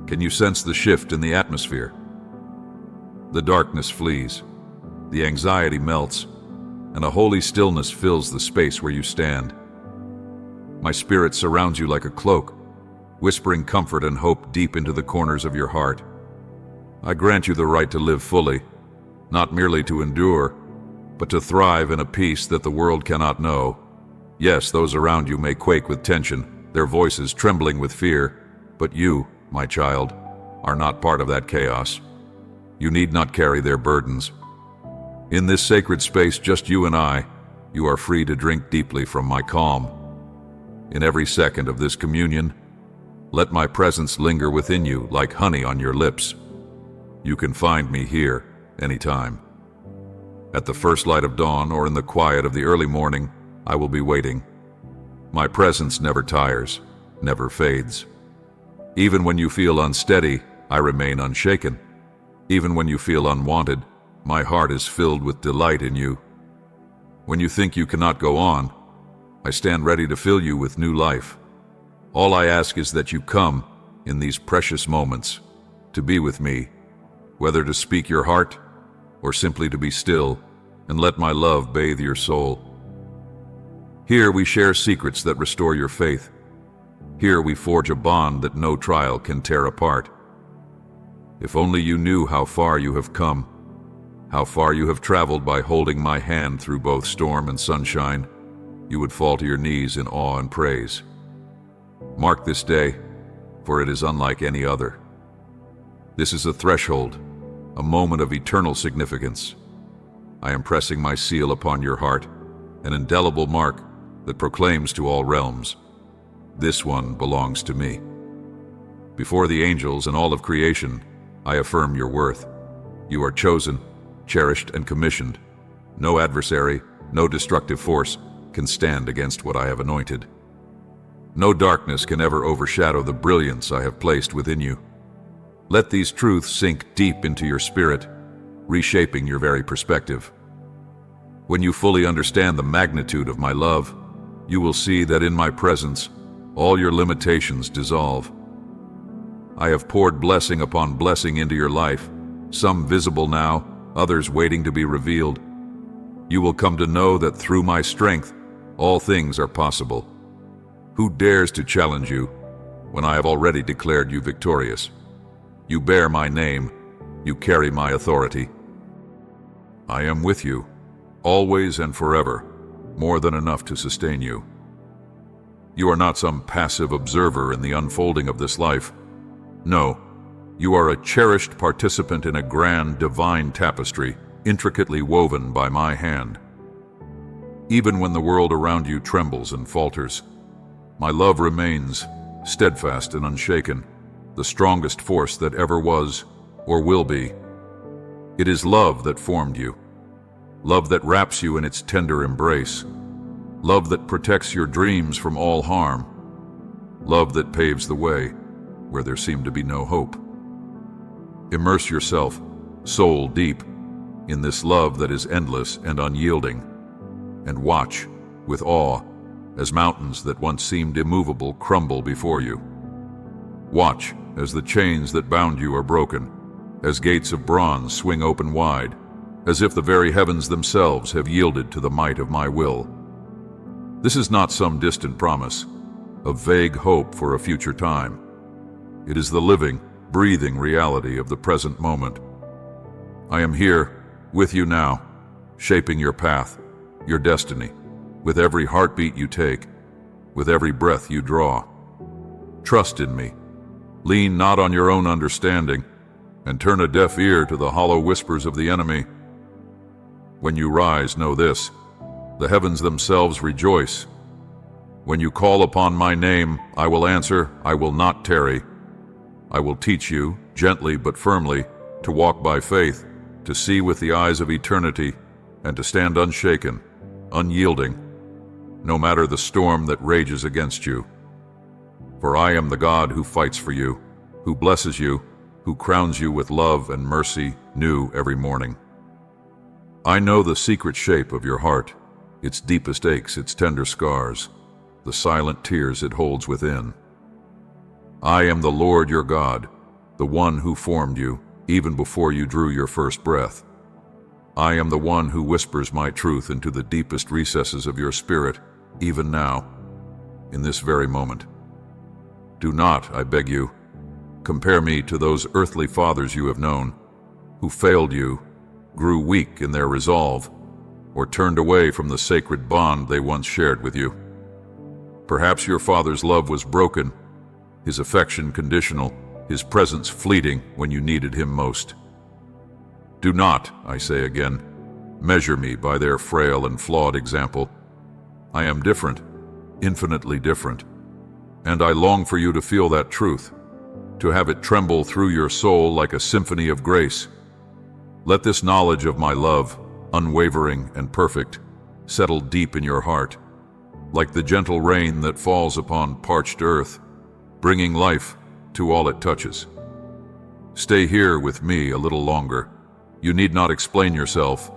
[SPEAKER 1] Can you sense the shift in the atmosphere? The darkness flees, the anxiety melts, and a holy stillness fills the space where you stand. My spirit surrounds you like a cloak, whispering comfort and hope deep into the corners of your heart. I grant you the right to live fully, not merely to endure, but to thrive in a peace that the world cannot know. Yes, those around you may quake with tension, their voices trembling with fear, but you, my child, are not part of that chaos. You need not carry their burdens. In this sacred space, just you and I, you are free to drink deeply from my calm. In every second of this communion, let my presence linger within you like honey on your lips. You can find me here anytime. At the first light of dawn or in the quiet of the early morning, I will be waiting. My presence never tires, never fades. Even when you feel unsteady, I remain unshaken. Even when you feel unwanted, my heart is filled with delight in you. When you think you cannot go on, I stand ready to fill you with new life. All I ask is that you come, in these precious moments, to be with me, whether to speak your heart or simply to be still and let my love bathe your soul. Here we share secrets that restore your faith. Here we forge a bond that no trial can tear apart. If only you knew how far you have come, how far you have traveled by holding my hand through both storm and sunshine, you would fall to your knees in awe and praise. Mark this day, for it is unlike any other. This is a threshold, a moment of eternal significance. I am pressing my seal upon your heart, an indelible mark that proclaims to all realms, this one belongs to me. Before the angels and all of creation, I affirm your worth. You are chosen, cherished, and commissioned. No adversary, no destructive force can stand against what I have anointed. No darkness can ever overshadow the brilliance I have placed within you. Let these truths sink deep into your spirit, reshaping your very perspective. When you fully understand the magnitude of my love, you will see that in my presence, all your limitations dissolve. I have poured blessing upon blessing into your life, some visible now, others waiting to be revealed. You will come to know that through my strength, all things are possible. Who dares to challenge you when I have already declared you victorious? You bear my name, you carry my authority. I am with you, always and forever, more than enough to sustain you. You are not some passive observer in the unfolding of this life. No, you are a cherished participant in a grand divine tapestry, intricately woven by my hand. Even when the world around you trembles and falters, my love remains steadfast and unshaken, the strongest force that ever was or will be. It is love that formed you, love that wraps you in its tender embrace, love that protects your dreams from all harm, love that paves the way where there seemed to be no hope. Immerse yourself, soul deep, in this love that is endless and unyielding, and watch with awe as mountains that once seemed immovable crumble before you. Watch as the chains that bound you are broken, as gates of bronze swing open wide, as if the very heavens themselves have yielded to the might of my will. This is not some distant promise, a vague hope for a future time. It is the living, breathing reality of the present moment. I am here, with you now, shaping your path, your destiny, with every heartbeat you take, with every breath you draw. Trust in me. Lean not on your own understanding, and turn a deaf ear to the hollow whispers of the enemy. When you rise, know this: the heavens themselves rejoice. When you call upon my name, I will answer, I will not tarry. I will teach you, gently but firmly, to walk by faith, to see with the eyes of eternity, and to stand unshaken, unyielding, no matter the storm that rages against you. For I am the God who fights for you, who blesses you, who crowns you with love and mercy new every morning. I know the secret shape of your heart, its deepest aches, its tender scars. the silent tears it holds within. I am the Lord your God, the one who formed you, even before you drew your first breath. I am the one who whispers my truth into the deepest recesses of your spirit, even now, in this very moment. Do not, I beg you, compare me to those earthly fathers you have known, who failed you, grew weak in their resolve, or turned away from the sacred bond they once shared with you. Perhaps your father's love was broken, his affection conditional, his presence fleeting when you needed him most. Do not, I say again, measure me by their frail and flawed example. I am different, infinitely different, and I long for you to feel that truth, to have it tremble through your soul like a symphony of grace. Let this knowledge of my love, unwavering and perfect, settle deep in your heart, like the gentle rain that falls upon parched earth, bringing life to all it touches. Stay here with me a little longer. You need not explain yourself,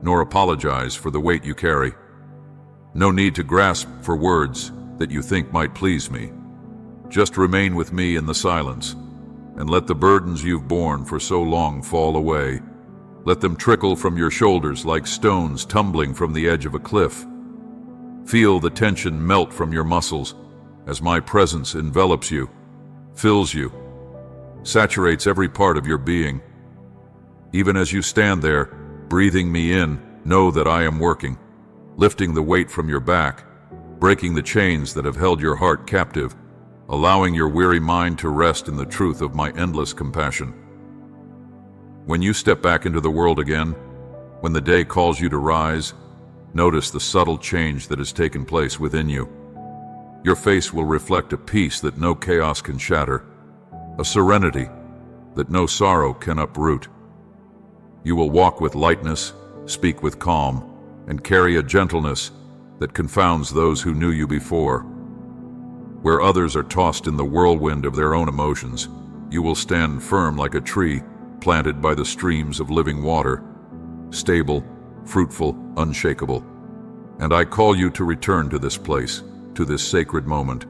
[SPEAKER 1] nor apologize for the weight you carry. No need to grasp for words that you think might please me. Just remain with me in the silence, and let the burdens you've borne for so long fall away. Let them trickle from your shoulders like stones tumbling from the edge of a cliff. Feel the tension melt from your muscles as my presence envelops you, fills you, saturates every part of your being. Even as you stand there, breathing me in, know that I am working, lifting the weight from your back, breaking the chains that have held your heart captive, allowing your weary mind to rest in the truth of my endless compassion. When you step back into the world again, when the day calls you to rise, notice the subtle change that has taken place within you. Your face will reflect a peace that no chaos can shatter, a serenity that no sorrow can uproot. You will walk with lightness, speak with calm, and carry a gentleness that confounds those who knew you before. Where others are tossed in the whirlwind of their own emotions, you will stand firm like a tree planted by the streams of living water, stable, fruitful, unshakable. And I call you to return to this place, to this sacred moment,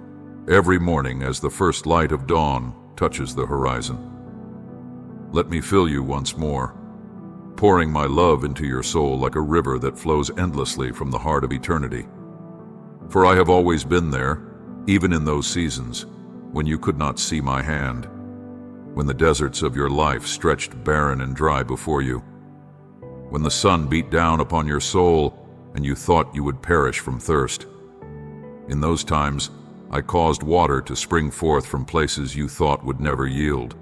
[SPEAKER 1] every morning as the first light of dawn touches the horizon. Let me fill you once more, pouring my love into your soul like a river that flows endlessly from the heart of eternity. For I have always been there, even in those seasons when you could not see my hand, when the deserts of your life stretched barren and dry before you, when the sun beat down upon your soul and you thought you would perish from thirst. In those times, I caused water to spring forth from places you thought would never yield.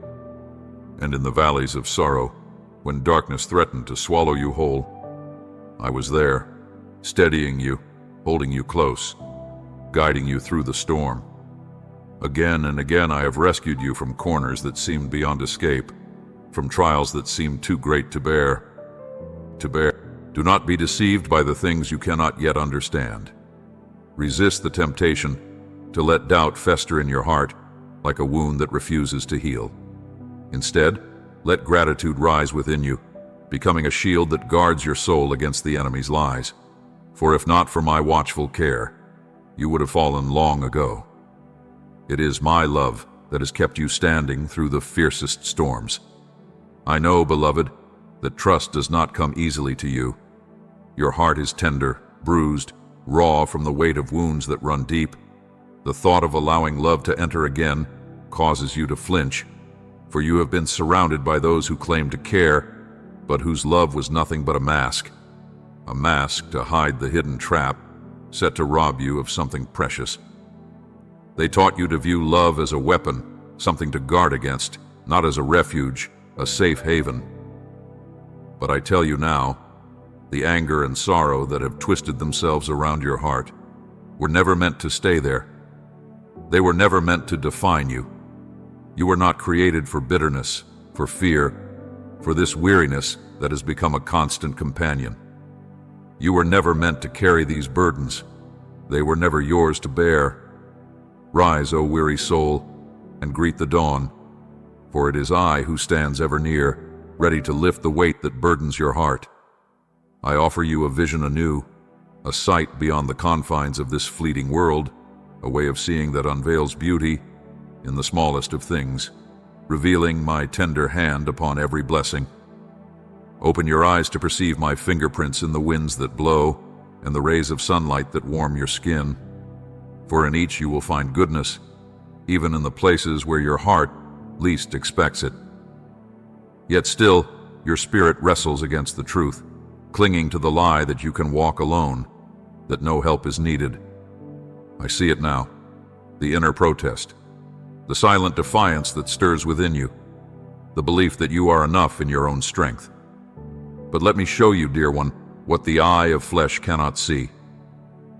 [SPEAKER 1] And in the valleys of sorrow, when darkness threatened to swallow you whole, I was there, steadying you, holding you close, guiding you through the storm. Again and again I have rescued you from corners that seemed beyond escape, from trials that seemed too great to bear. Do not be deceived by the things you cannot yet understand. Resist the temptation to let doubt fester in your heart like a wound that refuses to heal. Instead, let gratitude rise within you, becoming a shield that guards your soul against the enemy's lies. For if not for my watchful care, you would have fallen long ago. It is my love that has kept you standing through the fiercest storms. I know, beloved, that trust does not come easily to you. Your heart is tender, bruised, raw from the weight of wounds that run deep. The thought of allowing love to enter again causes you to flinch, for you have been surrounded by those who claim to care, but whose love was nothing but a mask to hide the hidden trap set to rob you of something precious. They taught you to view love as a weapon, something to guard against, not as a refuge, a safe haven. But I tell you now, the anger and sorrow that have twisted themselves around your heart were never meant to stay there. They were never meant to define you. You were not created for bitterness, for fear, for this weariness that has become a constant companion. You were never meant to carry these burdens. They were never yours to bear. Rise, O weary soul, and greet the dawn, for it is I who stands ever near, ready to lift the weight that burdens your heart. I offer you a vision anew, a sight beyond the confines of this fleeting world, a way of seeing that unveils beauty in the smallest of things, revealing my tender hand upon every blessing. Open your eyes to perceive my fingerprints in the winds that blow and the rays of sunlight that warm your skin. For in each you will find goodness, even in the places where your heart least expects it. Yet still, your spirit wrestles against the truth, clinging to the lie that you can walk alone, that no help is needed. I see it now, the inner protest, the silent defiance that stirs within you, the belief that you are enough in your own strength. But let me show you, dear one, what the eye of flesh cannot see.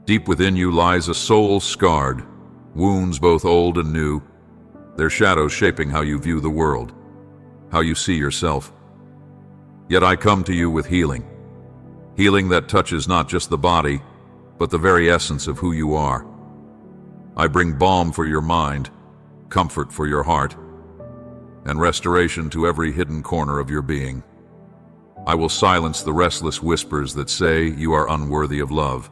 [SPEAKER 1] Deep within you lies a soul scarred, wounds both old and new, their shadows shaping how you view the world, how you see yourself. Yet I come to you with healing, healing that touches not just the body, but the very essence of who you are. I bring balm for your mind, comfort for your heart, and restoration to every hidden corner of your being. I will silence the restless whispers that say you are unworthy of love.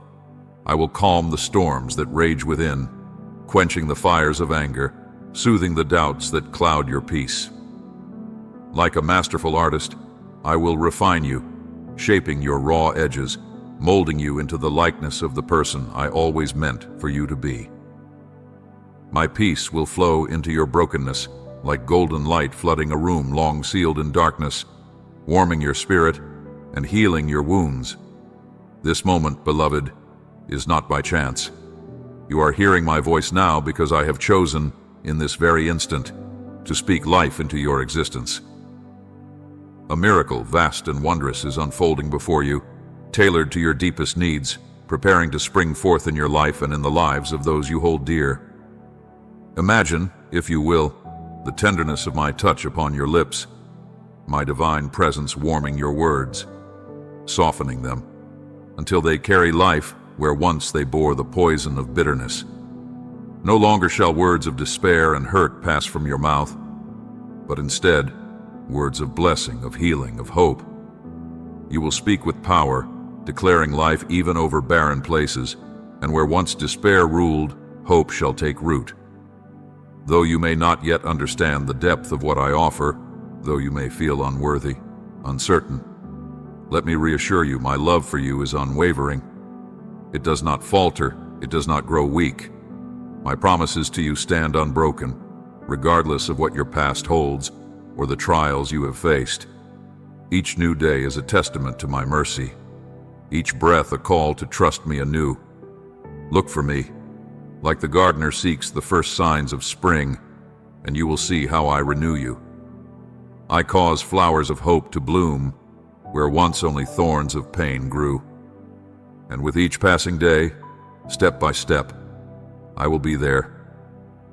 [SPEAKER 1] I will calm the storms that rage within, quenching the fires of anger, soothing the doubts that cloud your peace. Like a masterful artist, I will refine you, shaping your raw edges, molding you into the likeness of the person I always meant for you to be. My peace will flow into your brokenness, like golden light flooding a room long sealed in darkness, warming your spirit and healing your wounds. This moment, beloved, is not by chance. You are hearing my voice now because I have chosen, in this very instant, to speak life into your existence. A miracle, vast and wondrous, is unfolding before you, tailored to your deepest needs, preparing to spring forth in your life and in the lives of those you hold dear. Imagine, if you will, the tenderness of my touch upon your lips, my divine presence warming your words, softening them, until they carry life where once they bore the poison of bitterness. No longer shall words of despair and hurt pass from your mouth, but instead, words of blessing, of healing, of hope. You will speak with power, declaring life even over barren places, and where once despair ruled, hope shall take root. Though you may not yet understand the depth of what I offer, though you may feel unworthy, uncertain, let me reassure you, my love for you is unwavering. It does not falter, it does not grow weak. My promises to you stand unbroken, regardless of what your past holds or the trials you have faced. Each new day is a testament to my mercy, each breath a call to trust me anew. Look for me, like the gardener seeks the first signs of spring, and you will see how I renew you. I cause flowers of hope to bloom where once only thorns of pain grew. And with each passing day, step by step, I will be there,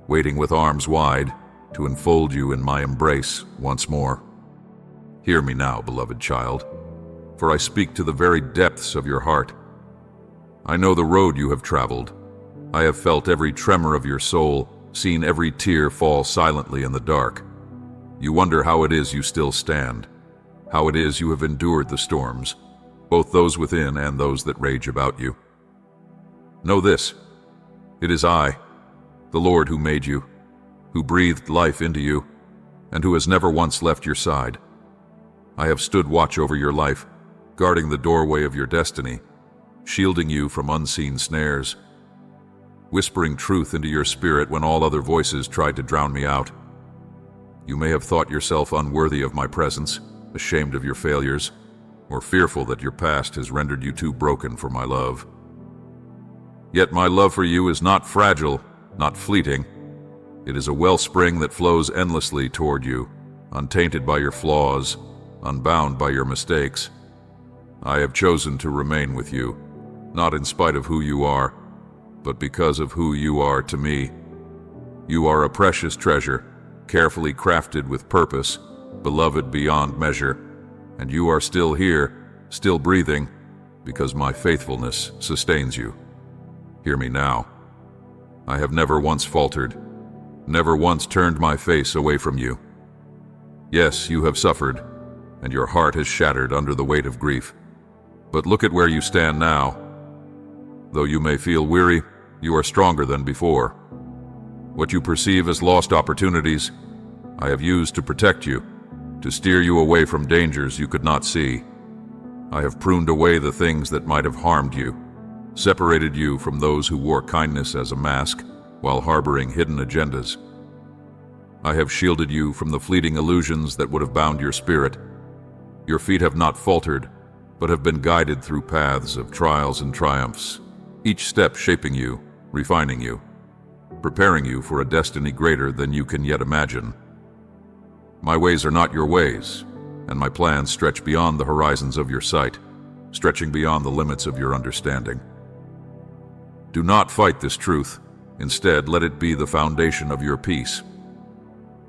[SPEAKER 1] waiting with arms wide to enfold you in my embrace once more. Hear me now, beloved child, for I speak to the very depths of your heart. I know the road you have traveled. I have felt every tremor of your soul, seen every tear fall silently in the dark. You wonder how it is you still stand, how it is you have endured the storms, both those within and those that rage about you. Know this, it is I, the Lord, who made you, who breathed life into you, and who has never once left your side. I have stood watch over your life, guarding the doorway of your destiny, shielding you from unseen snares, whispering truth into your spirit when all other voices tried to drown me out. You may have thought yourself unworthy of my presence, ashamed of your failures, or fearful that your past has rendered you too broken for my love. Yet my love for you is not fragile, not fleeting. It is a wellspring that flows endlessly toward you, untainted by your flaws, unbound by your mistakes. I have chosen to remain with you, not in spite of who you are, but because of who you are to me. You are a precious treasure, carefully crafted with purpose, beloved beyond measure, and you are still here, still breathing, because my faithfulness sustains you. Hear me now. I have never once faltered, never once turned my face away from you. Yes, you have suffered, and your heart has shattered under the weight of grief. But look at where you stand now. Though you may feel weary, you are stronger than before. What you perceive as lost opportunities, I have used to protect you, to steer you away from dangers you could not see. I have pruned away the things that might have harmed you, separated you from those who wore kindness as a mask while harboring hidden agendas. I have shielded you from the fleeting illusions that would have bound your spirit. Your feet have not faltered, but have been guided through paths of trials and triumphs, each step shaping you, refining you, preparing you for a destiny greater than you can yet imagine. My ways are not your ways, and my plans stretch beyond the horizons of your sight, stretching beyond the limits of your understanding. Do not fight this truth. Instead, let it be the foundation of your peace.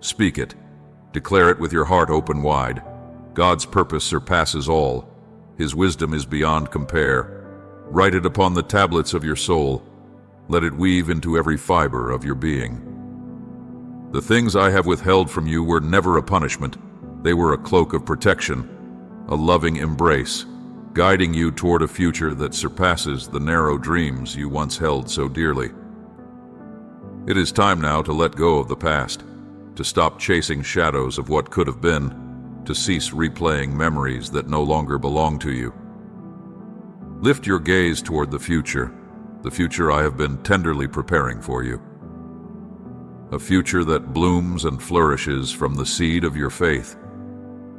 [SPEAKER 1] Speak it. Declare it with your heart open wide. God's purpose surpasses all. His wisdom is beyond compare. Write it upon the tablets of your soul. Let it weave into every fiber of your being. The things I have withheld from you were never a punishment. They were a cloak of protection, a loving embrace, guiding you toward a future that surpasses the narrow dreams you once held so dearly. It is time now to let go of the past, to stop chasing shadows of what could have been, to cease replaying memories that no longer belong to you. Lift your gaze toward the future I have been tenderly preparing for you. A future that blooms and flourishes from the seed of your faith.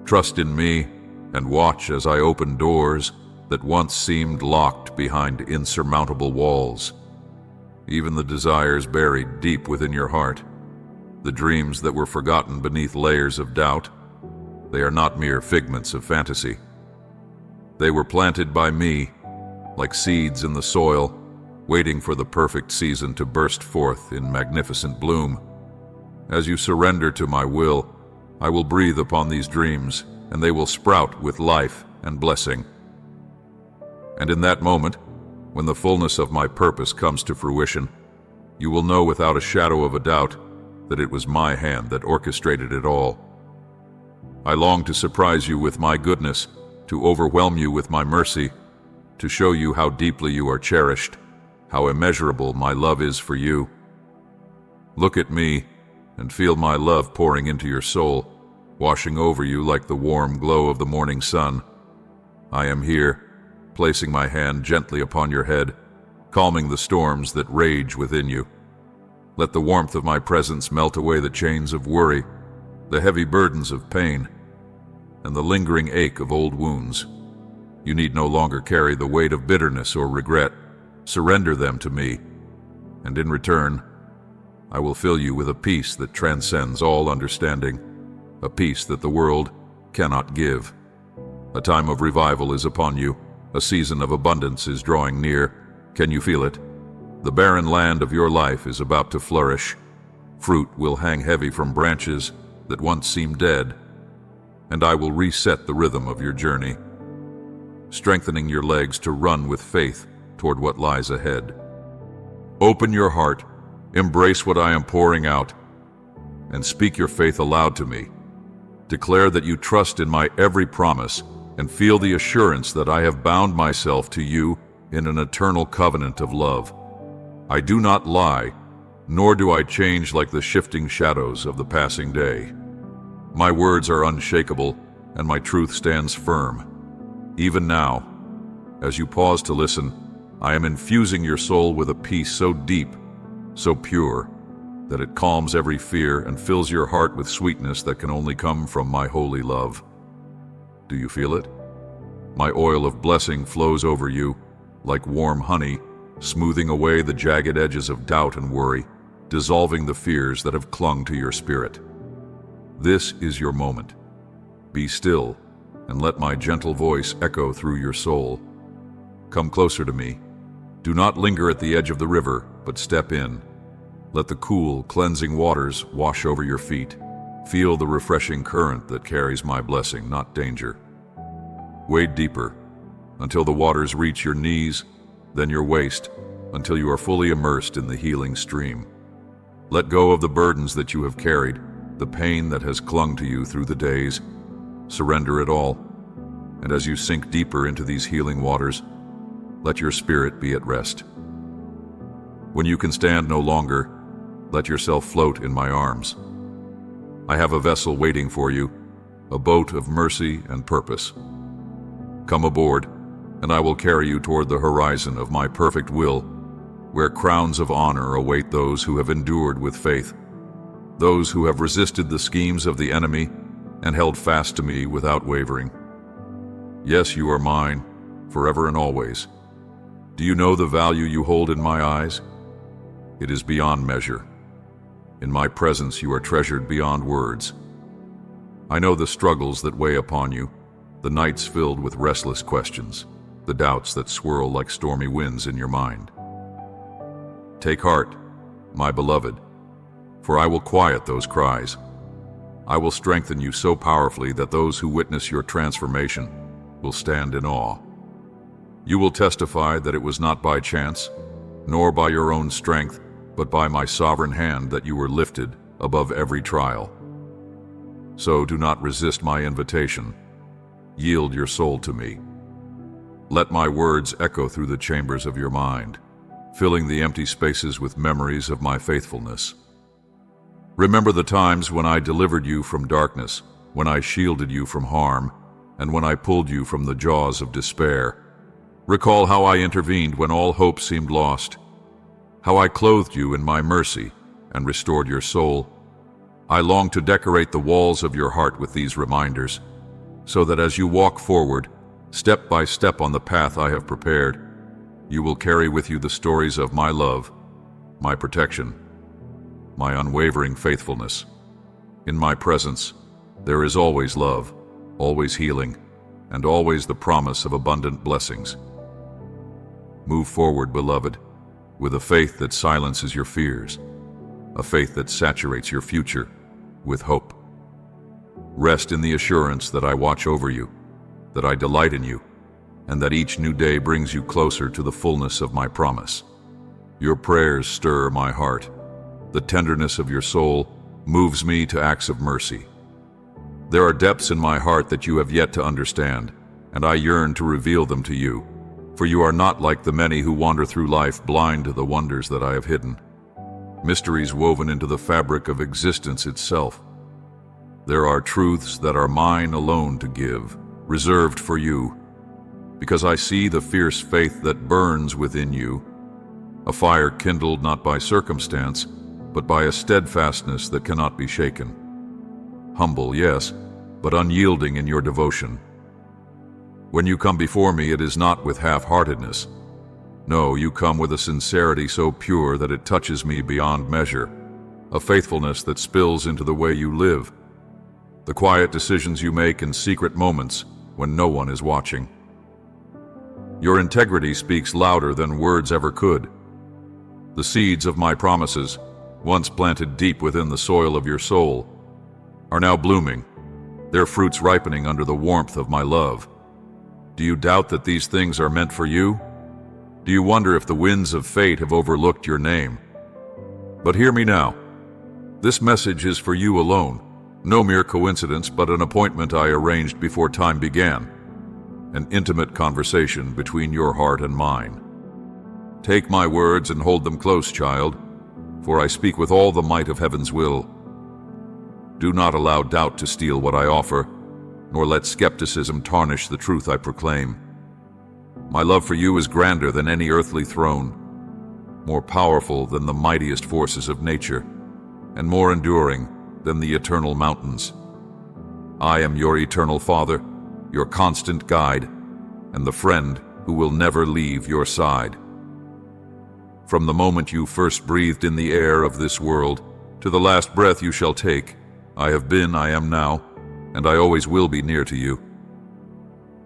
[SPEAKER 1] Trust in me and watch as I open doors that once seemed locked behind insurmountable walls. Even the desires buried deep within your heart, the dreams that were forgotten beneath layers of doubt, they are not mere figments of fantasy. They were planted by me, like seeds in the soil, waiting for the perfect season to burst forth in magnificent bloom. As you surrender to my will, I will breathe upon these dreams, and they will sprout with life and blessing. And in that moment, when the fullness of my purpose comes to fruition, you will know without a shadow of a doubt that it was my hand that orchestrated it all. I long to surprise you with my goodness, to overwhelm you with my mercy, to show you how deeply you are cherished, how immeasurable my love is for you. Look at me and feel my love pouring into your soul, washing over you like the warm glow of the morning sun. I am here, placing my hand gently upon your head, calming the storms that rage within you. Let the warmth of my presence melt away the chains of worry, the heavy burdens of pain, and the lingering ache of old wounds. You need no longer carry the weight of bitterness or regret. Surrender them to me, and in return, I will fill you with a peace that transcends all understanding, a peace that the world cannot give. A time of revival is upon you. A season of abundance is drawing near. Can you feel it? The barren land of your life is about to flourish. Fruit will hang heavy from branches that once seemed dead, and I will reset the rhythm of your journey, strengthening your legs to run with faith toward what lies ahead. Open your heart, embrace what I am pouring out, and speak your faith aloud to me. Declare that you trust in my every promise and feel the assurance that I have bound myself to you in an eternal covenant of love. I do not lie, nor do I change like the shifting shadows of the passing day. My words are unshakable, and my truth stands firm. Even now, as you pause to listen, I am infusing your soul with a peace so deep, so pure, that it calms every fear and fills your heart with sweetness that can only come from my holy love. Do you feel it? My oil of blessing flows over you like warm honey, smoothing away the jagged edges of doubt and worry, dissolving the fears that have clung to your spirit. This is your moment. Be still and let my gentle voice echo through your soul. Come closer to me. Do not linger at the edge of the river, but step in. Let the cool, cleansing waters wash over your feet. Feel the refreshing current that carries my blessing, not danger. Wade deeper, until the waters reach your knees, then your waist, until you are fully immersed in the healing stream. Let go of the burdens that you have carried, the pain that has clung to you through the days. Surrender it all, and as you sink deeper into these healing waters, let your spirit be at rest. When you can stand no longer, let yourself float in my arms. I have a vessel waiting for you, a boat of mercy and purpose. Come aboard, and I will carry you toward the horizon of my perfect will, where crowns of honor await those who have endured with faith, those who have resisted the schemes of the enemy and held fast to me without wavering. Yes, you are mine, forever and always. Do you know the value you hold in my eyes? It is beyond measure. In my presence you are treasured beyond words. I know the struggles that weigh upon you, the nights filled with restless questions, the doubts that swirl like stormy winds in your mind. Take heart, my beloved, for I will quiet those cries. I will strengthen you so powerfully that those who witness your transformation will stand in awe. You will testify that it was not by chance, nor by your own strength, but by my sovereign hand that you were lifted above every trial. So do not resist my invitation. Yield your soul to me. Let my words echo through the chambers of your mind, filling the empty spaces with memories of my faithfulness. Remember the times when I delivered you from darkness, when I shielded you from harm, and when I pulled you from the jaws of despair. Recall how I intervened when all hope seemed lost, how I clothed you in my mercy and restored your soul. I long to decorate the walls of your heart with these reminders, so that as you walk forward, step by step on the path I have prepared, you will carry with you the stories of my love, my protection, my unwavering faithfulness. In my presence, there is always love, always healing, and always the promise of abundant blessings. Move forward, beloved, with a faith that silences your fears, a faith that saturates your future with hope. Rest in the assurance that I watch over you, that I delight in you, and that each new day brings you closer to the fullness of my promise. Your prayers stir my heart. The tenderness of your soul moves me to acts of mercy. There are depths in my heart that you have yet to understand, and I yearn to reveal them to you. For you are not like the many who wander through life blind to the wonders that I have hidden, mysteries woven into the fabric of existence itself. There are truths that are mine alone to give, reserved for you, because I see the fierce faith that burns within you, a fire kindled not by circumstance, but by a steadfastness that cannot be shaken. Humble, yes, but unyielding in your devotion. When you come before me, it is not with half-heartedness. No, you come with a sincerity so pure that it touches me beyond measure, a faithfulness that spills into the way you live, the quiet decisions you make in secret moments when no one is watching. Your integrity speaks louder than words ever could. The seeds of my promises, once planted deep within the soil of your soul, are now blooming, their fruits ripening under the warmth of my love. Do you doubt that these things are meant for you? Do you wonder if the winds of fate have overlooked your name? But hear me now. This message is for you alone. No mere coincidence, but an appointment I arranged before time began. An intimate conversation between your heart and mine. Take my words and hold them close, child, for I speak with all the might of heaven's will. Do not allow doubt to steal what I offer, nor let skepticism tarnish the truth I proclaim. My love for you is grander than any earthly throne, more powerful than the mightiest forces of nature, and more enduring than the eternal mountains. I am your eternal Father, your constant guide, and the friend who will never leave your side. From the moment you first breathed in the air of this world, to the last breath you shall take, I have been, I am now, and I always will be near to you.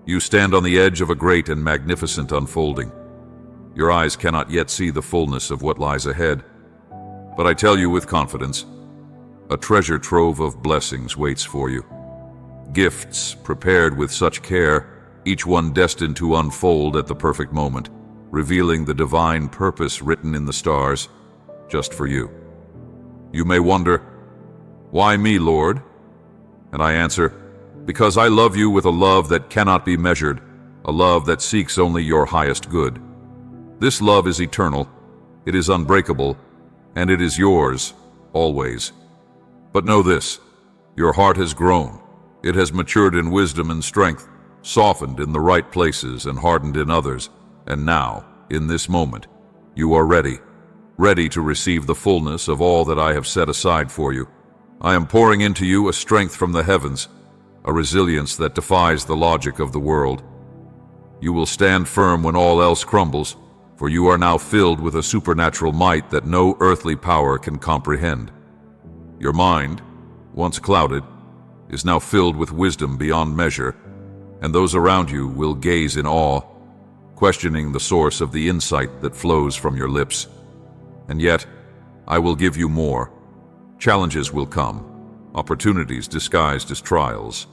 [SPEAKER 1] You stand on the edge of a great and magnificent unfolding. Your eyes cannot yet see the fullness of what lies ahead, but I tell you with confidence, a treasure trove of blessings waits for you. Gifts prepared with such care, each one destined to unfold at the perfect moment, revealing the divine purpose written in the stars, just for you. You may wonder, why me, Lord? And I answer, because I love you with a love that cannot be measured, a love that seeks only your highest good. This love is eternal, It is unbreakable, and it is yours, always. But know this, your heart has grown. It has matured in wisdom and strength, softened in the right places and hardened in others. And now, in this moment, you are ready to receive the fullness of all that I have set aside for you. I am pouring into you a strength from the heavens, a resilience that defies the logic of the world. You will stand firm when all else crumbles, for you are now filled with a supernatural might that no earthly power can comprehend. Your mind, once clouded, is now filled with wisdom beyond measure, and those around you will gaze in awe, questioning the source of the insight that flows from your lips. And yet, I will give you more. Challenges will come, opportunities disguised as trials.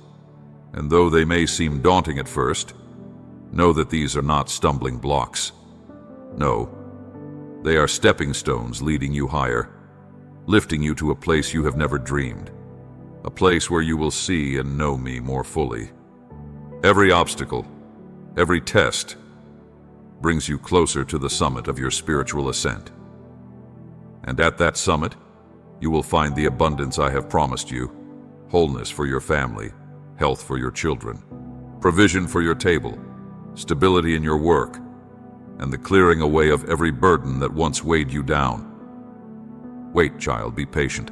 [SPEAKER 1] And though they may seem daunting at first, know that these are not stumbling blocks. No, they are stepping stones leading you higher, lifting you to a place you have never dreamed, a place where you will see and know me more fully. Every obstacle, every test, brings you closer to the summit of your spiritual ascent. And at that summit, you will find the abundance I have promised you, wholeness for your family, health for your children, provision for your table, stability in your work, and the clearing away of every burden that once weighed you down. Wait, child, be patient.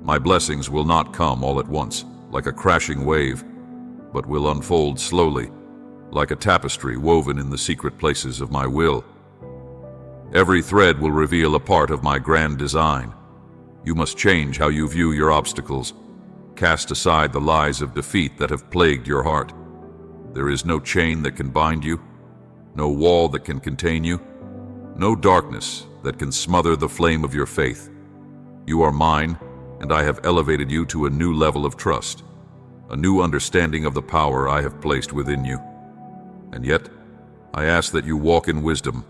[SPEAKER 1] My blessings will not come all at once, like a crashing wave, but will unfold slowly, like a tapestry woven in the secret places of my will. Every thread will reveal a part of my grand design. You must change how you view your obstacles. Cast aside the lies of defeat that have plagued your heart. There is no chain that can bind you, no wall that can contain you, no darkness that can smother the flame of your faith. You are mine, and I have elevated you to a new level of trust, a new understanding of the power I have placed within you. And yet, I ask that you walk in wisdom,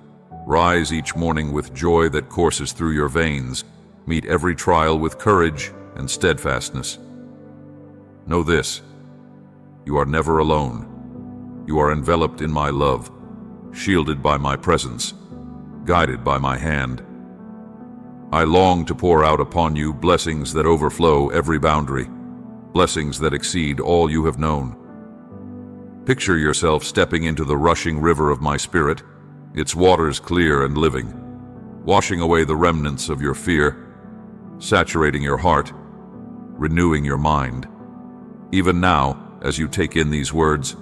[SPEAKER 1] rise each morning with joy that courses through your veins, meet every trial with courage and steadfastness. Know this, you are never alone. You are enveloped in my love, shielded by my presence, guided by my hand. I long to pour out upon you blessings that overflow every boundary, blessings that exceed all you have known. Picture yourself stepping into the rushing river of my spirit, its waters clear and living, washing away the remnants of your fear, saturating your heart, renewing your mind. Even now, as you take in these words,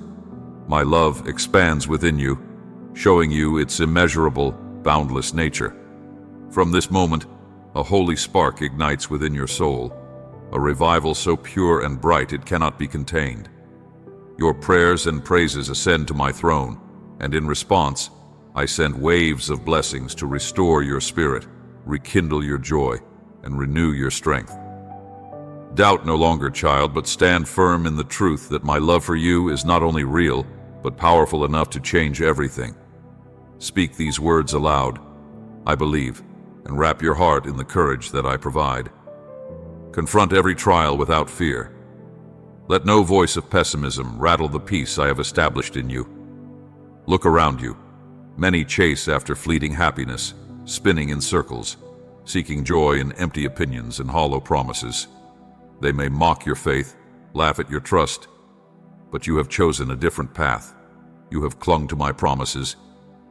[SPEAKER 1] my love expands within you, showing you its immeasurable, boundless nature. From this moment, a holy spark ignites within your soul, a revival so pure and bright it cannot be contained. Your prayers and praises ascend to my throne, and in response, I send waves of blessings to restore your spirit, rekindle your joy, and renew your strength. Doubt no longer, child, but stand firm in the truth that my love for you is not only real, but powerful enough to change everything. Speak these words aloud, I believe, and wrap your heart in the courage that I provide. Confront every trial without fear. Let no voice of pessimism rattle the peace I have established in you. Look around you. Many chase after fleeting happiness, spinning in circles, seeking joy in empty opinions and hollow promises. They may mock your faith, laugh at your trust, but you have chosen a different path. You have clung to my promises,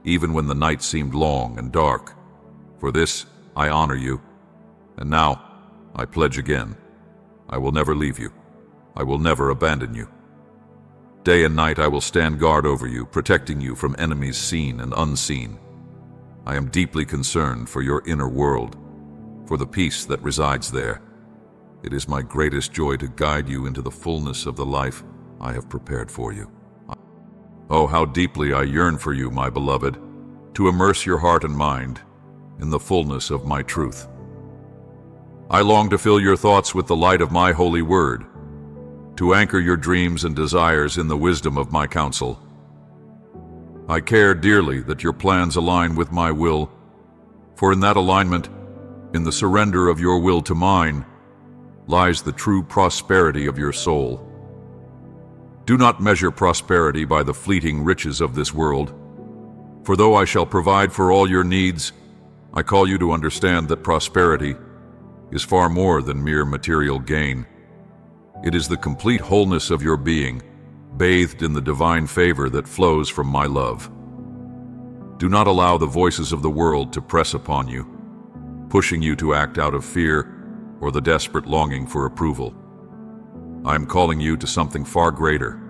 [SPEAKER 1] even when the night seemed long and dark. For this, I honor you. And now, I pledge again, I will never leave you. I will never abandon you. Day and night I will stand guard over you, protecting you from enemies seen and unseen. I am deeply concerned for your inner world, for the peace that resides there. It is my greatest joy to guide you into the fullness of the life I have prepared for you. Oh, how deeply I yearn for you, my beloved, to immerse your heart and mind in the fullness of my truth. I long to fill your thoughts with the light of my holy word, to anchor your dreams and desires in the wisdom of my counsel. I care dearly that your plans align with my will, for in that alignment, in the surrender of your will to mine, lies the true prosperity of your soul. Do not measure prosperity by the fleeting riches of this world, for though I shall provide for all your needs, I call you to understand that prosperity is far more than mere material gain. It is the complete wholeness of your being, bathed in the divine favor that flows from my love. Do not allow the voices of the world to press upon you, pushing you to act out of fear or the desperate longing for approval. I am calling you to something far greater,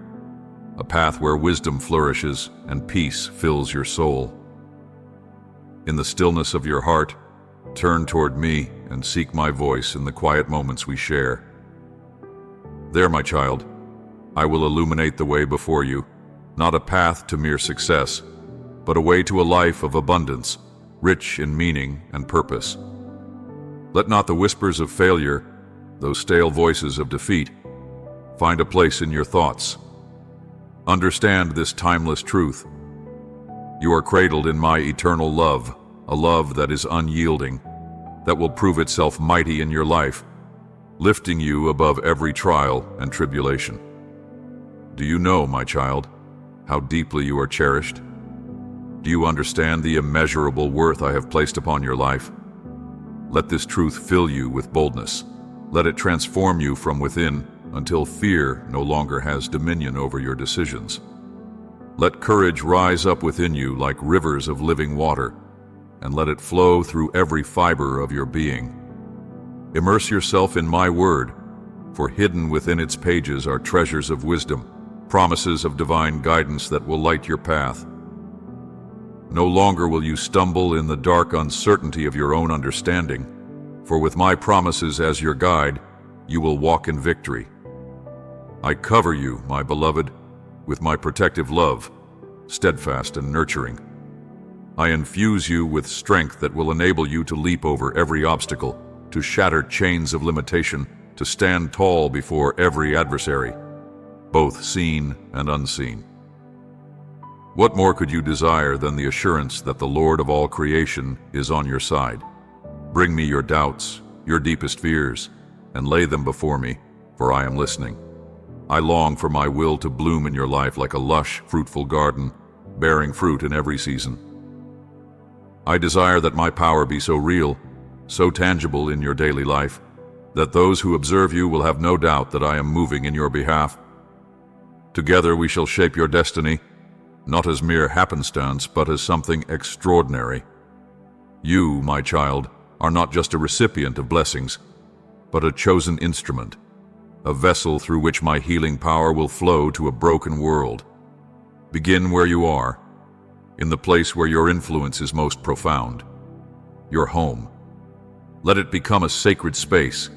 [SPEAKER 1] a path where wisdom flourishes and peace fills your soul. In the stillness of your heart, turn toward me and seek my voice in the quiet moments we share. There, my child, I will illuminate the way before you, not a path to mere success, but a way to a life of abundance, rich in meaning and purpose. Let not the whispers of failure, those stale voices of defeat, find a place in your thoughts. Understand this timeless truth. You are cradled in my eternal love, a love that is unyielding, that will prove itself mighty in your life, lifting you above every trial and tribulation. Do you know, my child, how deeply you are cherished? Do you understand the immeasurable worth I have placed upon your life? Let this truth fill you with boldness. Let it transform you from within until fear no longer has dominion over your decisions. Let courage rise up within you like rivers of living water, and let it flow through every fiber of your being. Immerse yourself in my word, for hidden within its pages are treasures of wisdom, promises of divine guidance that will light your path. No longer will you stumble in the dark uncertainty of your own understanding, for with my promises as your guide, you will walk in victory. I cover you, my beloved, with my protective love, steadfast and nurturing. I infuse you with strength that will enable you to leap over every obstacle, to shatter chains of limitation, to stand tall before every adversary, both seen and unseen. What more could you desire than the assurance that the Lord of all creation is on your side? Bring me your doubts, your deepest fears, and lay them before me, for I am listening. I long for my will to bloom in your life like a lush, fruitful garden, bearing fruit in every season. I desire that my power be so real, so tangible in your daily life, that those who observe you will have no doubt that I am moving in your behalf. Together we shall shape your destiny, not as mere happenstance, but as something extraordinary. You, my child, are not just a recipient of blessings, but a chosen instrument, a vessel through which my healing power will flow to a broken world. Begin where you are, in the place where your influence is most profound, your home. Let it become a sacred space,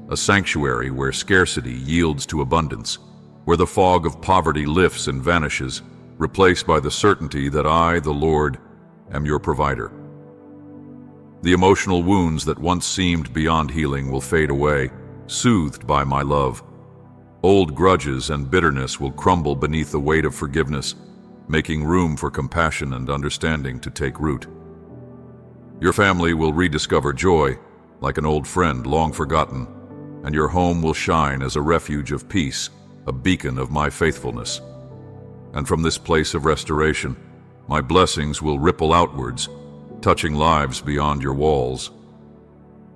[SPEAKER 1] a sanctuary where scarcity yields to abundance, where the fog of poverty lifts and vanishes, replaced by the certainty that I, the Lord, am your provider. The emotional wounds that once seemed beyond healing will fade away, soothed by my love. Old grudges and bitterness will crumble beneath the weight of forgiveness, making room for compassion and understanding to take root. Your family will rediscover joy, like an old friend long forgotten, and your home will shine as a refuge of peace, a beacon of my faithfulness. And from this place of restoration, my blessings will ripple outwards, touching lives beyond your walls.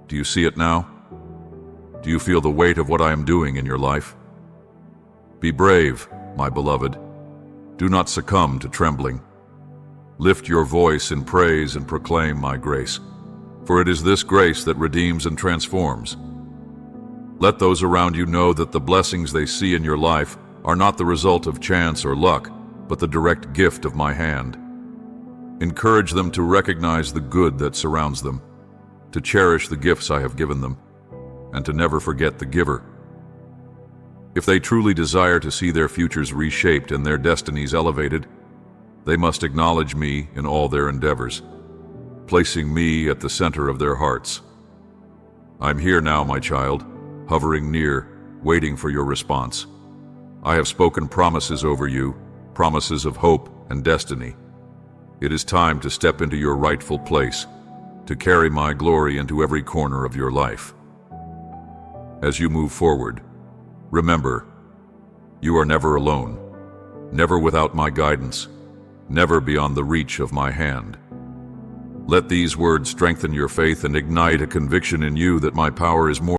[SPEAKER 1] Do you see it now? Do you feel the weight of what I am doing in your life? Be brave, my beloved. Do not succumb to trembling. Lift your voice in praise and proclaim my grace, for it is this grace that redeems and transforms. Let those around you know that the blessings they see in your life are not the result of chance or luck, but the direct gift of my hand. Encourage them to recognize the good that surrounds them, to cherish the gifts I have given them, and to never forget the giver. If they truly desire to see their futures reshaped and their destinies elevated, they must acknowledge me in all their endeavors, placing me at the center of their hearts. I'm here now, my child, hovering near, waiting for your response. I have spoken promises over you, promises of hope and destiny. It is time to step into your rightful place, to carry my glory into every corner of your life. As you move forward, remember, you are never alone, never without my guidance, never beyond the reach of my hand. Let these words strengthen your faith and ignite a conviction in you that my power is more